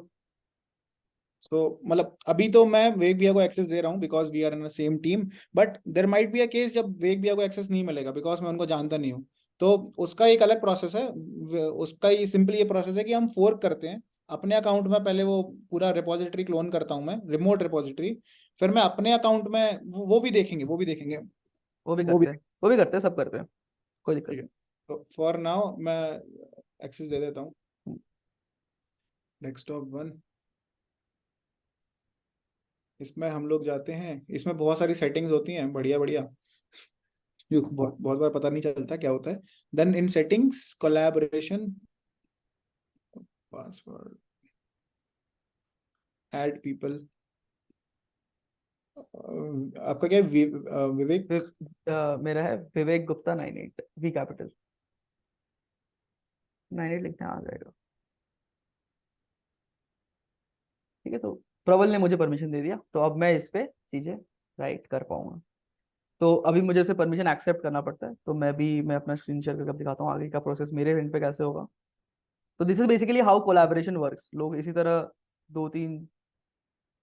तो मतलब अभी तो मैं वेग भैया को एक्सेस दे रहा हूँ because we are in same team, but there might be a case जब वेग भैया को एक्सेस नहीं मिलेगा बिकॉज मैं उनको जानता नहीं हूँ। तो उसका एक अलग प्रोसेस है। उसका ही सिंपली ये प्रोसेस है कि हम फोर्क करते हैं अपने अकाउंट में, पहले वो पूरा रिपोजिटरी क्लोन करता हूँ मैं, रिमोट रिपोजिटरी। फिर मैं अपने अकाउंट में वो भी देखेंगे, वो भी देखेंगे, वो भी वो भी। करते हैं, वो भी करते हैं, सब करते हैं, कोई दिक्कत ठीक है, तो फॉर नाउ मैं एक्सेस दे देता हूँ। नहीं। डेस्कटॉप 1, इसमें हम लोग जाते हैं, इसमें बहुत सारी सेटिंग्स होती हैं बढ़िया बढ़िया, जो बहुत बहुत बार पता नहीं चलता क्या होता है। Then in settings collaboration, password, add people, आपका क्या है? विवेक। मेरा है विवेक गुप्ता 98, वी कैपिटल 98 लिखना आ जाएगा। ठीक है, तो प्रबल ने मुझे परमिशन दे दिया, तो अब मैं इस पे चीजें राइट कर पाऊंगा। तो अभी मुझे उसे परमिशन एक्सेप्ट करना पड़ता है, तो मैं अपना स्क्रीन शेयर करके दिखाता हूँ आगे का प्रोसेस मेरे एंड पे कैसे होगा। तो this is basically how collaboration works, लोग इसी तरह दो तीन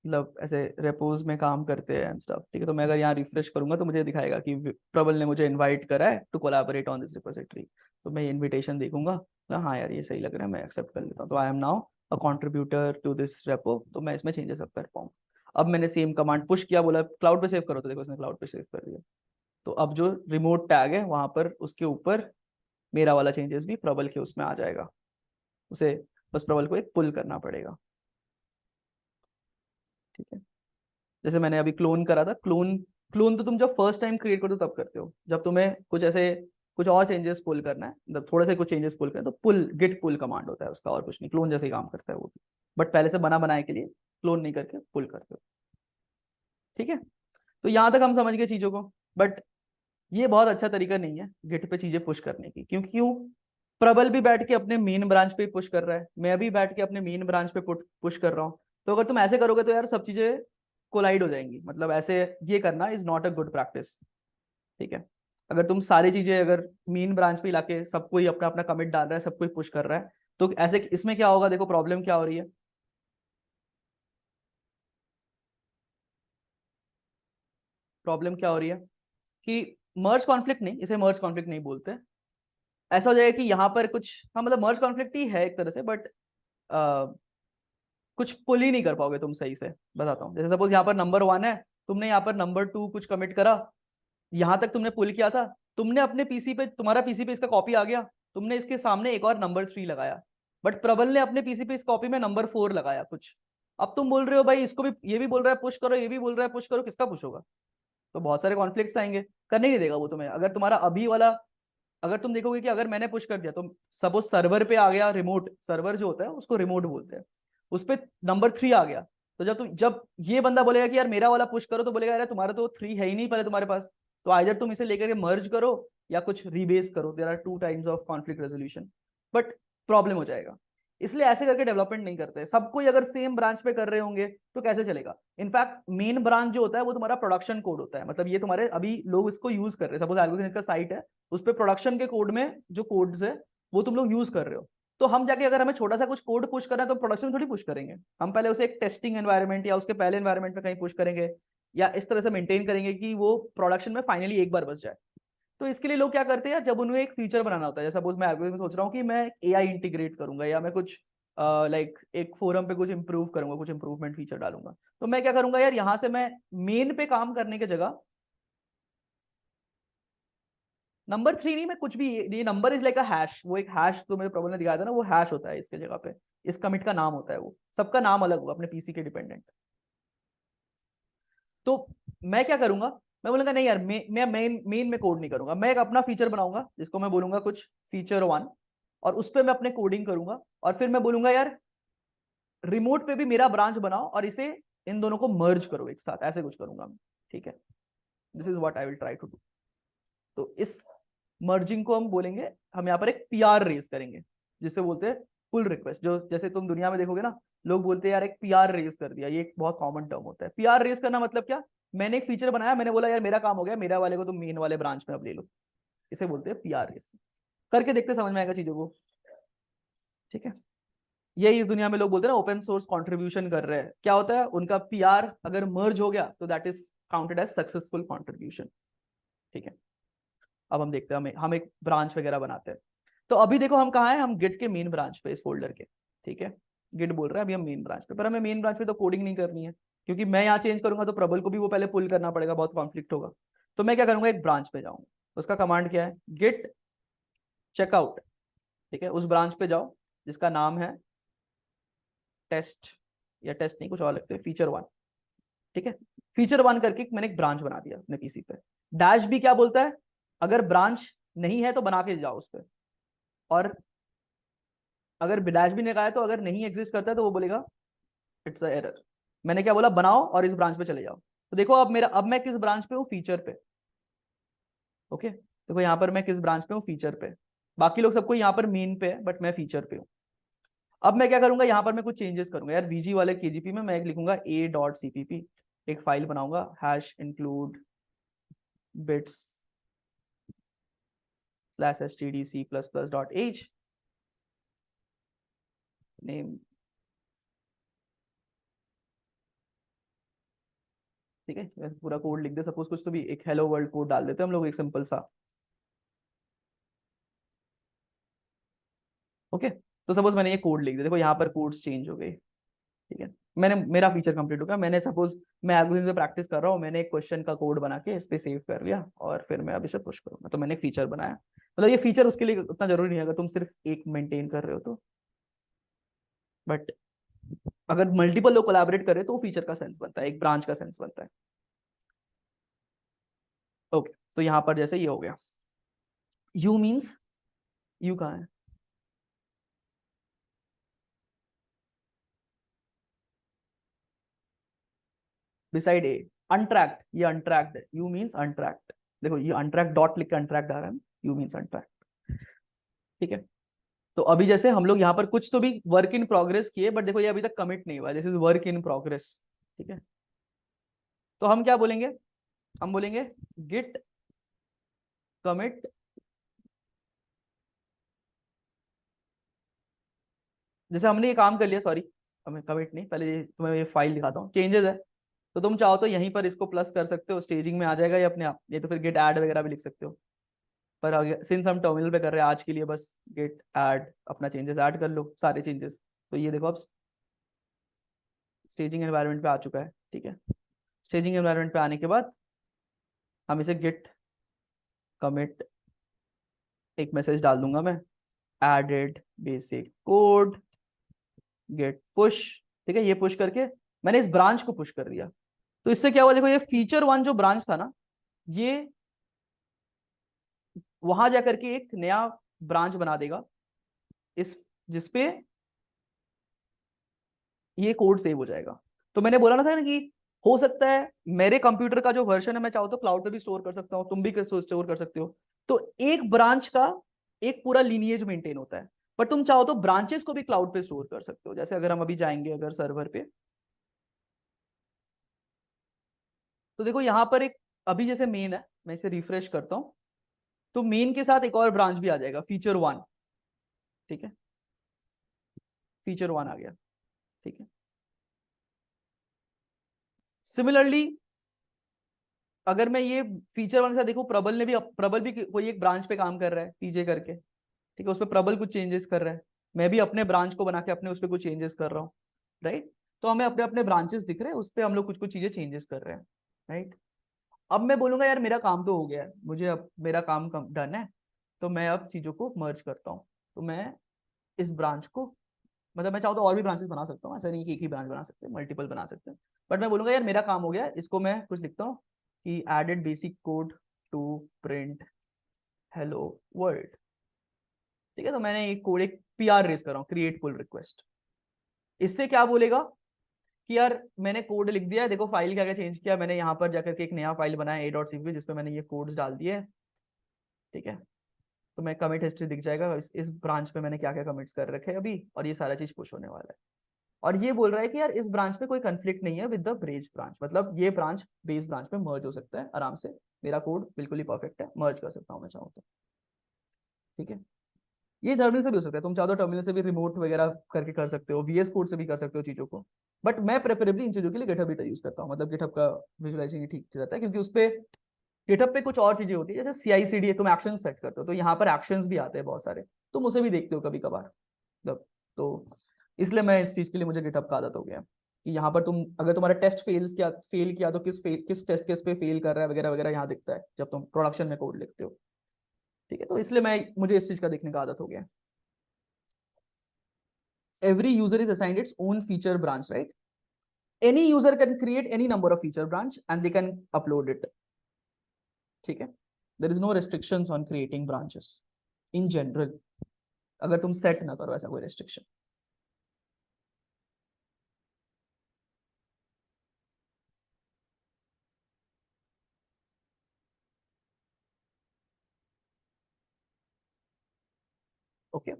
मतलब ऐसे रेपोज में काम करते हैं एंड स्टफ। ठीक है, तो मैं अगर यहाँ रिफ्रेश करूंगा तो मुझे दिखाएगा कि प्रबल ने मुझे इनवाइट करा है to collaborate on this repository. तो मैं इनविटेशन देखूंगा, तो हाँ यार ये सही लग रहा है, मैं एक्सेप्ट कर लेता हूँ, तो I am now a contributor to this repo, तो मैं इसमें चेंजेस अप कर पाऊँ। अब मैंने सेम कमांड पुश किया, बोला क्लाउड पे सेव करो, तो देखो इसने क्लाउड पे सेव कर दिया। तो अब जो रिमोट टैग है वहां पर उसके ऊपर मेरा वाला चेंजेस भी प्रबल के उसमें आ जाएगा, उसे बस प्रबल को एक पुल करना पड़ेगा। ठीक है, जैसे मैंने अभी क्लोन करा था, क्लोन क्लोन तो तुम जब फर्स्ट टाइम क्रिएट करते हो तब करते हो, जब तुम्हें कुछ ऐसे कुछ और चेंजेस पुल करना है, मतलब थोड़े से कुछ चेंजेस पुल करना है, तो पुल गिट पुल कमांड होता है उसका, और कुछ नहीं, क्लोन जैसे ही काम करता है वो भी, बट पहले से बना बनाए के लिए क्लोन नहीं करके पुल करते हो। ठीक है, तो यहाँ तक हम समझ गए चीजों को, बट ये बहुत अच्छा तरीका नहीं है गिट पे चीजें पुश करने की, क्योंकि क्यों, प्रबल भी बैठ के अपने मेन ब्रांच पे पुश कर रहा है, मैं भी बैठ के अपने मेन ब्रांच पे पुश कर रहा हूँ। तो अगर तुम ऐसे करोगे तो यार सब चीजें कोलाइड हो जाएंगी, मतलब ऐसे ये करना is not a good practice. ठीक है, अगर तुम सारी चीजें अगर मेन ब्रांच पे लाके सब कोई अपना अपना कमिट डाल रहा है, सब कोई पुश कर रहा है, तो ऐसे इसमें क्या होगा, देखो प्रॉब्लम क्या हो रही है। प्रॉब्लम क्या हो रही है कि मर्ज कॉन्फ्लिक्ट नहीं, इसे मर्ज कॉन्फ्लिक्ट नहीं बोलते। ऐसा हो जाएगा कि यहाँ पर कुछ, हाँ मतलब मर्ज कॉन्फ्लिक्ट ही है एक तरह से, बट कुछ पुल ही नहीं कर पाओगे तुम सही से। बताता हूँ, जैसे सपोज यहाँ पर नंबर 1 है, तुमने यहाँ पर नंबर 2 कुछ कमिट करा, यहाँ तक तुमने पुल किया था, तुमने अपने पीसी पे, तुम्हारा पीसी पे इसका कॉपी आ गया, तुमने इसके सामने एक और नंबर 3 लगाया, बट प्रबल ने अपने पीसी पे इस कॉपी में नंबर 4 लगाया कुछ। अब तुम बोल रहे हो भाई इसको भी, ये भी बोल रहा है पुश करो, ये भी बोल रहा है पुश करो, किसका पुश होगा। तो बहुत सारे कॉन्फ्लिक्ट्स आएंगे, करने नहीं देगा वो तुम्हें। अगर तुम्हारा अभी वाला, अगर तुम देखोगे कि अगर मैंने पुश कर दिया, तो सपोज सर्वर पे आ गया, रिमोट सर्वर जो होता है उसको रिमोट बोलते हैं, उस पर नंबर 3 आ गया, तो जब ये बंदा बोलेगा कि यार मेरा वाला पुश करो, तो बोलेगा यार तुम्हारा तो 3 है ही नहीं पहले तुम्हारे पास, तो आइदर तुम इसे लेकर के मर्ज करो या कुछ रीबेस करो, there are 2 types of conflict resolution, but problem हो जाएगा। इसलिए ऐसे करके डेवलपमेंट नहीं करते। सब कोई अगर सेम ब्रांच पे कर रहे होंगे तो कैसे चलेगा। इनफैक्ट मेन ब्रांच जो होता है वो तुम्हारा प्रोडक्शन कोड होता है, मतलब ये तुम्हारे अभी लोग इसको यूज कर रहे हैं, सपोज एल्गोरिथम का साइट है, उस पर प्रोडक्शन के कोड में जो कोड्स है वो तुम लोग यूज कर रहे हो, तो हम जाके अगर हमें छोटा सा कुछ कोड पुश करना है तो प्रोडक्शन में थोड़ी पुश करेंगे, हम पहले उसे एक टेस्टिंग एनवायरनमेंट या उसके पहले एनवायरनमेंट में कहीं पुश करेंगे, या इस तरह से मेंटेन करेंगे कि वो प्रोडक्शन में फाइनली एक बार बस जाए। तो इसके लिए लोग क्या करते हैं, जब उन्हें एक फीचर बनाना होता है, जैसे सपोज मैं एल्गोरिथम में सोच रहा हूँ कि मैं AI इंटीग्रेट करूंगा, या मैं कुछ लाइक एक फोरम पे कुछ इंप्रूव करूंगा, कुछ इंप्रूवमेंट फीचर डालूंगा, तो मैं क्या करूंगा यार, यहाँ से मैं मेन पे काम करने की जगह नंबर 3 नहीं, मैं कुछ भी, ये number is like a hash, वो एक हैश तो मेरे प्रॉब्लम ने दिखाया था ना, वो हैश होता है इसके जगह पे, इस कमिट का नाम होता है, वो सबका नाम अलग होगा अपने पीसी के डिपेंडेंट। तो मैं क्या करूंगा, मैं बोलूंगा नहीं यार, मैं मेन में कोड नहीं करूंगा, मैं एक अपना फीचर बनाऊंगा जिसको मैं बोलूंगा कुछ फीचर 1, और उस पर मैं अपने कोडिंग करूंगा, और फिर मैं बोलूंगा यार रिमोट पे भी मेरा ब्रांच बनाओ और इसे, इन दोनों को मर्ज करो एक साथ, ऐसे कुछ करूंगा मैं। ठीक है, this is what I will try to do. तो इस मर्जिंग को हम बोलेंगे, हम यहाँ पर एक पीआर रेज करेंगे, जिसे बोलते हैं पुल रिक्वेस्ट, जो जैसे तुम दुनिया में देखोगे ना, लोग बोलते हैं यार एक पीआर रेज कर दिया, ये एक बहुत कॉमन टर्म होता है। पीआर रेज करना मतलब क्या, मैंने एक फीचर बनाया, मैंने बोला यार मेरा काम हो गया, मेरा वाले को तुम मेन वाले ब्रांच में अब ले लो, इसे बोलते हैं पीआर रेज। करके देखते समझ में आएगा चीजों को। ठीक है, यही इस दुनिया में लोग बोलते हैं ना ओपन सोर्स कंट्रीब्यूशन कर रहे हैं, क्या होता है उनका पीआर अगर मर्ज हो गया तो that is counted as successful contribution. ठीक है, अब हम देखते हैं, हम एक ब्रांच वगैरह बनाते हैं। तो अभी देखो हम कहाँ हैं, हम गिट के मेन ब्रांच पे, इस फोल्डर के। ठीक है, गिट बोल रहा है अभी हम मेन ब्रांच पे, पर हमें मेन ब्रांच पे तो कोडिंग नहीं करनी है, क्योंकि मैं यहाँ चेंज करूंगा तो प्रबल को भी वो पहले पुल करना पड़ेगा, बहुत कॉन्फ्लिक्ट होगा। तो मैं क्या करूंगा, एक ब्रांच पे जाऊंगा, उसका कमांड क्या है, गिट चेकआउट। ठीक है, उस ब्रांच पे जाओ जिसका नाम है टेस्ट, या टेस्ट नहीं कुछ और लगते हैं, फीचर 1। ठीक है, फीचर 1 करके मैंने एक ब्रांच बना दिया अपने पीसी पे। डैश भी क्या बोलता है, अगर ब्रांच नहीं है तो बना के जाओ उस पर, और अगर डैश भी लगाया तो अगर नहीं एग्जिस्ट करता है तो वो बोलेगा इट्स अ एरर। मैंने क्या बोला, बनाओ और इस ब्रांच पे चले जाओ। तो देखो अब मेरा, अब मैं किस ब्रांच पे हूँ, फीचर पे। ओके, देखो यहाँ पर मैं किस ब्रांच पे हूँ, फीचर पे। बाकी लोग सबको यहाँ पर मेन पे है, बट मैं फीचर पे हूँ। अब मैं क्या करूंगा, यहाँ पर मैं कुछ चेंजेस करूंगा यार, वीजी वाले केजीपी में मैं एक लिखूंगा a.cpp, एक फाइल बनाऊंगा hash include bits slash stdc plus plus dot h name. ठीक है, वैसे पूरा कोड लिख दे, सपोज कुछ तो भी एक हेलो वर्ल्ड कोड डाल देते हैं हम लोग, एक सिंपल सा। ओके, तो सपोज मैंने ये कोड लिख दिया, देखो यहाँ पर कोड्स चेंज हो गए। ठीक है, मैंने, मेरा फीचर कंप्लीट हो गया, मैंने सपोज मैं एल्गोरिथम पे प्रैक्टिस कर रहा हूँ, मैंने एक क्वेश्चन का कोड बना के इस पे सेव कर लिया, और फिर मैं अब इसे पुश करूंगा, तो मैंने एक फीचर बनाया। मतलब ये फीचर उसके लिए उतना जरूरी नहीं है अगर तुम सिर्फ एक मेंटेन कर रहे हो तो, बट अगर मल्टीपल लोग कोलैबोरेट करे तो वो फीचर का सेंस बनता है, एक ब्रांच का सेंस बनता है। ओके, तो यहाँ पर जैसे ये हो गया, यू मीन्स, यू कहाँ है, बिसाइड ए, अनट्रैक्ड, ये अनट्रैक्ड है, यू मीन्स अनट्रैक्ड। देखो ये अनट्रैक्ड डॉट लिख के अनट्रैक्ड आ रहा है, यू मीन्स अनट्रैक्ड। ठीक है, तो अभी जैसे हम लोग यहाँ पर कुछ तो भी वर्क इन प्रोग्रेस किए, बट देखो ये अभी तक कमिट नहीं हुआ, this is work in progress. ठीक है, तो हम क्या बोलेंगे, हम बोलेंगे गिट कमिट, जैसे हमने ये काम कर लिया, सॉरी हमें कमिट नहीं, पहले तुम्हें ये फाइल दिखाता हूँ, चेंजेस है। तो तुम चाहो तो यहीं पर इसको प्लस कर सकते हो, स्टेजिंग में आ जाएगा ये अपने आप, ये तो फिर गेट ऐड वगैरह भी लिख सकते हो। पर सिंस हम टर्मिनल पे कर रहे हैं आज के लिए, बस गेट ऐड, अपना चेंजेस ऐड कर लो सारे चेंजेस। तो ये देखो अब स्टेजिंग एनवायरनमेंट पे आ चुका है। ठीक है, स्टेजिंग एनवायरनमेंट पे आने के बाद हम इसे गिट कमिट, एक मैसेज डाल दूंगा मैं, added basic code git push. ठीक है, ये पुश करके मैंने इस ब्रांच को पुश कर दिया। तो इससे क्या हुआ, देखो ये फीचर 1 जो ब्रांच था ना, ये वहां जाकर के एक नया ब्रांच बना देगा, इस, जिसपे ये कोड सेव हो जाएगा। तो मैंने बोला ना था ना कि हो सकता है मेरे कंप्यूटर का जो वर्जन है, मैं चाहूँ तो क्लाउड पे भी स्टोर कर सकता हूँ, तुम भी स्टोर कर सकते हो। तो एक ब्रांच का एक पूरा लीनिएज मेंटेन होता है, पर तुम चाहो तो ब्रांचेस को भी क्लाउड पे स्टोर कर सकते हो। जैसे अगर हम अभी जाएंगे अगर सर्वर पे, तो देखो यहाँ पर एक, अभी जैसे मेन है, मैं इसे रिफ्रेश करता हूँ, तो मेन के साथ एक और ब्रांच भी आ जाएगा, फीचर 1। ठीक है, फीचर 1 आ गया। ठीक है, सिमिलरली अगर मैं ये फीचर 1 के साथ देखूं, प्रबल भी कोई एक ब्रांच पे काम कर रहा है पीजे करके। ठीक है, उस पर प्रबल कुछ चेंजेस कर रहा है, मैं भी अपने ब्रांच को बना के अपने उस पर कुछ चेंजेस कर रहा हूँ। राइट, तो हमें अपने अपने ब्रांचेस दिख रहे हैं, उस पर हम लोग कुछ कुछ चीजें चेंजेस कर रहे हैं। राइट, अब मैं बोलूंगा यार मेरा काम तो हो गया है, मुझे अब मेरा काम डन है, तो मैं अब चीजों को मर्ज करता हूँ। तो मैं इस ब्रांच को, मतलब मैं चाहूँ तो और भी ब्रांचेस बना सकता हूँ, ऐसा नहीं कि एक ही ब्रांच बना सकते हैं, मल्टीपल बना सकते हैं। बट मैं बोलूंगा यार मेरा काम हो गया है, इसको मैं कुछ लिखता हूँ कि added basic code to print hello world. ठीक है, तो मैंने एक कोड, एक पीआर रेज कर रहा हूँ, क्रिएट पुल रिक्वेस्ट। इससे क्या बोलेगा कि यार मैंने कोड लिख दिया है, देखो फाइल क्या क्या चेंज किया मैंने, यहाँ पर जाकर के एक नया फाइल बनाया a.cpp जिसपे मैंने ये कोड्स डाल दिए। ठीक है, तो मैं कमिट हिस्ट्री दिख जाएगा, इस ब्रांच पे मैंने क्या क्या कमिट्स कर रखे हैं अभी, और ये सारा चीज पुश होने वाला है। और ये बोल रहा है कि यार इस ब्रांच में कोई कंफ्लिक्ट नहीं है विद द ब्रेज ब्रांच, मतलब ये ब्रांच बेस ब्रांच में मर्ज हो सकता है आराम से, मेरा कोड बिल्कुल ही परफेक्ट है, मर्ज कर सकता हूँ मैं चाहूँ तो। ठीक है, ये टर्मिनल से भी हो सकता है, तुम चाहो तो टर्मिनल से भी रिमोट वगैरह करके कर सकते हो, वीएस कोड से भी कर सकते हो चीजों को। बट मैं प्रेफरेबली इन चीजों के लिए गिटहब बीटा यूज करता हूँ, मतलब गिटहब का विजुअलाइजेशन ठीक रहता है, क्योंकि उस पे गिटहब पे कुछ और चीजें होती है, जैसे CI/CD तुम एक्शन सेट करते हो, तो यहाँ पर एक्शंस भी आते हैं बहुत सारे, तुम उसे भी देखते हो कभी कभार, मतलब तो इसलिए मैं इस चीज के लिए, मुझे गिटहब का आदत हो गया कि यहाँ पर तुम अगर तुम्हारा टेस्ट फेल किया तो किस टेस्ट केस पे फेल कर रहा है वगैरह वगैरह यहाँ दिखता है जब तुम प्रोडक्शन में कोड लिखते हो। ठीक है, तो इसलिए मुझे इस चीज का देखने का आदत हो गया। Every user is assigned its own feature branch, right? Any user can create any number of feature branch and they can upload it. ठीक है, there is no restrictions on creating branches in general, अगर तुम set ना करो ऐसा कोई restriction. Okay,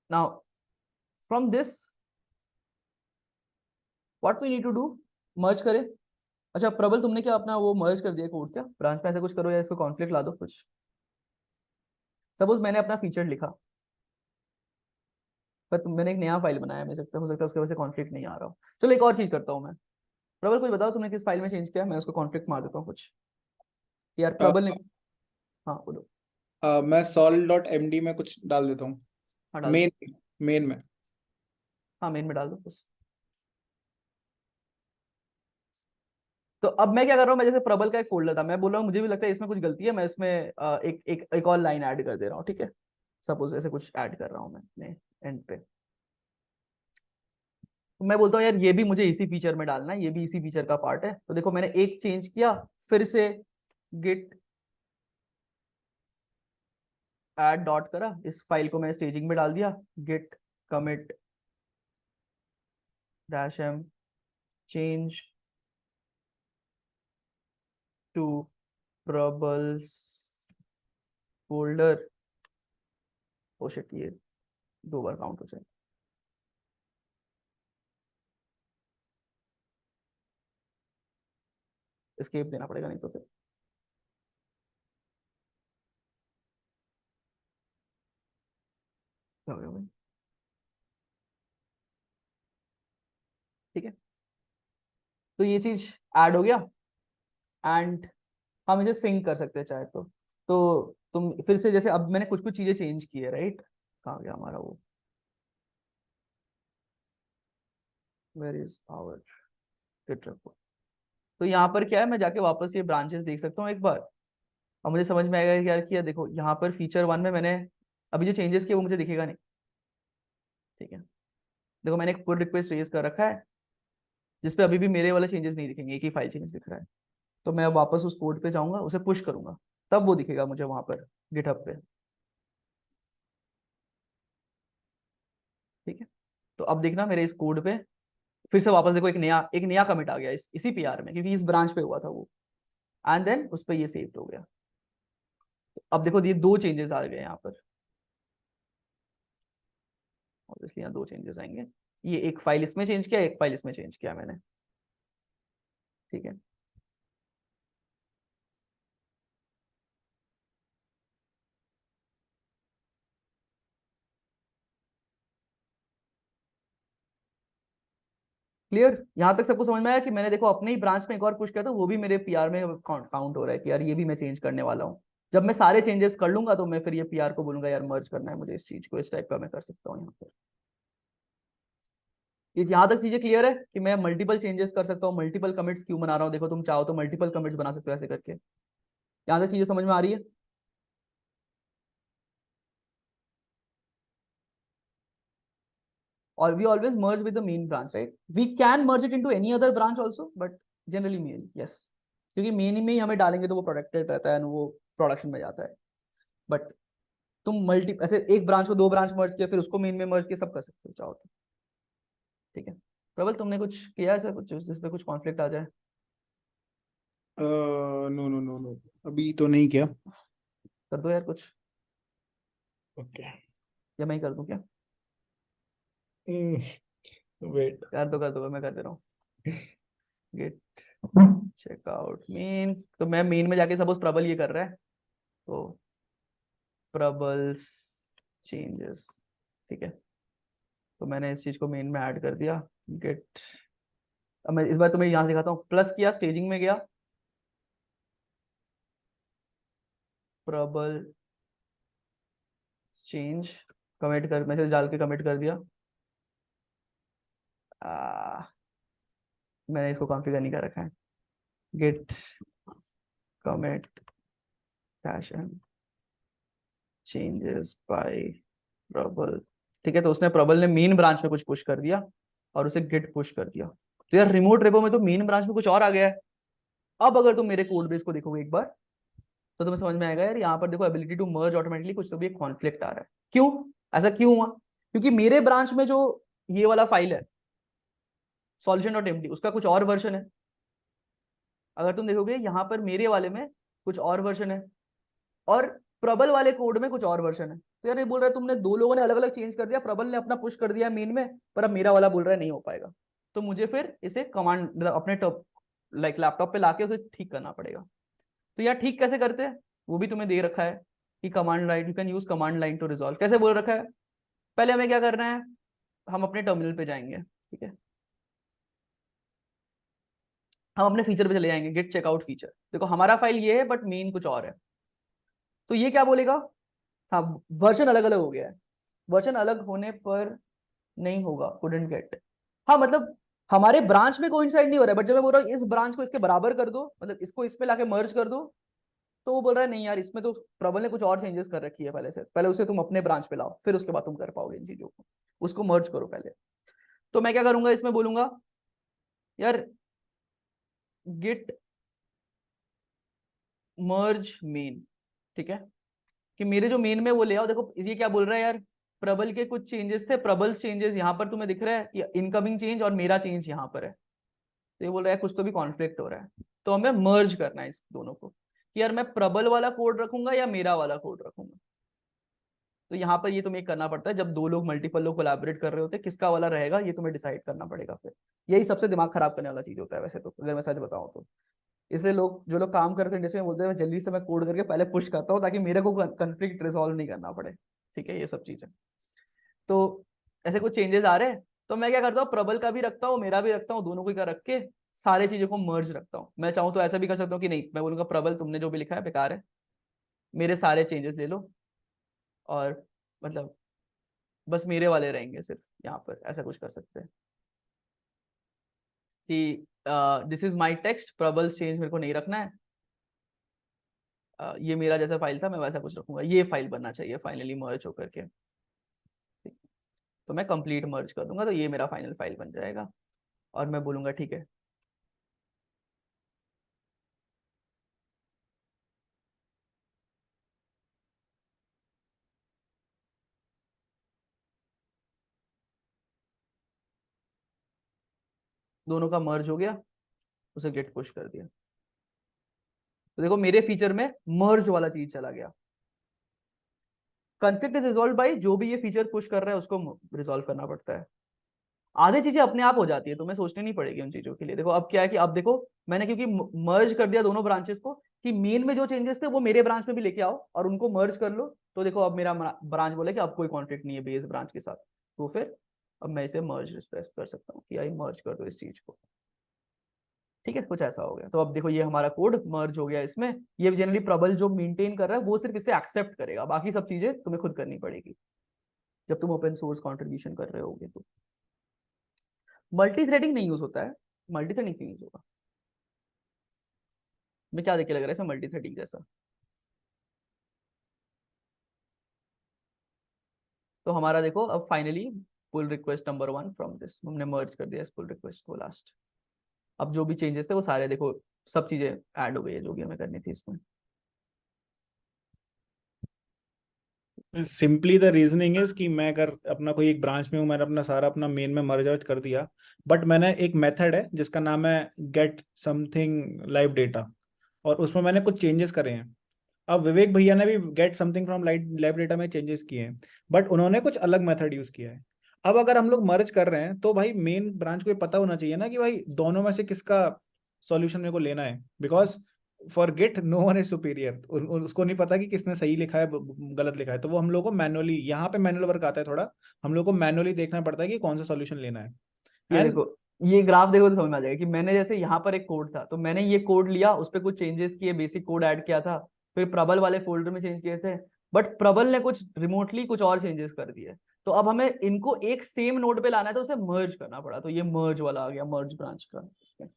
now from this what we need to do, merge करें। अच्छा प्रबल, तुमने क्या अपना वो मर्ज कर दिया कोड, क्या ब्रांच में ऐसा कुछ करो या इसको कॉन्फ्लिक्ट ला दो कुछ। सपोज मैंने अपना फीचर लिखा, पर मैंने एक नया फाइल बनाया, हो सकता है उसके वजह से कॉन्फ्लिक्ट नहीं आ रहा हो। चलो एक और चीज करता हूँ मैं, प्रबल कुछ बताओ तुमने किस फाइल में चेंज किया, मैं उसको कॉन्फ्लिक्ट मार देता हूँ कुछ। यार प्रबल ने, हाँ बोलो। मैं sol.md में कुछ डाल देता हूँ, हाँ डाल दो। मेन मेन में। हाँ मेन में डाल दो बस। तो अब मैं क्या कर रहा हूँ, मैं जैसे प्रबल का एक फोल्डर था, मैं बोल रहा हूँ मुझे भी लगता है इसमें कुछ गलती है, मैं इसमें एक और लाइन ऐड कर दे रहा हूँ। ठीक है, सपोज ऐसे कुछ ऐड कर रहा हूँ मैं अपने एंड पे, तो मैं बोलता हूँ यार ये भी मुझे इसी फीचर में डालना है, ये भी इसी फीचर का पार्ट है। तो देखो मैंने एक चेंज किया, फिर से गिट ऐड डॉट करा, इस फाइल को मैं स्टेजिंग में डाल दिया, git commit dash M change to Prabal's folder. Oh shit, ये 2 बार काउंट हो जाए, एस्केप देना पड़ेगा नहीं तो फिर। क्या हो गया भाई? ठीक है, तो ये चीज ऐड हो गया, एंड हम इसे सिंक कर सकते हैं चाहे तो तुम फिर से, जैसे अब मैंने कुछ कुछ चीजें चेंज की है, राइट, कहाँ गया हमारा वो, where is our git report. तो यहाँ पर क्या है, मैं जाके वापस ये ब्रांचेस देख सकता हूँ एक बार, और मुझे समझ में आएगा कि यार किया, देखो यहाँ पर फीचर 1 में मैंने अभी जो चेंजेस किए वो मुझे दिखेगा नहीं। ठीक है, देखो मैंने एक पुल रिक्वेस्ट रेज कर रखा है जिसपे अभी भी मेरे वाले चेंजेस नहीं दिखेंगे, एक ही फाइल चेंज दिख रहा है। तो मैं अब वापस उस कोड पे जाऊंगा, उसे पुश करूंगा, तब वो दिखेगा मुझे वहां पर गिटहब पे। ठीक है, तो अब देखना मेरे इस कोड पे फिर से वापस देखो एक नया कमिट आ गया इसी पीआर में, क्योंकि इस ब्रांच पे हुआ था वो, एंड देन उस पर ये सेव हो गया। तो अब देखो ये 2 चेंजेस आ गए यहाँ पर, ऑब्वियसली यहाँ 2 चेंजेस आएंगे, ये एक फाइल इसमें चेंज किया, एक फाइल इसमें चेंज किया मैंने। ठीक है, क्लियर, यहाँ तक सबको समझ में आया कि मैंने देखो अपने ही ब्रांच में एक और पुश किया था, वो भी मेरे पीआर में काउंट हो रहा है कि यार ये भी मैं चेंज करने वाला हूँ। जब मैं सारे चेंजेस कर लूंगा तो मैं फिर ये पीआर को बोलूंगा यार मर्ज करना है मुझे इस चीज को, इस टाइप का मैं कर सकता हूँ यहाँ पर। ये यहाँ तक चीजें क्लियर है कि मैं मल्टीपल चेंजेस कर सकता हूँ, मल्टीपल कमिट्स क्यों बना रहा हूँ? देखो तुम चाहो तो मल्टीपल कमिट्स बना सकते हो ऐसे करके। यहाँ तक चीजें समझ में आ रही है? और we always merge with the main branch, right? We can merge it into any other branch also, but generally main, yes, क्योंकि मेन में ही हमें डालेंगे तो वो प्रोटेक्टेड रहता है, वो प्रोडक्शन में जाता है। बट तुम मल्टी ऐसे एक ब्रांच को दो ब्रांच मर्ज किया, फिर उसको मेन में मर्ज किया, सब कर सकते हो चाहो तो। ठीक है प्रबल, तुमने कुछ किया ऐसा कुछ जिसपे कुछ कॉन्फ्लिक्ट आ जाए? नो नो नो नो, अभी तो नहीं किया। कर दो यार कुछ, ओके, या मैं ही कर दूं क्या? वेट। कर दो मैं कर दे रहा हूँ। गेट चेकआउट मेन, तो मैं मेन में जाके सपोज प्रबल ये कर रहा है, तो प्रबल्स चेंजेस, ठीक है, तो मैंने इस चीज को मेन में ऐड कर दिया। गेट, अब मैं इस बार तुम्हें यहां सिखाता हूँ, प्लस किया, स्टेजिंग में गया, प्रबल चेंज, कमिट कर, मैसेज डाल के कमिट कर दिया। मैंने इसको कॉन्फ़िगर नहीं कर रखा है। Git commit fashion changes by Prabal, ठीक है, तो उसने प्रबल ने मेन ब्रांच में कुछ पुश कर दिया और उसे गिट पुश कर दिया। तो यार रिमोट रेपो में तो मेन ब्रांच में कुछ और आ गया है। अब अगर तुम मेरे कोड बेस को देखोगे एक बार, तो तुम्हें समझ में आएगा यार यहाँ पर देखो एबिलिटी टू मर्ज ऑटोमेटिकली, कुछ तो भी एक कॉन्फ्लिक्ट आ रहा है। क्यों? ऐसा क्यों हुआ? क्योंकि मेरे ब्रांच में जो ये वाला फाइल है सॉल्यूशन डॉट एमडी, उसका कुछ और वर्जन है। अगर तुम देखोगे यहाँ पर मेरे वाले में कुछ और वर्जन है, और प्रबल वाले कोड में कुछ और वर्जन है। तो यार ये बोल रहा है तुमने दो लोगों ने अलग अलग चेंज कर दिया, प्रबल ने अपना पुश कर दिया मेन में, पर अब मेरा वाला बोल रहा है नहीं हो पाएगा। तो मुझे फिर इसे कमांड मतलब अपने टॉप लाइक लैपटॉप पे लाके उसे ठीक करना पड़ेगा। तो यार ठीक कैसे करते हैं वो भी तुम्हें दे रखा है कि command line, you can use command line to resolve. कैसे बोल रखा है? पहले हमें क्या करना है, हम अपने टर्मिनल पे जाएंगे, ठीक है, हम अपने फीचर पे चले जाएंगे, गेट चेकआउट फीचर। देखो हमारा फाइल ये है बट मेन कुछ और है। तो ये क्या बोलेगा? हाँ, वर्जन अलग अलग हो गया है, वर्जन अलग होने पर नहीं होगा, couldn't get। हाँ मतलब हमारे ब्रांच में कोइंसाइड नहीं हो रहा है, बट जब मैं बोल रहा हूँ इस ब्रांच को इसके बराबर कर दो, मतलब इसको इस पे लाके मर्ज कर दो, तो वो बोल रहा है नहीं यार, इसमें तो प्रबल ने कुछ और चेंजेस कर रखी है पहले से, पहले उसे तुम अपने ब्रांच पे लाओ, फिर उसके बाद तुम कर पाओगे इन चीजों को, उसको मर्ज करो पहले। तो मैं क्या करूंगा, इसमें बोलूंगा यार गिट मर्ज मेन, ठीक है, कि मेरे जो मेन में वो ले आओ। देखो ये क्या बोल रहा है यार, प्रबल के कुछ चेंजेस थे, प्रबल चेंजेस यहाँ पर तुम्हें दिख रहा है कि इनकमिंग चेंज और मेरा चेंज यहाँ पर है। तो ये बोल रहा है कुछ तो भी कॉन्फ्लिक्ट हो रहा है, तो हमें मर्ज करना है इस दोनों को, कि यार मैं प्रबल वाला कोड रखूंगा या मेरा वाला कोड रखूंगा। तो यहाँ पर ये तुम्हें करना पड़ता है, जब दो लोग मल्टीपल लोग कोलैबोरेट कर रहे होते हैं, किसका वाला रहेगा ये तुम्हें डिसाइड करना पड़ेगा। फिर यही सबसे दिमाग खराब करने वाला चीज होता है वैसे तो, अगर मैं सच बताऊं तो। इसलिए लोग जो लोग काम करते हैं इंडस्ट्री में बोलते हैं जल्दी से मैं कोड करके पहले पुश करता हूँ ताकि मेरे को कंफ्लिक्ट रिजॉल्व नहीं करना पड़े। ठीक है, ये सब चीजें। तो ऐसे कुछ चेंजेस आ रहे हैं, तो मैं क्या करता हूँ, प्रबल का भी रखता हूँ, मेरा भी रखता हूँ, दोनों को का रख के सारे चीजों को मर्ज रखता हूँ। मैं चाहूँ तो ऐसा भी कर सकता हूँ कि नहीं, मैं बोलूंगा प्रबल तुमने जो भी लिखा है बेकार है, मेरे सारे चेंजेस ले लो, और मतलब बस मेरे वाले रहेंगे सिर्फ यहाँ पर। ऐसा कुछ कर सकते हैं कि this is my text, Prabal's change मेरे को नहीं रखना है, ये मेरा जैसा फाइल था मैं वैसा कुछ रखूंगा, ये फाइल बनना चाहिए फाइनली मर्ज होकर के। तो मैं कंप्लीट मर्ज कर दूंगा, तो ये मेरा फाइनल फाइल बन जाएगा, और मैं बोलूंगा ठीक है। दोनों का मर्ज हो गया, उसे गेट पुश कर दिया, तो देखो मेरे फीचर में मर्ज वाला चीज चला गया। कॉन्फ्लिक्ट इज रिजॉल्व बाय, जो भी ये फीचर पुश कर रहा है उसको रिजॉल्व करना पड़ता है। आधी चीजें अपने आप हो जाती है, तुम्हें सोचनी नहीं पड़ेगी उन चीजों के लिए। देखो अब क्या है कि अब देखो मैंने क्योंकि मर्ज कर दिया दोनों ब्रांचेस को, कि मेन में जो चेंजेस थे वो मेरे ब्रांच में भी लेके आओ और उनको मर्ज कर लो। तो देखो अब मेरा ब्रांच बोले कि अब कोई कॉन्फ्लिक्ट नहीं है बेस ब्रांच के साथ, तो फिर अब मैं इसे मर्ज रिक्वेस्ट कर सकता हूँ कि आई मर्ज कर दो इस चीज को। ठीक है, कुछ ऐसा हो गया। तो अब देखो ये हमारा कोड मर्ज हो गया इसमें। ये जनरली प्रबल जो मेंटेन कर रहा है वो सिर्फ इसे एक्सेप्ट करेगा, बाकी सब चीजें तुम्हें खुद करनी पड़ेगी जब तुम ओपन सोर्स कंट्रीब्यूशन कर रहे होगे तो। मल्टी थ्रेडिंग नहीं यूज होता है, मल्टी थ्रेडिंग क्यों यूज होगा? मैं क्या देख के लग रहा है मल्टी थ्रेडिंग जैसा? तो हमारा देखो अब finally pull request number 1 from this, हमने मर्ज कर दिया इस पुल रिक्वेस्ट को लास्ट। अब जो भी चेंजेस थे वो सारे देखो, सब चीजें ऐड हो गई है जो भी हमें करनी थी इसमें। सिंपली द रीजनिंग इज कि मैं अगर अपना कोई एक ब्रांच में हूँ, मैंने अपना सारा अपना मेन में मर्ज वर्ज कर दिया, बट मैंने एक मेथड है जिसका नाम है गेट समथिंग लाइव डेटा, और उसमें मैंने कुछ चेंजेस करे हैं। अब विवेक भैया ने भी get something from live data में चेंजेस किए हैं, बट उन्होंने कुछ अलग मेथड यूज किया है। अब अगर हम लोग मर्ज कर रहे हैं तो भाई मेन ब्रांच को ये पता होना चाहिए ना कि भाई दोनों में से किसका सॉल्यूशन मेरे को लेना है, because for git no one is superior. उसको नहीं पता कि किसने सही लिखा है गलत लिखा है, तो वो हम लोग को मैनुअली, यहाँ पे मैनुअल वर्क आता है थोड़ा, हम लोग को मैनुअली देखना पड़ता है कि कौन सा सॉल्यूशन लेना है। ये एंड देखो, ये ग्राफ देखो तो समझ में आ जाएगा कि मैंने जैसे यहाँ पर एक कोड था तो मैंने ये कोड लिया, उस पर कुछ चेंजेस किए, बेसिक कोड ऐड किया था, फिर प्रबल वाले फोल्डर में चेंज किए थे, बट प्रबल ने कुछ रिमोटली कुछ और चेंजेस कर दिए। तो अब हमें इनको एक सेम नोड पे लाना है तो उसे मर्ज करना पड़ा, तो ये मर्ज वाला आ गया, मर्ज ब्रांच का इसमें।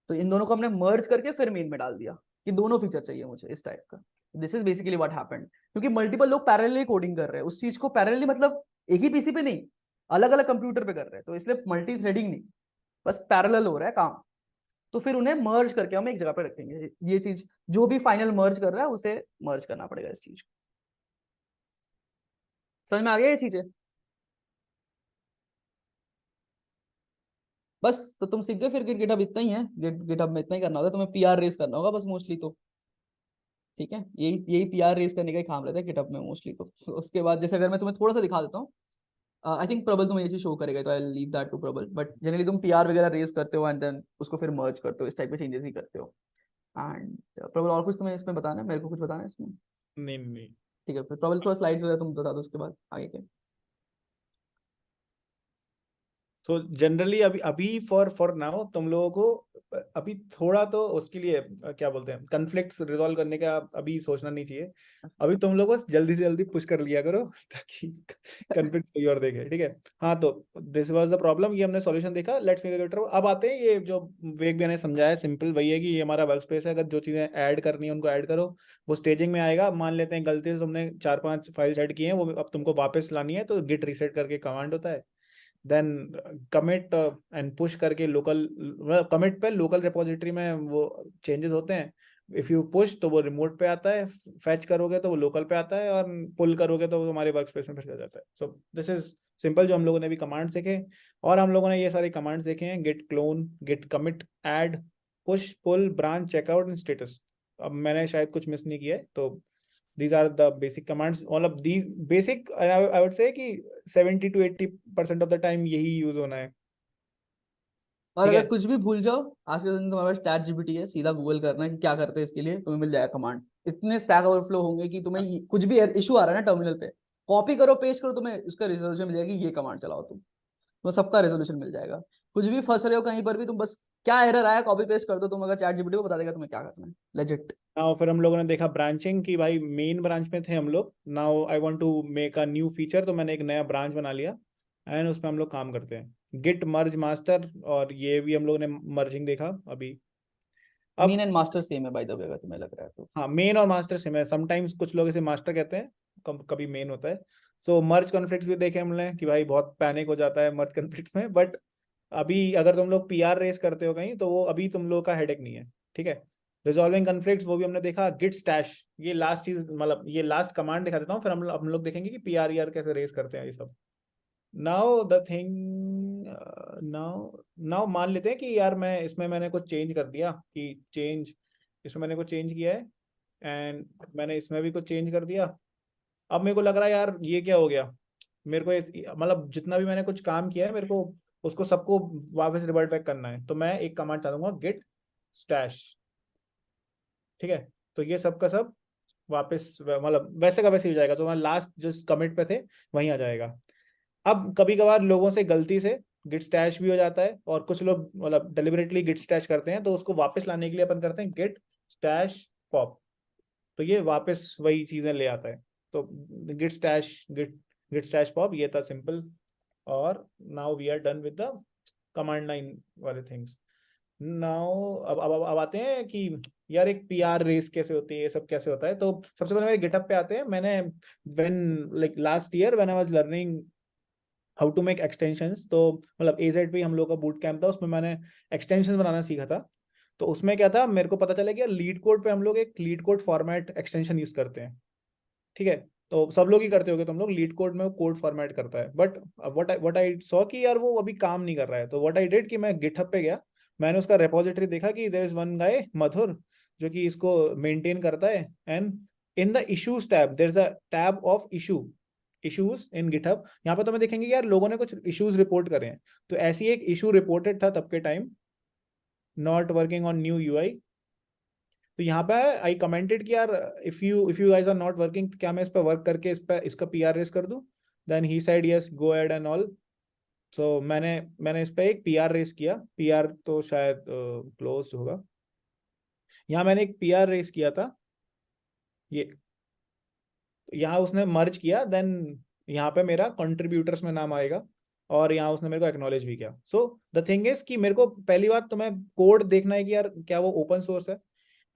तो इन दोनों को हमने मर्ज करके फिर मेन में डाल दिया कि दोनों फीचर चाहिए मुझे इस टाइप का। This is basically what happened, क्योंकि मल्टीपल लोग पैरेलली कोडिंग कर रहे हैं उस चीज को, पैरेलली मतलब एक ही पीसी पे नहीं, अलग अलग कंप्यूटर पे कर रहे हैं, तो इसलिए मल्टी थ्रेडिंग नहीं, बस पैरेलल हो रहा है काम। तो फिर उन्हें मर्ज करके हम एक जगह पे रखेंगे, ये चीज जो भी फाइनल मर्ज कर रहा है उसे मर्ज करना पड़ेगा इस चीज को। समझ में आ गया ये चीजें? बस तो तुम सीख गए फिर, गिटहब इतना ही है, गिटहब में इतना ही करना होगा, तुम्हें पीआर रेस करना होगा बस मोस्टली तो। ठीक है, यही यही पीआर रेस करने का ही काम रहता है गिटहब में मोस्टली तो। उसके बाद जैसे अगर मैं तुम्हें थोड़ा सा दिखा देता हूँ, आई थिंक प्रबल तुम्हें ये चीज शो करेगा, तो आई लीव दैट टू प्रबल, बट जनरली तुम पीआर वगैरह रेस करते हो एंड देन उसको फिर मर्ज करते हो, इस टाइप के चेंजेस ही करते हो। एंड प्रबल और कुछ तुम्हें इसमें बताना है, मेरे को कुछ बताना है इसमें? नहीं नहीं, ठीक है, फिर प्रबल थोड़ा स्लाइड्स वगैरह तुम बता दो उसके बाद आगे के। सो जनरली अभी अभी फॉर नाउ तुम लोगों को अभी थोड़ा तो उसके लिए क्या बोलते हैं, कन्फ्लिक्ट्स रिजॉल्व करने का अभी सोचना नहीं चाहिए। अभी तुम लोग बस जल्दी से जल्दी पुश कर लिया करो ताकि कन्फ्लिक्ट कोई और देखे, ठीक है। हाँ, तो दिस वाज द प्रॉब्लम, ये हमने सॉल्यूशन देखा, लेट्स मेक इट। अब आते हैं ये जो विवेक भैया ने समझाया, सिंपल वही है कि ये हमारा वर्क स्पेस है, अगर जो चीजें ऐड करनी है उनको ऐड करो, वो स्टेजिंग में आएगा। मान लेते हैं गलती से तुमने 4-5 फाइल्स ऐड किए हैं, वो अब तुमको वापस लानी है, तो गिट रीसेट करके कमांड होता है। देन कमिट एंड पुश करके लोकल, कमिट पे लोकल रिपोजिटरी में वो चेंजेस होते हैं। इफ यू पुश तो वो रिमोट पे आता है, फैच करोगे तो वो लोकल पे आता है, और पुल करोगे तो वो हमारे वर्क स्पेस में फिर चला जाता है। सो दिस इज सिंपल, जो हम लोगों ने भी कमांड्स देखे, और हम लोगों ने ये सारे कमांड्स देखे हैं, git clone, git commit, add, push, pull, branch, checkout and status. अब मैंने शायद कुछ मिस नहीं किया है, तो these are the basic commands, all of these basic, I would say कि 70 to 80% of the time यही यूज होना है। और ठीक अगर है, कुछ भी भूल जाओ, आज के दिन तुम्हारे पास चैट जीपीटी है, सीधा गूगल करना है कि क्या करते हैं इसके लिए, तुम्हें मिल जाएगा कमांड। इतने स्टैक ओवरफ्लो होंगे कि तुम्हें कुछ भी इशू आ रहा है ना टर्मिनल पे, कॉपी करो पेस्ट करो, तुम्हें उसका रिजोल्यूशन मिल जाएगा कि ये कमांड चलाओ तुम, तो सबका रेजोल्यूशन मिल जाएगा। कुछ भी फंस रहे हो कहीं पर भी, तुम बस क्या एरर आया कॉपी पेस्ट कर दो, तुम अगर चैट जीपीटी को बता देगा तुम्हें क्या करना है, लेजिट। नाउ फिर हम लोगों ने देखा ब्रांचिंग की, भाई मेन ब्रांच में थे हम लोग, now I want to make a new feature, तो मैंने एक नया ब्रांच बना लिया, एंड उसमें हम लोग काम करते हैं गिट मर्ज मास्टर, और ये भी हम लोग ने मर्जिंग देखा अभी। मीन अब एंड मास्टर सेम है बाय द वे, अगर तुम्हें लग रहा है तो। हाँ, मेन और मास्टर सेम है, समटाइम्स कुछ लोग इसे मास्टर कहते हैं, कभी मेन होता है। सो मर्ज कॉन्फ्लिक्ट्स भी देखे हमने कि भाई बहुत पैनिक हो जाता है मर्ज कॉन्फ्लिक्ट्स में, बट अभी अगर तुम लोग पीआर रेस करते हो कहीं, तो वो अभी तुम लोग का हेडेक नहीं है, ठीक है। रिजॉल्विंग कॉन्फ्लिक्ट्स वो भी हमने देखा, गिट स्टैश, ये लास्ट चीज, मतलब ये लास्ट कमांड दिखा देता हूँ, फिर हम लोग देखेंगे कि पीआर ईआर कैसे रेस करते हैं ये सब। Now the thing, now now मान लेते हैं कि यार मैं इसमें मैंने कुछ चेंज कर दिया, कि चेंज, इसमें मैंने कुछ चेंज किया है, एंड मैंने इसमें भी कुछ चेंज कर दिया। अब मेरे को लग रहा है यार ये क्या हो गया, मेरे को मतलब जितना भी मैंने कुछ काम किया है, मेरे को उसको सबको वापस रिवर्ट बैक करना है, तो मैं एक कमांड चाह दूंगा, गेट स्टैश, ठीक है। तो ये सब का सब वापस मतलब वैसे का वैसे ही हो जाएगा, तो मैं लास्ट जिस कमिट पे थे वहीं आ जाएगा। अब कभी कभार लोगों से गलती से गिट स्टैश भी हो जाता है, और कुछ लोग मतलब डिलिबरेटली गिट स्टैश करते हैं, तो उसको वापस लाने के लिए अपन करते हैं गेट स्टैश पॉप, तो ये वापस वही चीजें ले आता है। तो git stash git git stash pop, ये था सिंपल। और now we are done with the command line वाले थिंग्स। नाउ अब आते हैं कि यार एक पीआर रेस कैसे होती है, ये सब कैसे होता है। तो सबसे पहले मेरे गिटहब पे आते हैं। मैंने when like last year when I was learning how to make extensions, तो मतलब एजेड पे हम लोग का बूट कैंप था, उसमें मैंने एक्सटेंशन बनाना सीखा था। तो उसमें क्या था, मेरे को पता चला कि यार लीड कोड पे हम लोग एक leet code format extension use करते हैं, ठीक है। तो सब लोग ही करते होगे, तुम लोग लीड कोड में कोड फॉर्मेट करता है। बट व्हाट आई सॉ कि यार वो अभी काम नहीं कर रहा है। तो व्हाट आई डिड कि मैं गिटहब पे गया, मैंने उसका रेपोजिटरी देखा कि there is one guy Madhur जो कि इसको मेंटेन करता है। And in the issues tab there is a tab of issues in GitHub. यहाँ पे तुम्हें देखेंगे कि यार लोगों ने कुछ इश्यूज रिपोर्ट करे हैं। तो ऐसी एक इशू रिपोर्टेड था तब के time, not working on new UI. तो यहाँ पे आई कमेंटेड कि यार if you guys are not working, क्या मैं इस पे वर्क करके इसका पीआर रेस कर दूं। Then he said yes go ahead and all. So मैंने इस पे एक पीआर रेस किया। पीआर तो शायद क्लोज होगा। यहाँ मैंने एक पीआर रेस किया था, ये यहाँ उसने मर्ज किया। देन यहाँ पे मेरा कंट्रीब्यूटर्स में नाम आएगा, और यहाँ उसने मेरे को एक्नॉलेज भी किया। सो द थिंग इज कि मेरे को पहली बात तो मैं कोड देखना है कि यार क्या वो ओपन सोर्स है।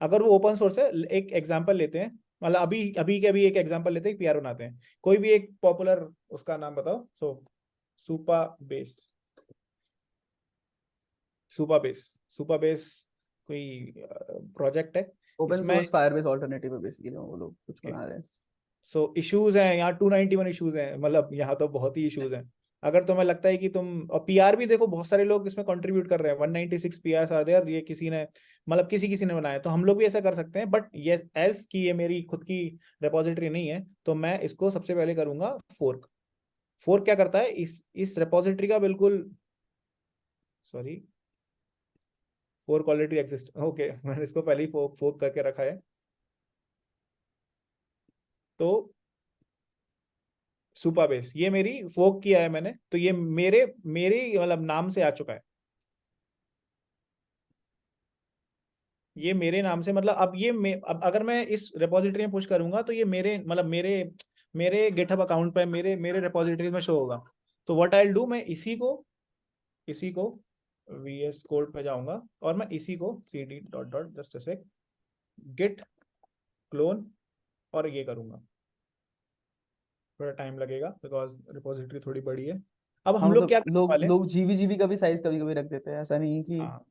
अगर वो ओपन सोर्स है, एक एग्जांपल लेते हैं, मतलब अभी अभी के अभी एक एग्जांपल लेते हैं, पीआर बनाते हैं। कोई भी एक पॉपुलर उसका नाम बताओ। सो सुपा बेस, सुपा बेस, सुपा बेस कोई प्रोजेक्ट है ओपन इसमें। सोर्स फायरबेस ऑल्टरनेटिव है बेसिकली, वो लोग कुछ बना रहे हैं। सो इश्यूज हैं यहाँ 291 इश्यूज हैं, मतलब यहाँ तो बहुत ही इश्यूज हैं। अगर तुम्हें लगता है कि तुम, और पीआर भी देखो बहुत सारे लोग इसमें कंट्रीब्यूट कर रहे हैं, 196 पीआर आर देयर। ये किसी ने मतलब किसी किसी ने बनाया, तो हम लोग भी ऐसा कर सकते हैं। बट ये एज की ये मेरी खुद की रिपोजिटरी नहीं है, तो मैं इसको सबसे पहले करूंगा फोर्क। फोर्क क्या करता है, इस रिपोजिटरी का बिल्कुल, sorry, fork already exist, okay मैंने इसको पहले ही फोर्क करके रखा है। तो सुपा बेस ये मेरी फोक किया है मैंने, तो ये मेरे मेरे मतलब नाम से आ चुका है। ये मेरे नाम से, मतलब अब अब अगर मैं इस रिपोजिटरी में पुश करूंगा तो ये मेरे मतलब मेरे मेरे गिटहब अकाउंट पे, मेरे मेरे रिपोजिटरी में शो होगा। तो व्हाट आई विल डू, मैं इसी को वीएस कोड पे जाऊंगा, और मैं इसी को cd dot dot just a sec git clone, और ये करूंगा। थोड़ा टाइम लगेगा बिकॉज रिपोजिटरी थोड़ी बड़ी है। अब हाँ हम लोग मतलब क्या करने लोग वाले हैं। लोग जीबी का भी साइज कभी कभी रख देते हैं, ऐसा नहीं है कि। हाँ,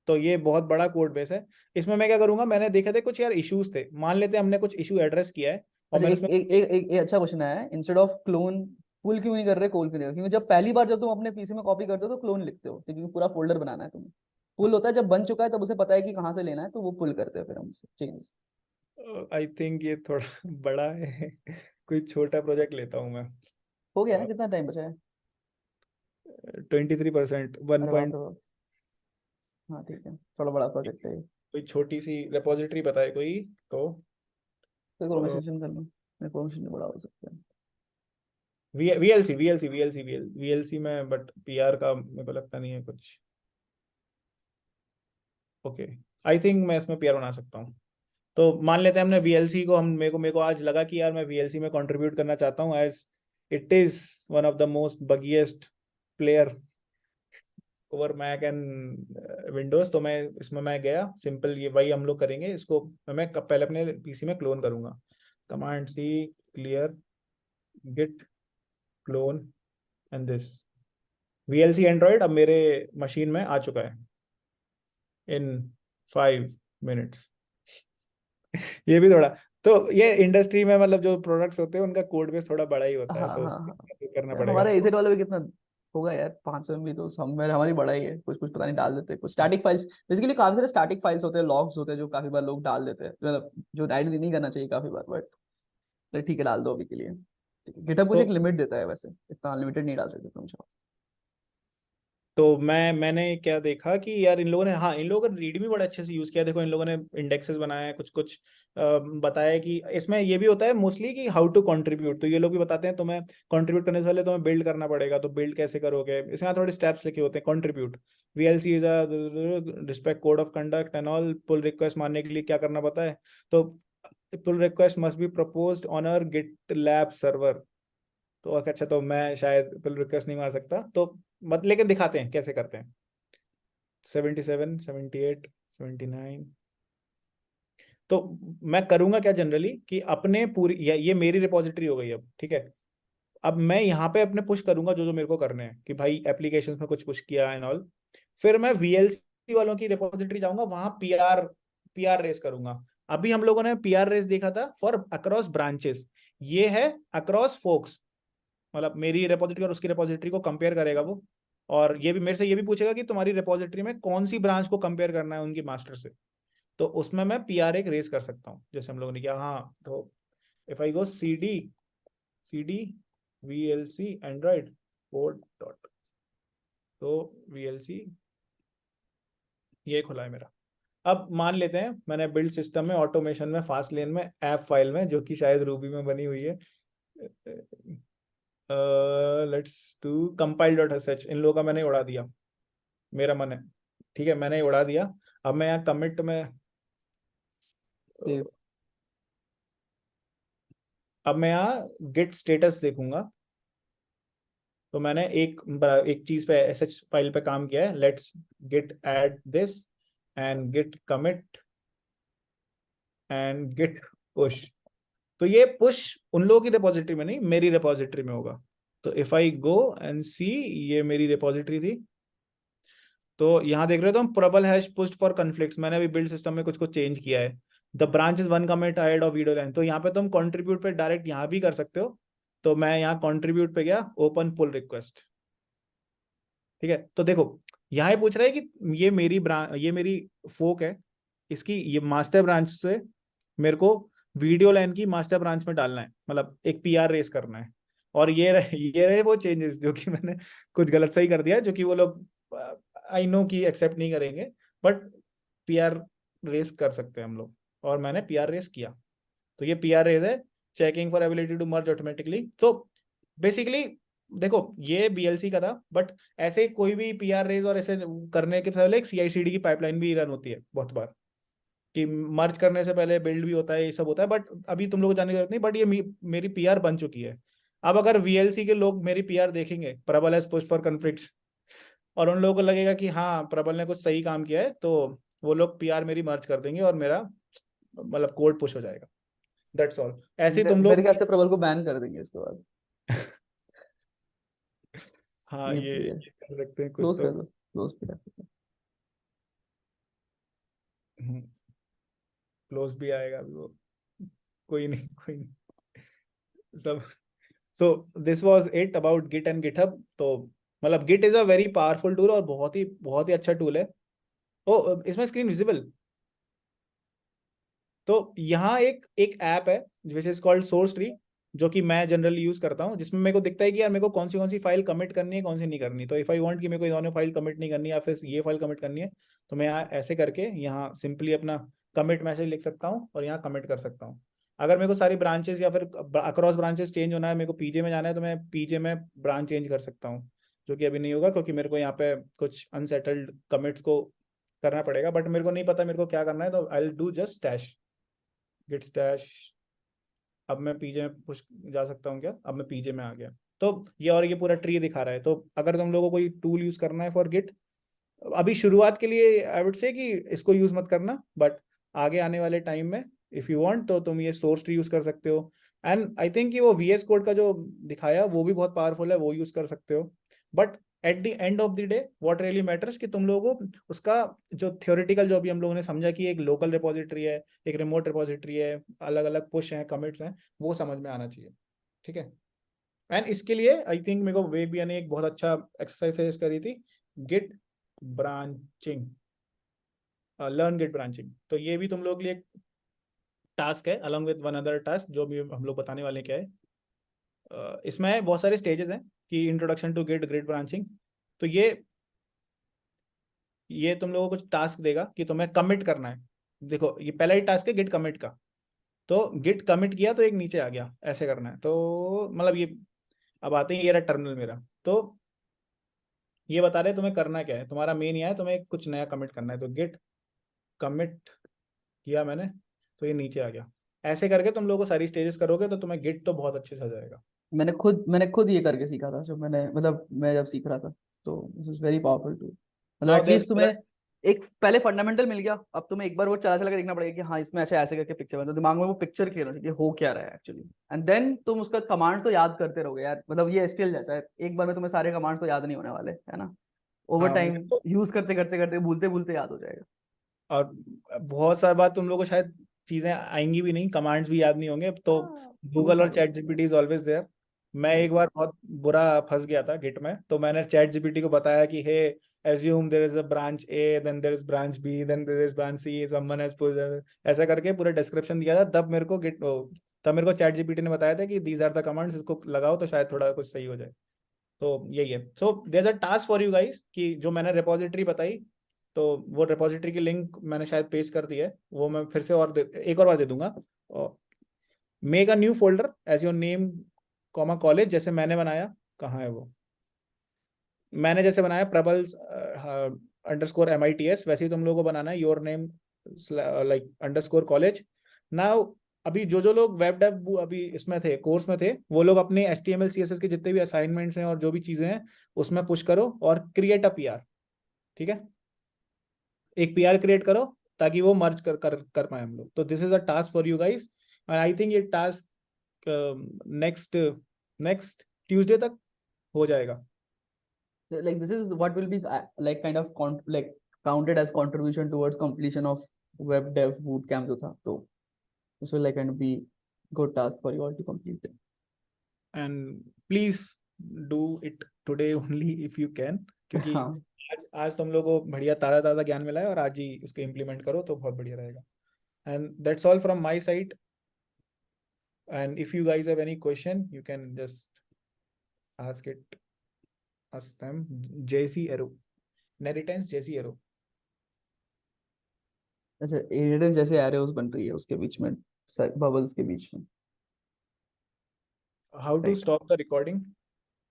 तो ये बहुत बड़ा कोड बेस है। इसमें मैं क्या करूंगा, मैंने देखे थे कुछ यार इश्यूज थे, मान लेते हैं हमने कुछ इशू एड्रेस किया है, और अच्छा, मैंने एक उसमें एक एक, एक, एक अच्छा क्वेश्चन आया है, इंस्टेड ऑफ क्लोन पुल क्यों नहीं कर रहे, कॉल क्यों नहीं कर रहे? क्योंकि जब पहली बार जब तुम अपने पीसी में कॉपी करते हो तो क्लोन लिखते हो, क्योंकि पूरा फोल्डर बनाना है तुम्हें। पुल होता है जब बन चुका है, तब उसे पता है कि कहाँ से लेना है, तो वो पुल करते हैं फिर हम चेंजेस। आई थिंक ये थोड़ा बड़ा है। कोई छोटा प्रोजेक्ट लेता हूँ मैं। हो गया ना, कितना टाइम बचा है? 23%, वन अरे बाप पॉइंट। रे बाप। हाँ ठीक है, थोड़ा बड़ा प्रोजेक्ट है ये। कोई छोटी सी रिपोजिटरी बताए कोई तो। तो कॉन्वर्सेशन कर लो, मेरे कॉन्वर्सेशन बड़ा हो सकता है। वीएलसी में, बट पीआर का मेरे को लगता नहीं है कुछ। ओके, आई थिंक मैं इसमें पीआर बना सकता हूँ। तो मान लेते हैं हमने वीएलसी को, हम मेरे को आज लगा कि यार मैं वीएलसी में कंट्रीब्यूट करना चाहता हूँ, as it is one of the most buggiest player over Mac and Windows. तो मैं इसमें मैं गया सिंपल, ये वही हम लोग करेंगे इसको। मैं पहले अपने पीसी में क्लोन करूंगा, command C clear git clone and this. VLC Android अब मेरे मशीन में आ चुका है इन 5 मिनट्स। ये भी थोड़ा, तो ये इंडस्ट्री में मतलब जो प्रोडक्ट्स होते हैं उनका कोड बेस थोड़ा बड़ा ही होता हाँ है, तो हाँ हाँ। करना यार पड़ेगा हमारे उसको। एसेट वाला भी कितना होगा यार, 500 MB तो हम मेरे हमारी बड़ा ही है, कुछ कुछ पता नहीं डाल देते, कुछ स्टैटिक फाइल्स बेसिकली, काफी सारे स्टैटिक फाइल्स होते हैं, लॉग्स होते हैं जो काफी बार लोग डाल देते हैं, मतलब जो आइडियली नहीं करना चाहिए काफी बार, बट ठीक है डाल दो अभी के लिए। गिटहब कुछ तो एक लिमिट देता है वैसे, इतना अनलिमिटेड नहीं डाल सकते तुम चाहो। तो मैंने क्या देखा कि यार इन लोगों ने, हाँ इन लोगों ने रीडमी बड़ा अच्छे से यूज किया। देखो इन लोगों ने इंडेक्सेस बनाए हैं, कुछ कुछ बताया कि इसमें ये भी होता है मोस्टली कि हाउ टू कंट्रीब्यूट। तो ये लोग भी बताते हैं तुम्हें कंट्रीब्यूट करने से पहले तुम्हें बिल्ड करना पड़ेगा, तो बिल्ड कैसे करोगे, इसमें यहाँ थोड़े स्टेप्स लिखे होते हैं। Contribute, VLC is a respect code of conduct and all. Pull request मानने के लिए क्या करना पता है, तो pull request must be proposed on our GitLab server. तो अच्छा, तो मैं शायद पुल रिक्वेस्ट नहीं मार सकता। तो मत, लेकिन दिखाते हैं कैसे करते हैं। 77, 78, 79। तो मैं करूंगा क्या जनरली कि अपने पूरी, ये मेरी रिपोजिटरी हो गई अब, ठीक है। अब मैं यहाँ पे अपने पुश करूंगा जो जो मेरे को करने हैं, कि भाई एप्लीकेशंस में कुछ पुश किया एंड ऑल। फिर मैं वीएलसी वालों की रिपोजिटरी जाऊंगा, वहां पीआर पीआर रेस करूंगा। अभी हम लोगों ने पीआर रेस देखा था फॉर अक्रॉस ब्रांचेस, ये है अक्रॉस फोक्स। मतलब मेरी रिपोजिटरी और उसकी रिपोजिटरी को कंपेयर करेगा वो, और ये भी मेरे से ये भी पूछेगा कि तुम्हारी रिपोजिटरी में कौन सी ब्रांच को कंपेयर करना है उनकी मास्टर से। तो उसमें मैं पीआर एक रेस कर सकता हूँ, जैसे हम लोगों ने किया। हाँ, तो if I go C D VLC Android code dot, तो वीएलसी ये खुला है मेरा। अब मान लेते हैं मैंने बिल्ड सिस्टम में, ऑटोमेशन में, फास्ट लेन में, ऐप फाइल में, जो कि शायद रूबी में बनी हुई है, let's do compile dot sh, इन लोगों का मैंने उड़ा दिया, मेरा मन है, ठीक है, मैंने उड़ा दिया। अब मैं यहाँ कमिट में, सेव। अब मैं यहाँ गिट स्टेटस देखूंगा। तो मैंने एक चीज पे sh फाइल पे काम किया है, let's git add this and git commit and git push. तो ये पुश उन लोगों की रिपोजिटरी में नहीं, मेरी रिपोजिटरी में होगा। तो इफ आई गो एंड सी, ये मेरी रिपोजिटरी थी। तो यहाँ देख रहे हो तुम, प्रबल हैश पुश्ड फॉर कॉन्फ्लिक्ट्स, मैंने अभी बिल्ड सिस्टम में कुछ कुछ चेंज किया है। The branch is one commit ahead of video line, तो यहाँ पे तुम कंट्रीब्यूट पे डायरेक्ट यहाँ भी कर सकते हो। तो मैं यहाँ कंट्रीब्यूट पे गया, ओपन पुल रिक्वेस्ट, ठीक है। तो देखो यहाँ ये पूछ रहा है कि ये मेरी फोक है, इसकी ये मास्टर ब्रांच से मेरे को वीडियो लाइन की मास्टर ब्रांच में डालना है, मतलब एक पीआर रेस करना है। और ये रहे वो चेंजेस जो कि मैंने कुछ गलत सही कर दिया, जो कि वो लोग आई नो कि एक्सेप्ट नहीं करेंगे, बट पीआर रेस कर सकते हैं हम लोग, और मैंने पीआर रेस किया। तो ये पीआर रेस है, checking for ability to merge automatically. तो बेसिकली देखो ये बीएलसी का था, बट ऐसे कोई भी पीआर रेज और ऐसे करने के पहले एक सीआईसीडी की पाइपलाइन भी रन होती है बहुत बार, कि मर्ज करने से पहले बिल्ड भी होता है, ये सब होता है। बट अभी तुम लोग को जानने की जरूरत नहीं, बट ये मेरी पीआर बन चुकी है। अब अगर वीएलसी के लोग मेरी पीआर देखेंगे, प्रबल हैज पुश्ड फॉर कॉन्फ्लिक्ट्स, और उन लोगों को लगेगा कि हाँ प्रबल ने कुछ सही काम किया है, तो वो लोग पीआर मेरी मर्ज कर देंगे और मेरा मतलब कोड पुश हो जाएगा। That's all. ऐसे ही तुम मेरे लोग ख्याल से प्रबल को बैन कर देंगे इसके बाद। हाँ, ये है। ये कर सकते हैं कुछ क्लोज तो। कर दो, क्लोज पे रख। क्लोज भी आएगा अभी वो, कोई नहीं, कोई नहीं, सब। So this was it about git and GitHub. तो मतलब git is a very powerful tool, और बहुत ही अच्छा टूल है। ओ, इसमें स्क्रीन विजिबल। तो यहाँ एक एक ऐप है which is called source tree, जो कि मैं जनरली यूज करता हूँ, जिसमें मेरे को दिखता है कि यार मेरे को कौन सी फाइल कमिट करनी है, कौन सी नहीं करनी। तो इफ आई वांट कि मेरे को ये दोनों फाइल कमिट नहीं करनी है, या फिर ये फाइल कमिट करनी है, तो मैं यहाँ ऐसे करके यहाँ सिंपली अपना कमिट मैसेज लिख सकता हूँ और यहाँ कमिट कर सकता हूँ। अगर मेरे को सारी ब्रांचेस या फिर अक्रॉस ब्रांचेस चेंज होना है, मेरे को पीजे में जाना है, तो मैं पीजे में ब्रांच चेंज कर सकता हूँ, जो कि अभी नहीं होगा क्योंकि मेरे को यहाँ पे कुछ अनसेटल्ड कमिट्स को करना पड़ेगा। बट मेरे को नहीं पता मेरे को क्या करना है, तो I will do just stash, git stash. अब मैं पीजे में पुश जा सकता हूँ क्या? अब मैं पीजे में आ गया। तो ये, और ये पूरा ट्री दिखा रहा है। तो अगर तुम लोगों को कोई टूल यूज करना है फॉर गिट, अभी शुरुआत के लिए आई वुड से कि इसको यूज मत करना, बट आगे आने वाले टाइम में इफ यू वांट तो तुम ये सोर्स ट्री यूज कर सकते हो। एंड आई थिंक कि वो वीएस कोड का जो दिखाया वो भी बहुत पावरफुल है, वो यूज कर सकते हो। But at the end of the day what really matters कि तुम लोगों को उसका जो थियोरेटिकल, जो अभी हम लोगों ने समझा कि एक लोकल रिपोजिटरी है, एक रिमोट रिपोजिटरी है, अलग अलग पुश हैं, कमिट्स हैं, वो समझ में आना चाहिए, ठीक है। एंड इसके लिए आई थिंक मेरे को वेब भैया ने एक बहुत अच्छा एक्सरसाइज सजेस्ट करी थी, git branching, learn git branching. तो ये भी तुम लोग के लिए एक टास्क है, along with one other task जो भी हम लोग बताने वाले क्या है। इसमें बहुत सारे स्टेजेस हैं कि introduction to git git branching. तो ये तुम लोगों को कुछ टास्क देगा कि तुम्हें कमिट करना है। देखो ये पहला ही टास्क है गिट कमिट का। तो गिट कमिट किया तो एक नीचे आ गया, ऐसे करना है। तो मतलब ये, अब आते हैं, ये रहा टर्मिनल मेरा। तो ये बता रहे तुम्हें करना क्या है, तुम्हारा मेन ये है, तुम्हें कुछ नया कमिट करना है। तो गिट कमिट किया मैंने, तो ये नीचे आ गया। ऐसे करके तुम लोगों को सारी स्टेजेस करोगे तो तुम्हें गिट तो बहुत अच्छे से आ जाएगा। मैंने खुद ये करके सीखा था, जब मैं जब सीख रहा था। तो this is very powerful tool. मतलब Now there's एटलीस्ट तुम्हें एक पहले फंडामेंटल मिल गया, अब तुम्हें एक बार वो चला चला के देखना पड़ेगा कि हाँ इसमें अच्छा ऐसे करके पिक्चर बनता है, दिमाग में वो पिक्चर क्लियर हो चाहिए हो क्या रहा है एक्चुअली, एंड देन तुम उसका कमांड्स तो याद करते रहोगे यार। मतलब ये एसटीएल जैसा है, एक बार में तुम्हें सारे कमांड्स तो याद नहीं होने वाले, है ना? ओवर हाँ टाइम यूज करते करते करते भूलते भूलते याद हो जाएगा। और बहुत सारी बात तुम लोगों को शायद चीजें आएंगी भी नहीं, कमांड्स भी याद नहीं होंगे, तो बहुत गूगल और सारे chat GPT is always there. मैं एक right. बार बहुत बुरा फंस गया था गिट में, तो मैंने चैट जीपीटी को बताया कि हे assume there is a branch A, then there is branch B, then there is branch C, someone has put ऐसा करके पूरा डिस्क्रिप्शन दिया था। तब मेरे को चैट जीपीटी ने बताया था कि दीज आर द कमांड्स, इसको लगाओ तो शायद थोड़ा कुछ सही हो जाए। तो यही है। So there is a task for you guys कि जो मैंने रिपोजिटरी बताई, तो वो रिपोजिटरी की लिंक मैंने शायद पेस्ट कर दी है, वो मैं फिर से एक और बार दे दूंगा। Make a new folder as your name comma college, जैसे मैंने बनाया। कहाँ है वो? मैंने जैसे बनाया प्रबल _MITS, वैसे ही तुम लोगों को बनाना है your name like _college. Now अभी जो लोग वेब डेव अभी इसमें थे, कोर्स में थे, वो लोग अपने HTML CSS के जितने भी असाइनमेंट्स हैं और जो भी चीजें हैं उसमें पुश करो और क्रिएट अ PR। ठीक है, एक PR क्रिएट करो ताकि वो मर्ज कर पाए हम लोग। तो this is a task for you guys, and I think ये टास्क नेक्स्ट नेक्स्ट ट्यूसडे तक हो जाएगा। Like this is what will be like kind of like counted as contribution towards completion of web dev boot camp जो था, तो this will like kind of be good task for you all to complete. And please do it today only if you can, क्योंकि हाँ आज तुम लोगों को बढ़िया ताज़ा ताज़ा ज्ञान मिला है और आज ही इसको इम्प्लीमेंट करो तो बहुत बढ़िया रहेगा। And that's all from my side, and if you guys have any question you can just ask it ask them। JC Aero, Neritans JC Aero। अच्छा, इरिटेंट जैसे एरोस बन रही है उसके बीच में, बबल्स के बीच में, How to right? stop the recording?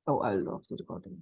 Oh, I'll drop the recording.